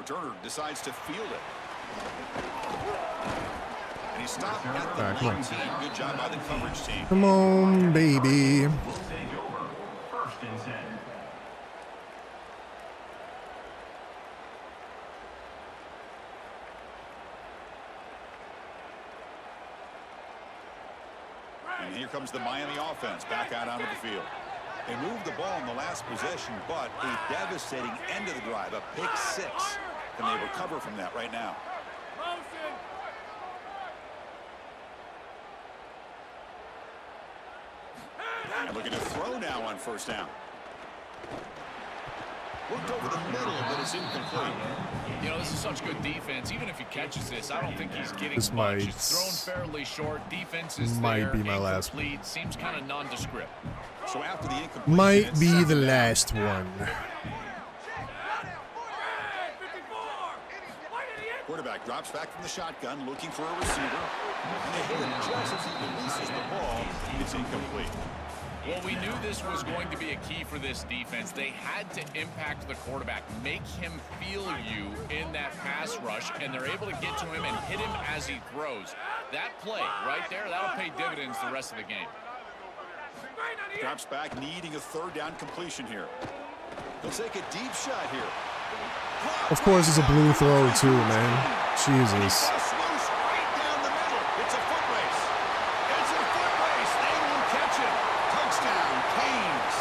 Returner decides to field it. And he stopped at the All right, come on. 19. Good job by the coverage team. Come on, baby. Will take over. 1st and 10. And here comes the Miami offense back out onto the field. They moved the ball in the last possession, but a devastating end of the drive, a pick 6. Can they recover from that right now? And looking to throw now on 1st down. Worked over the middle, but it's incomplete. You know, this is such good defense. Even if he catches this, I don't think he's getting This much. might- It's thrown fairly short. Defense is might there. be my last Incomplete. Seems kind of nondescript. So after the incompletion, Might it's be 2nd the down. last one. Quarterback drops back from the shotgun, looking for a receiver. And they hit him just as he releases the ball. It's incomplete. Well, we knew this was going to be a key for this defense. They had to impact the quarterback, make him feel you in that pass rush, and they're able to get to him and hit him as he throws. That play right there, that'll pay dividends the rest of the game. Drops back, needing a 3rd down completion here. He'll take a deep shot here. Of course, it's a blue throw, too, man. Jesus. Busts loose right down the middle. It's a foot race. It's a foot race. They won't catch him. Touchdown, Canes.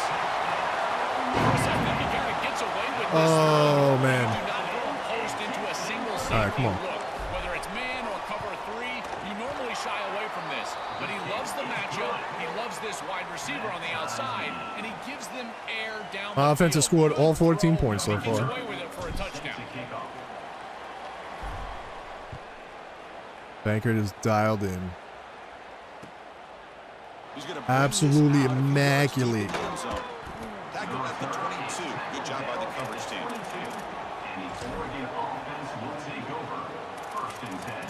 Chris, I think he kind of gets away with this. Oh, man. Do not throw him post into a single safety All right, come on. look. Whether it's man or cover 3, you normally shy away from this. But he loves the matchup. He loves this this wide receiver on the outside, and he gives them air down My the offense has field. scored all 14 points so He gets far. away with it for a touchdown. Bankert is dialed in. He's gonna bring Absolutely this out immaculate. if he wants to get in the end zone. Tackled at the 22. Good job by the coverage team. And the Oregon offense will take over. 1st and 10.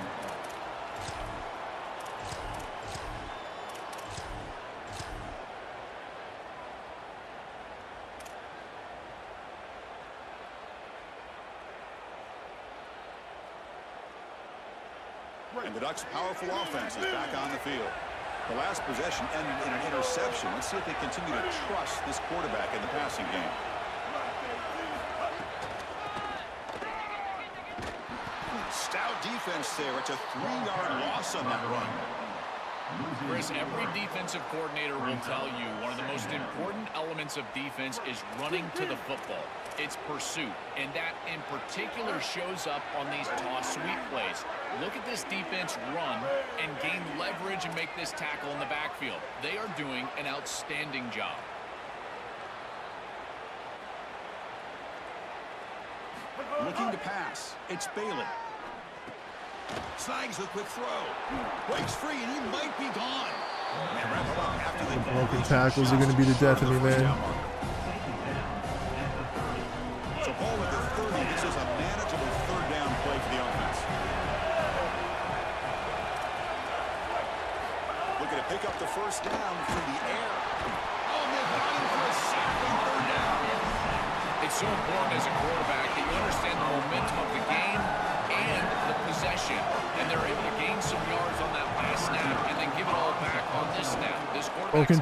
And the Ducks' powerful offense is back on the field. The last possession ended in an interception. Let's see if they continue to trust this quarterback in the passing game. Stout defense there. It's a 3-yard loss on that run. Chris, every defensive coordinator will tell you one of the most important elements of defense is running to the football. It's pursuit, and that in particular shows up on these toss sweep plays. Look at this defense run and gain leverage and make this tackle in the backfield. They are doing an outstanding job. Looking to pass. It's Bailey. Snags a quick throw. Breaks free, and he might be gone. And wrap him up after the Broken tackles are going to be the death of me, man. So ball with the 30. This is a manageable 3rd down play for the offense. Looking to pick up the 1st down through the air. Oh, they're vying for a sack on 3rd down. It's so important as a quarterback that you understand the momentum of the game and the possession, and they're able to gain some yards on that last snap and then give it all back on this snap. This Broken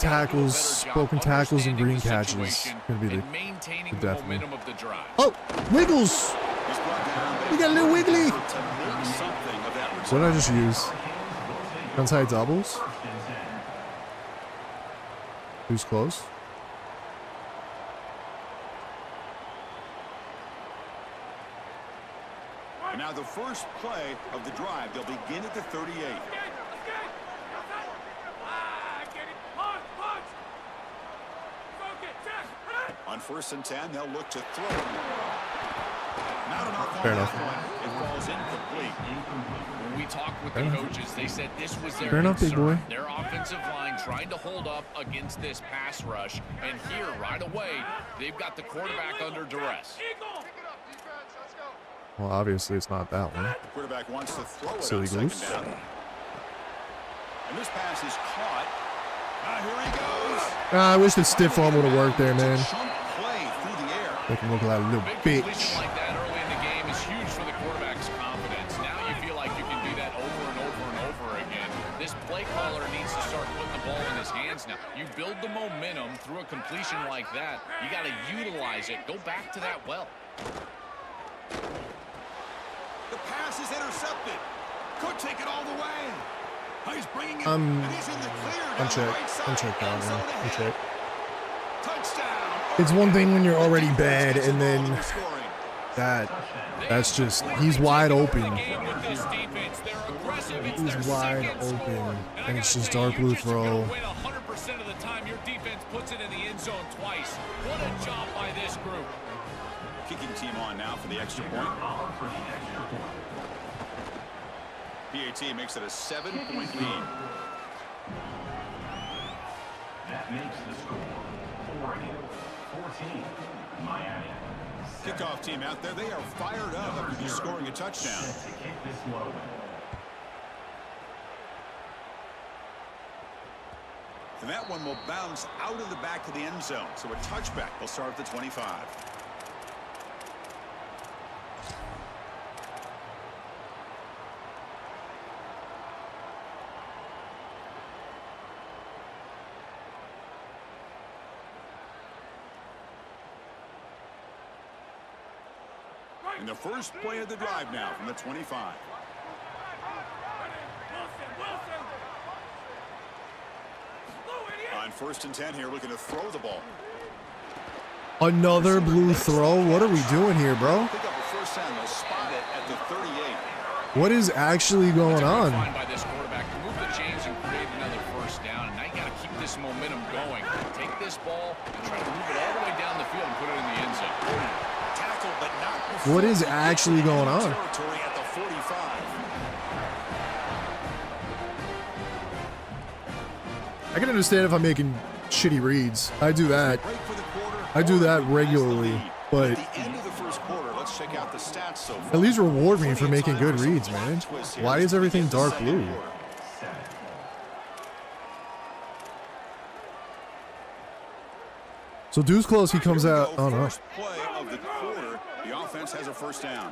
tackles and green catches gonna be the maintaining the death of me. momentum of the drive. Oh, Wiggles! He's brought down, but We got a little wiggly. to make something of that What did I just use? Inside doubles? Who's close? And now the first play of the drive. They'll begin at the 38. On 1st and 10, they'll look to throw. Not enough on Fair that enough. one. It falls incomplete. When we talked with Fair the enough. coaches, they said this was their Fair enough, big concern. boy. Their offensive line trying to hold up against this pass rush. And here, right away, they've got the quarterback under duress. Well, obviously it's not that one. Quarterback wants to throw it Silly on 2nd goose. down. And this pass is caught. Here he goes. I wish the stiff arm would have worked there, man. Chunk play through the air. Make him look like a little Big completion bitch. like that early in the game is huge for the quarterback's confidence. Now you feel like you can do that over and over and over again. This play caller needs to start putting the ball in his hands now. You build the momentum through a completion like that. You got to utilize it. Go back to that well. The pass is intercepted. Could take it all the way. He's bringing it. I'm and he's in the clear down the check. right side. I'm checked out End zone now. I'm ahead. checked. Touchdown. It's one thing when you're already bad and then Scoring. that's just, he's wide open. He's wide open, and it's just dark blue throw. 100% of the time, your defense puts it in the end zone twice. What a job by this group. Kicking team on now for the extra point. PAT makes it a 7-point lead. That makes the score. Oregon 14, Miami. Kickoff team out there. They are fired up after just scoring a touchdown. Set to kick this one away. And that one will bounce out of the back of the end zone. So a touchback will start at the 25. And the first play of the drive now from the 25. On 1st and 10 here, looking to throw the ball. Another blue throw? What are we doing here, bro? Pick up a first down. They'll spot it at the 38. What is actually going on? By this quarterback to move the chains and create another first down. And now you got to keep this momentum going. Take this ball and try to move it all the way down the field and put it in the end zone. Tackle, but not What is actually going on? territory at the 45. I can understand if I'm making shitty reads. I do that. Break for the quarter. I do that regularly, At but the end of the first quarter, let's check out the stats so far. at least reward me for making good reads, man. Why is everything dark blue? So Deuce close, he comes out. Oh no. First play of the quarter, the offense has a first down.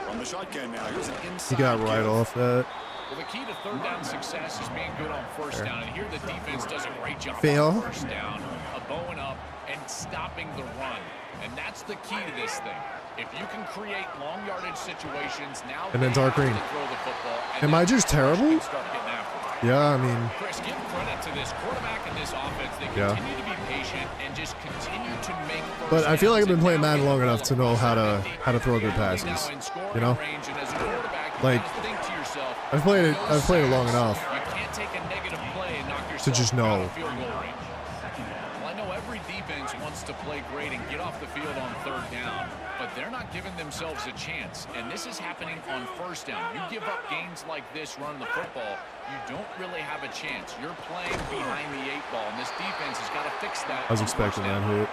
From the shotgun now, here's an inside He got right give. off that. Well, the key to third down success is being good on first down. And here the defense does a great job Fail. on first down, bowing up and stopping the run. And that's the key to this thing. If you can create long yardage situations, now And then dark green. throw the football, and Am then I just the rush terrible? can start getting after it. Yeah, I mean, Chris, give credit to this quarterback and this offense. They Yeah. continue to be patient and just continue to make first but I feel like I've been downs. playing And Madden now long get enough to know how to throw good now passes. in scoring You know, range, and as a quarterback, you like gotta think to yourself, I've played it. no I've played it long sacks. enough You can't take a negative play and knock to yourself just out know. of field goal range. Well, I know every defense wants to play great and get off the field on third down, but they're not giving themselves a chance, and this is happening on first down. You give up gains like this running the football, you don't really have a chance. You're playing behind the 8-ball, and this defense has got to fix that. I was on expecting first that down. hit.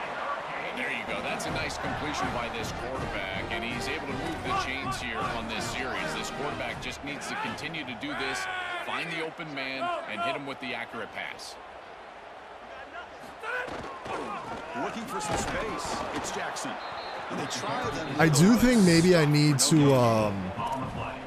There you go. That's a nice completion by this quarterback, and he's able to move the chains here on this series. This quarterback just needs to continue to do this, find the open man, and hit him with the accurate pass. Looking for some space. It's Jackson. And they try them. I do think maybe I need to.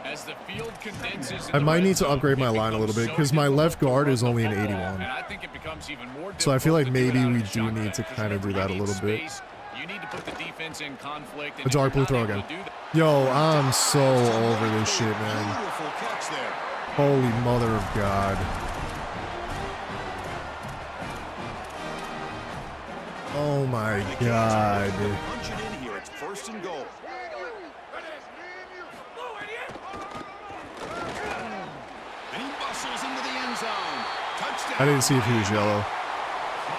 As the field condenses, I might need to upgrade my line a little bit because my left guard is only an 81. and I think it becomes even more So I feel like difficult to maybe do it out we of the do shotgun, need to because kind of do whenever that a you little need bit. space, you need to put the defense in conflict. A dark blue throw again. Yo, I'm so over this shit, man. Beautiful catch there. Holy mother of God. Oh my God. Punch it in here. It's first and goal. And he bustles into the end zone. Touchdown. I didn't see if he was yellow.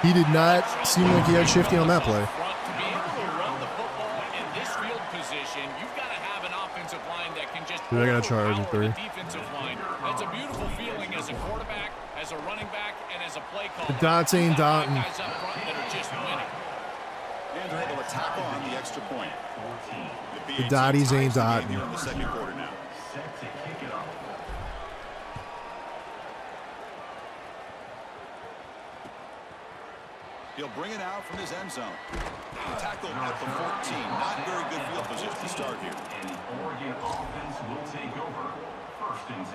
He did not seem like he had shifty on that play. Front to be able to run the football in this field position, you've got to have an offensive line that can just Dude, I gotta charge at overpower 3. the defensive line. That's a beautiful feeling as a quarterback, as a running back, and as a play caller. The dots ain't dotting. Guys up front that are just winning. And they're able to tackle on the extra point. The dotties ain't dotting. Here in the second quarter now. Set to kick it off. He'll bring it out from his end zone. Tackle at the 14. Not very good field position to start here. And the Oregon offense will take over. First and 10.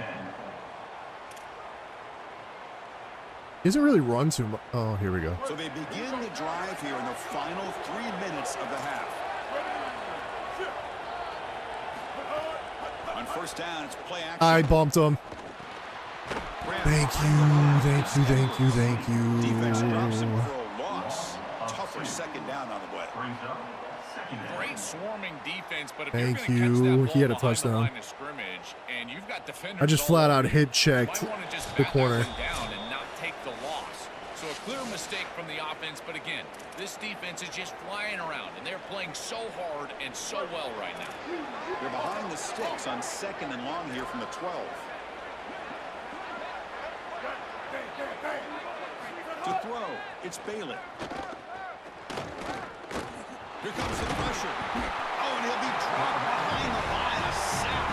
He doesn't really run too much. Oh, here we go. So they begin the drive here in the final 3 minutes of the half. On first down, it's play action. I bumped him. Thank you, thank you, thank you, thank Defense drops him you. for a loss. Tougher second down on the way. Brings up second down. Great swarming defense, but if Thank you're going to catch you. that He had a ball behind touchdown. the line of scrimmage, and you've got defenders I just all flat out over you, hit checked you might wanna just the bat that corner. one down and not take the loss. So a clear mistake from the offense, but again, this defense is just flying around, and they're playing so hard and so well right now. They're behind the sticks on second and long here from the 12. To throw, it's Bailey. Here comes the pressure. Oh, and he'll be dropped behind the line. A sack.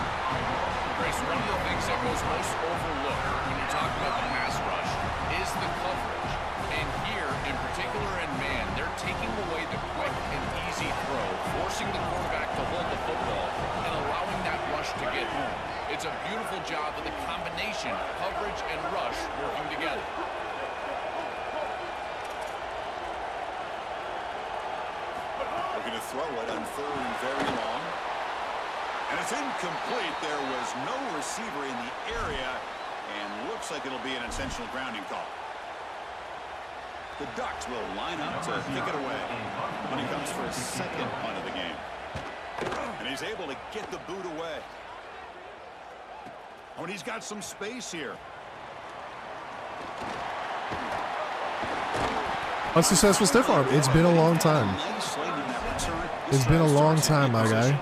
Grace, one of the things that goes most overlooked when you're talking about the pass rush is the coverage. And here, in particular in man, they're taking away the quick and easy throw, forcing the quarterback to hold the football and allowing that rush to get home. It's a beautiful job of the combination, coverage and rush working together. Looking to throw it on third and very long. And it's incomplete. There was no receiver in the area. And looks like it'll be an intentional grounding call. The Ducks will line up to kick it away when he comes for his second punt of the game. And And he's able to get the boot away. Oh, and he's got some space here. Unsuccessful stiff arm. It's been a long time. It's been a long time, my guy.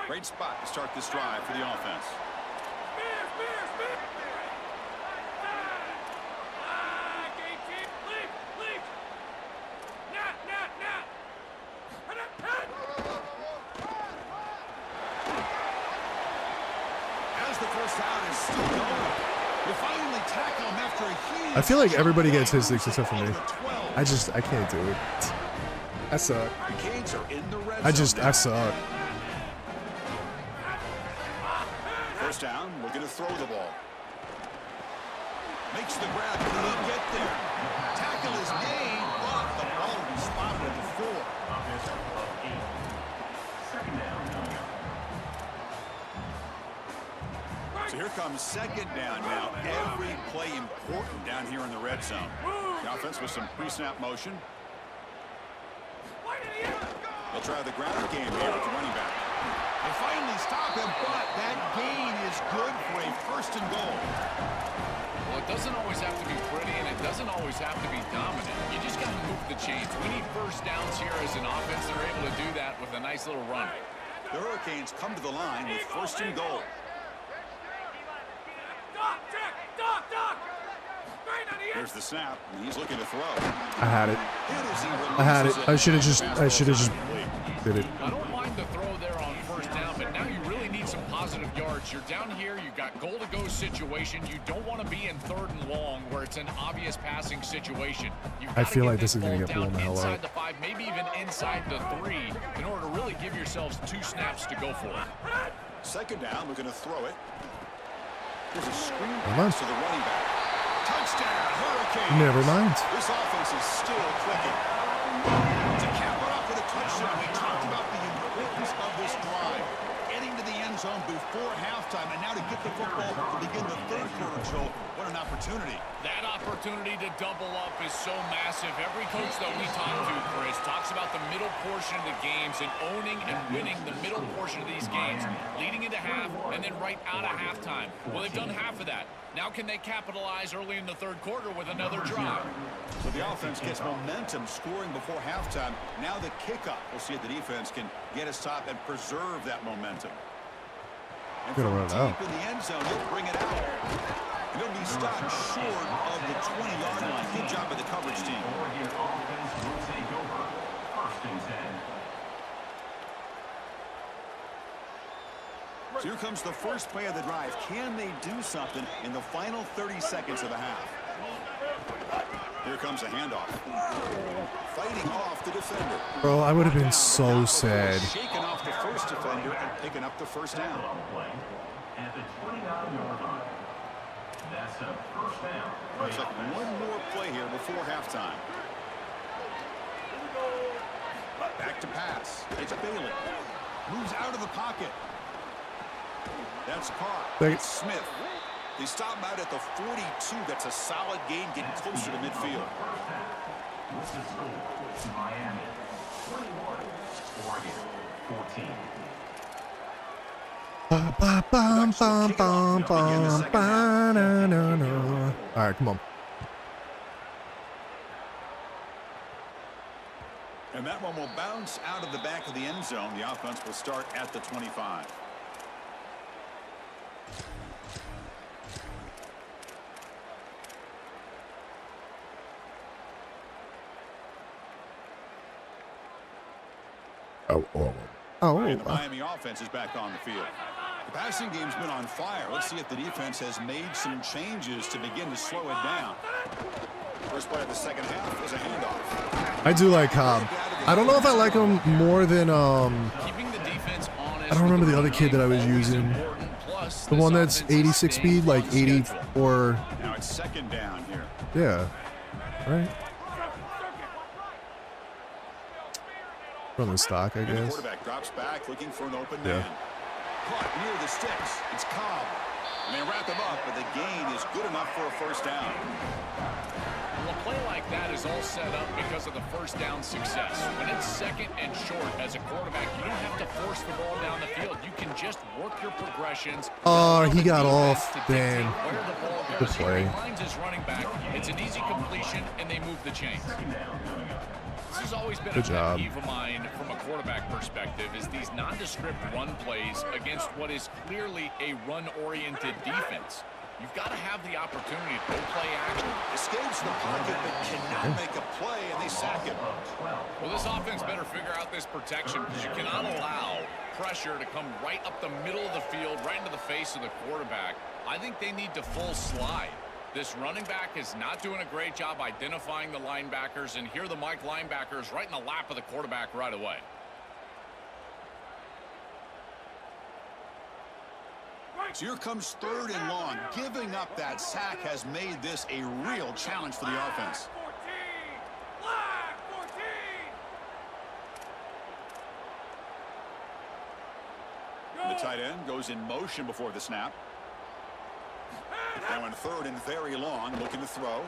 Great spot to start this drive for the offense. As the first down is still going, you finally tackle him after a huge... I feel like everybody gets his except for me. I can't do it. I suck. The Canes are in the red I zone suck. First down, we're going to throw the ball. Makes the grab. Can he get there? Tackle is made, but the ball will be spotted at the 4. So here comes second down now. Every play important down here in the red zone. The offense with some pre-snap motion. They'll try the ground game here with the running back. They finally stop him, but that gain is good for a first and goal. Well, it doesn't always have to be pretty, and it doesn't always have to be dominant. You just got to move the chains. We need first downs here as an offense. They're able to do that with a nice little run. The Hurricanes come to the line with first and goal. There's the snap, and he's looking to throw. I had it. I should have just did it. I don't mind the throw there on first down, but now you really need some positive yards. You're down here, you got goal-to-go situation. You don't want to be in third and long where it's an obvious passing situation. I feel like this is going to get blown the hell inside out. the 5, maybe even inside the 3, in order to really give yourselves 2 snaps to go for. Second down, we're going to throw it. There's a screen Never mind. pass to the running back. Touchdown, Hurricanes. Never mind. This offense is still clicking. To cap it off with a touchdown, we talked about the importance of this drive. Getting to the end zone before halftime, and now to get the football to begin the third quarter, Joel. What an opportunity. That opportunity to double up is so massive. Every coach that we talk to, Chris, talks about the middle portion of the games and owning and winning the middle portion of these games, leading into half and then right out of halftime. Well, they've done half of that. Now can they capitalize early in the third quarter with another drive? So the offense gets momentum scoring before halftime. Now the kickoff. We'll see if the defense can get a stop and preserve that momentum. And Gonna from run it deep out. in the end zone, he'll bring it out. And he'll be stopped short of the 20-yard line. Good job by the coverage team. Oregon offense will take over. First and 10. So here comes the first play of the drive. Can they do something in the final 30 seconds of the half? Here comes a handoff. Fighting off the defender. Bro, I would have been so sad. Shaking off the first defender and picking up the first down. Play at the 29-yard line. That's a first down. Looks like one more play here before halftime. Back to pass. It's Bailey. Moves out of the pocket. That's caught. It's Smith. They stop him out at the 42. That's a solid gain, getting closer to midfield. What's the score? Miami 21, Oregon 14. All right, come on. And that one will bounce out of the back of the end zone. The offense will start at the 25. And the Miami offense is back on the field. The passing game's been on fire. Let's see if the defense has made some changes to begin to slow it down. First play of the second half is a handoff. I do like Cobb. I don't know if I like him more than Keeping the defense honest. I don't remember the other kid that I was using. The one that's 86 speed, like 84. Now it's second down here. Yeah. Right. From the stock, I And the guess. quarterback drops back, looking for an open man. Caught near the sticks. It's Cobb. And they wrap him up, but the gain is good enough for a first down. Well, a play like that is all set up because of the first down success. When it's second and short as a quarterback, you don't have to force the ball down the field. You can just work your progressions. Oh, he got off. Damn. Damn. Where the ball Good goes. play. He finds his running back. It's an easy completion, and they move the chains. This has always been Good a job. pet peeve of mine from a quarterback perspective is these nondescript run plays against what is clearly a run-oriented defense. You've got to have the opportunity to go play action. Escapes the pocket, but cannot make a play, and they sack him. Well, this offense better figure out this protection because you cannot allow pressure to come right up the middle of the field, right into the face of the quarterback. I think they need to full slide. This running back is not doing a great job identifying the linebackers, and here the Mike linebackers right in the lap of the quarterback right away. So here comes 3rd and long. Giving up that sack has made this a real challenge for the offense. 14. The tight end goes in motion before the snap. Now in 3rd and very long, looking to throw.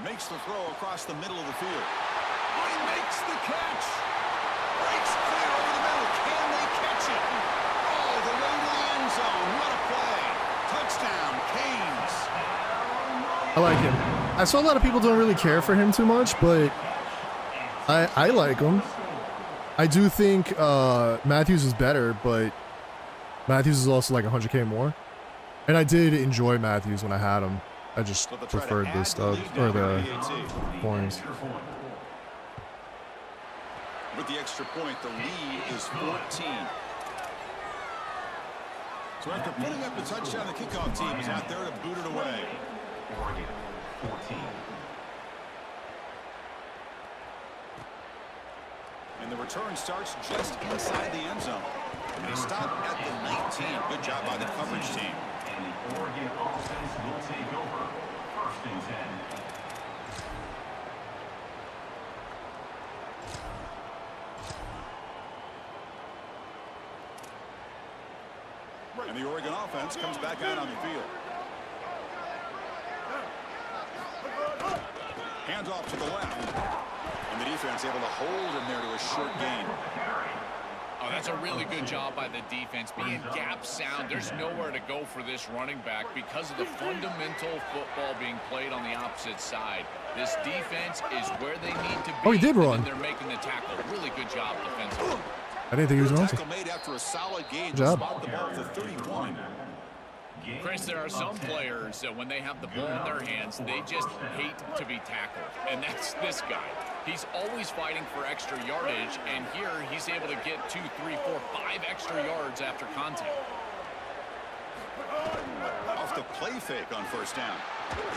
Makes the throw across the middle of the field. He makes the catch. Breaks clear over the middle. Can they catch it? Oh, the way to the end zone. What a play. Touchdown, Canes. I like him. I saw a lot of people don't really care for him too much, but I like him. I do think Matthews is better, but Matthews is also like 100K more. And I did enjoy Matthews when I had him. I just preferred the stuff or the points. With the extra point, the lead is 14. So after putting up the touchdown, the kickoff team is out there to boot it away. Oregon, 14. And the return starts just inside the end zone. They stop at the 19. Good job by the coverage team. And the Oregon offense will take over. 1st and 10. And the Oregon offense comes back out on the field. Handoff to the left. And the defense able to hold him there to a short gain. Oh, that's a really good job by the defense. Being gap sound, there's nowhere to go for this running back because of the fundamental football being played on the opposite side. This defense is where they need to be. Oh, he did run. And they're making the tackle. Really good job defensively. I didn't think he was wrong. Tackle made after a solid gain. Good job. Spot the ball for 31. Chris, there are some players that when they have the ball in their hands, they just hate to be tackled. And that's this guy. He's always fighting for extra yardage, and here he's able to get 2, 3, 4, 5 extra yards after contact. Off the play fake on 1st down.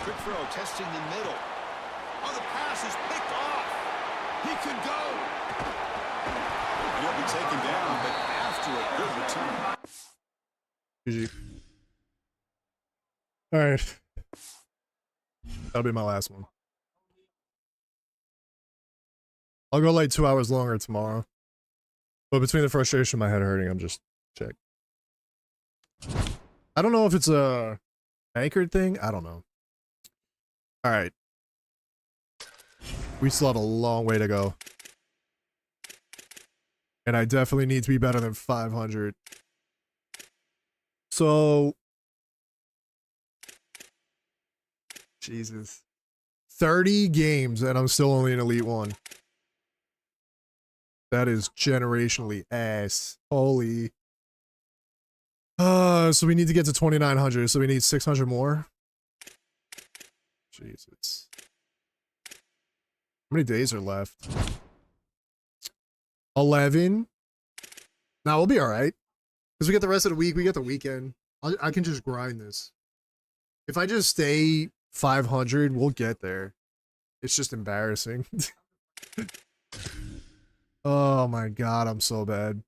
Quick throw testing the middle. Oh, the pass is picked off. He could go. He'll be taken down, but after a good return. GG. All right. That'll be my last one. I'll go like 2 hours longer tomorrow. But between the frustration and my head hurting, I'm just check. I don't know if it's a anchored thing. I don't know. All right. We still have a long way to go. And I definitely need to be better than 500. So, Jesus. 30 games and I'm still only an Elite 1. That is generationally ass. Holy. So we need to get to 2,900. So we need 600 more. Jesus. How many days are left? 11. Now we'll be all right. Because we get the rest of the week. We get the weekend. I can just grind this. If I just stay 500, we'll get there. It's just embarrassing. Oh my god, I'm so bad.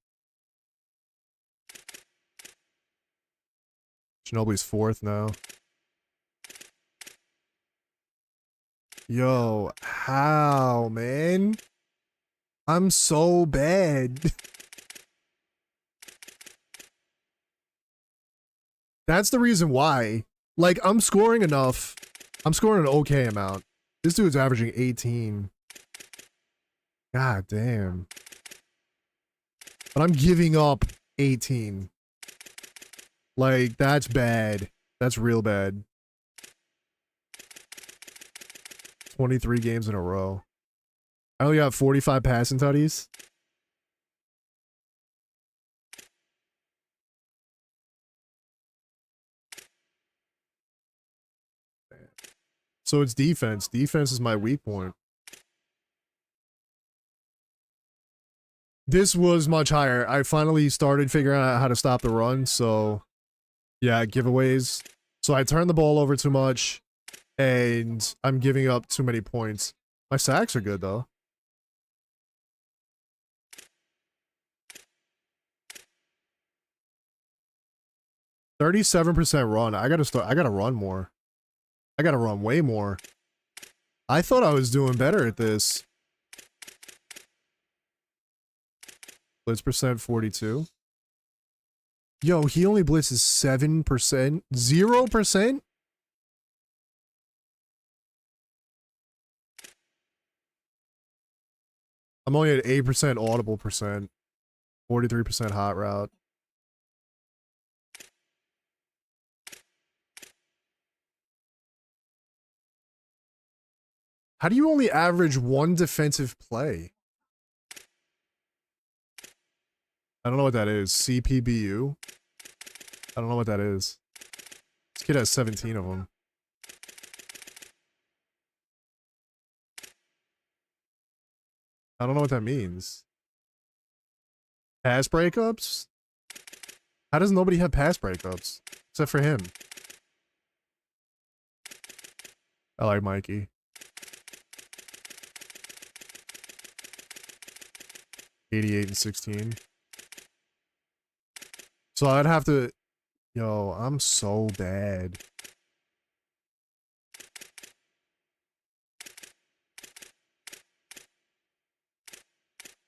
Ginobili's 4th now. Yo, how, man? I'm so bad. That's the reason why. Like, I'm scoring enough. I'm scoring an okay amount. This dude's averaging 18. God damn. But I'm giving up 18. Like, that's bad. That's real bad. 23 games in a row. I only got 45 passing tutties. So it's defense. Defense is my weak point. This was much higher. I finally started figuring out how to stop the run, so yeah, giveaways. So I turned the ball over too much, and I'm giving up too many points. My sacks are good, though. %37 run. I gotta run more. I gotta run way more. I thought I was doing better at this. Blitz percent 42. Yo, he only blitzes 7%. 0%? I'm only at 8% audible percent. 43% hot route. How do you only average one defensive play? I don't know what that is. CPBU? I don't know what that is. This kid has 17 of them. I don't know what that means. Pass breakups? How does nobody have pass breakups? Except for him. I like Mikey. 88 and 16. So I'd have to... Yo, I'm so bad.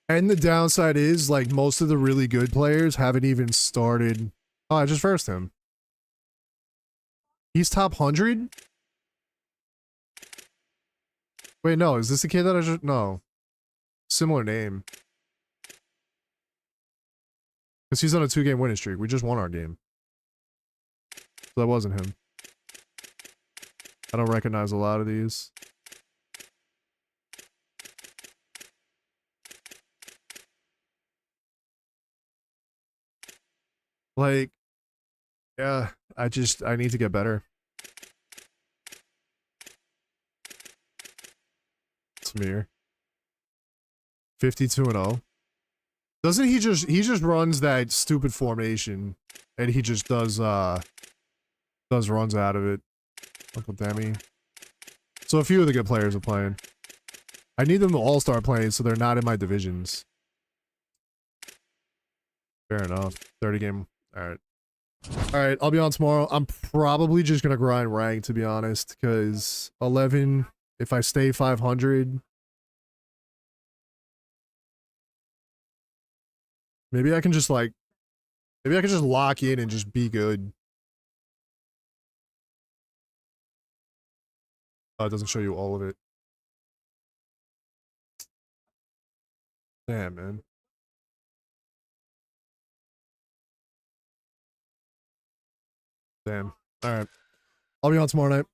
And the downside is, like, most of the really good players haven't even started... Oh, I just versed him. He's top 100? Wait, no. Is this the kid that I just... No. Similar name. Because he's on a 2-game winning streak. We just won our game. So that wasn't him. I don't recognize a lot of these. Like, yeah, I need to get better. Samir. 52-0. Doesn't he just runs that stupid formation and he just does runs out of it. Uncle Demi. So a few of the good players are playing. I need them to all start playing so they're not in my divisions. Fair enough. 30 game. Alright. Alright, I'll be on tomorrow. I'm probably just gonna grind rank, to be honest, because 11, if I stay 500, maybe I can just like, maybe I can just lock in and just be good. Oh, it doesn't show you all of it. Damn, man. Damn. Alright. I'll be on tomorrow night.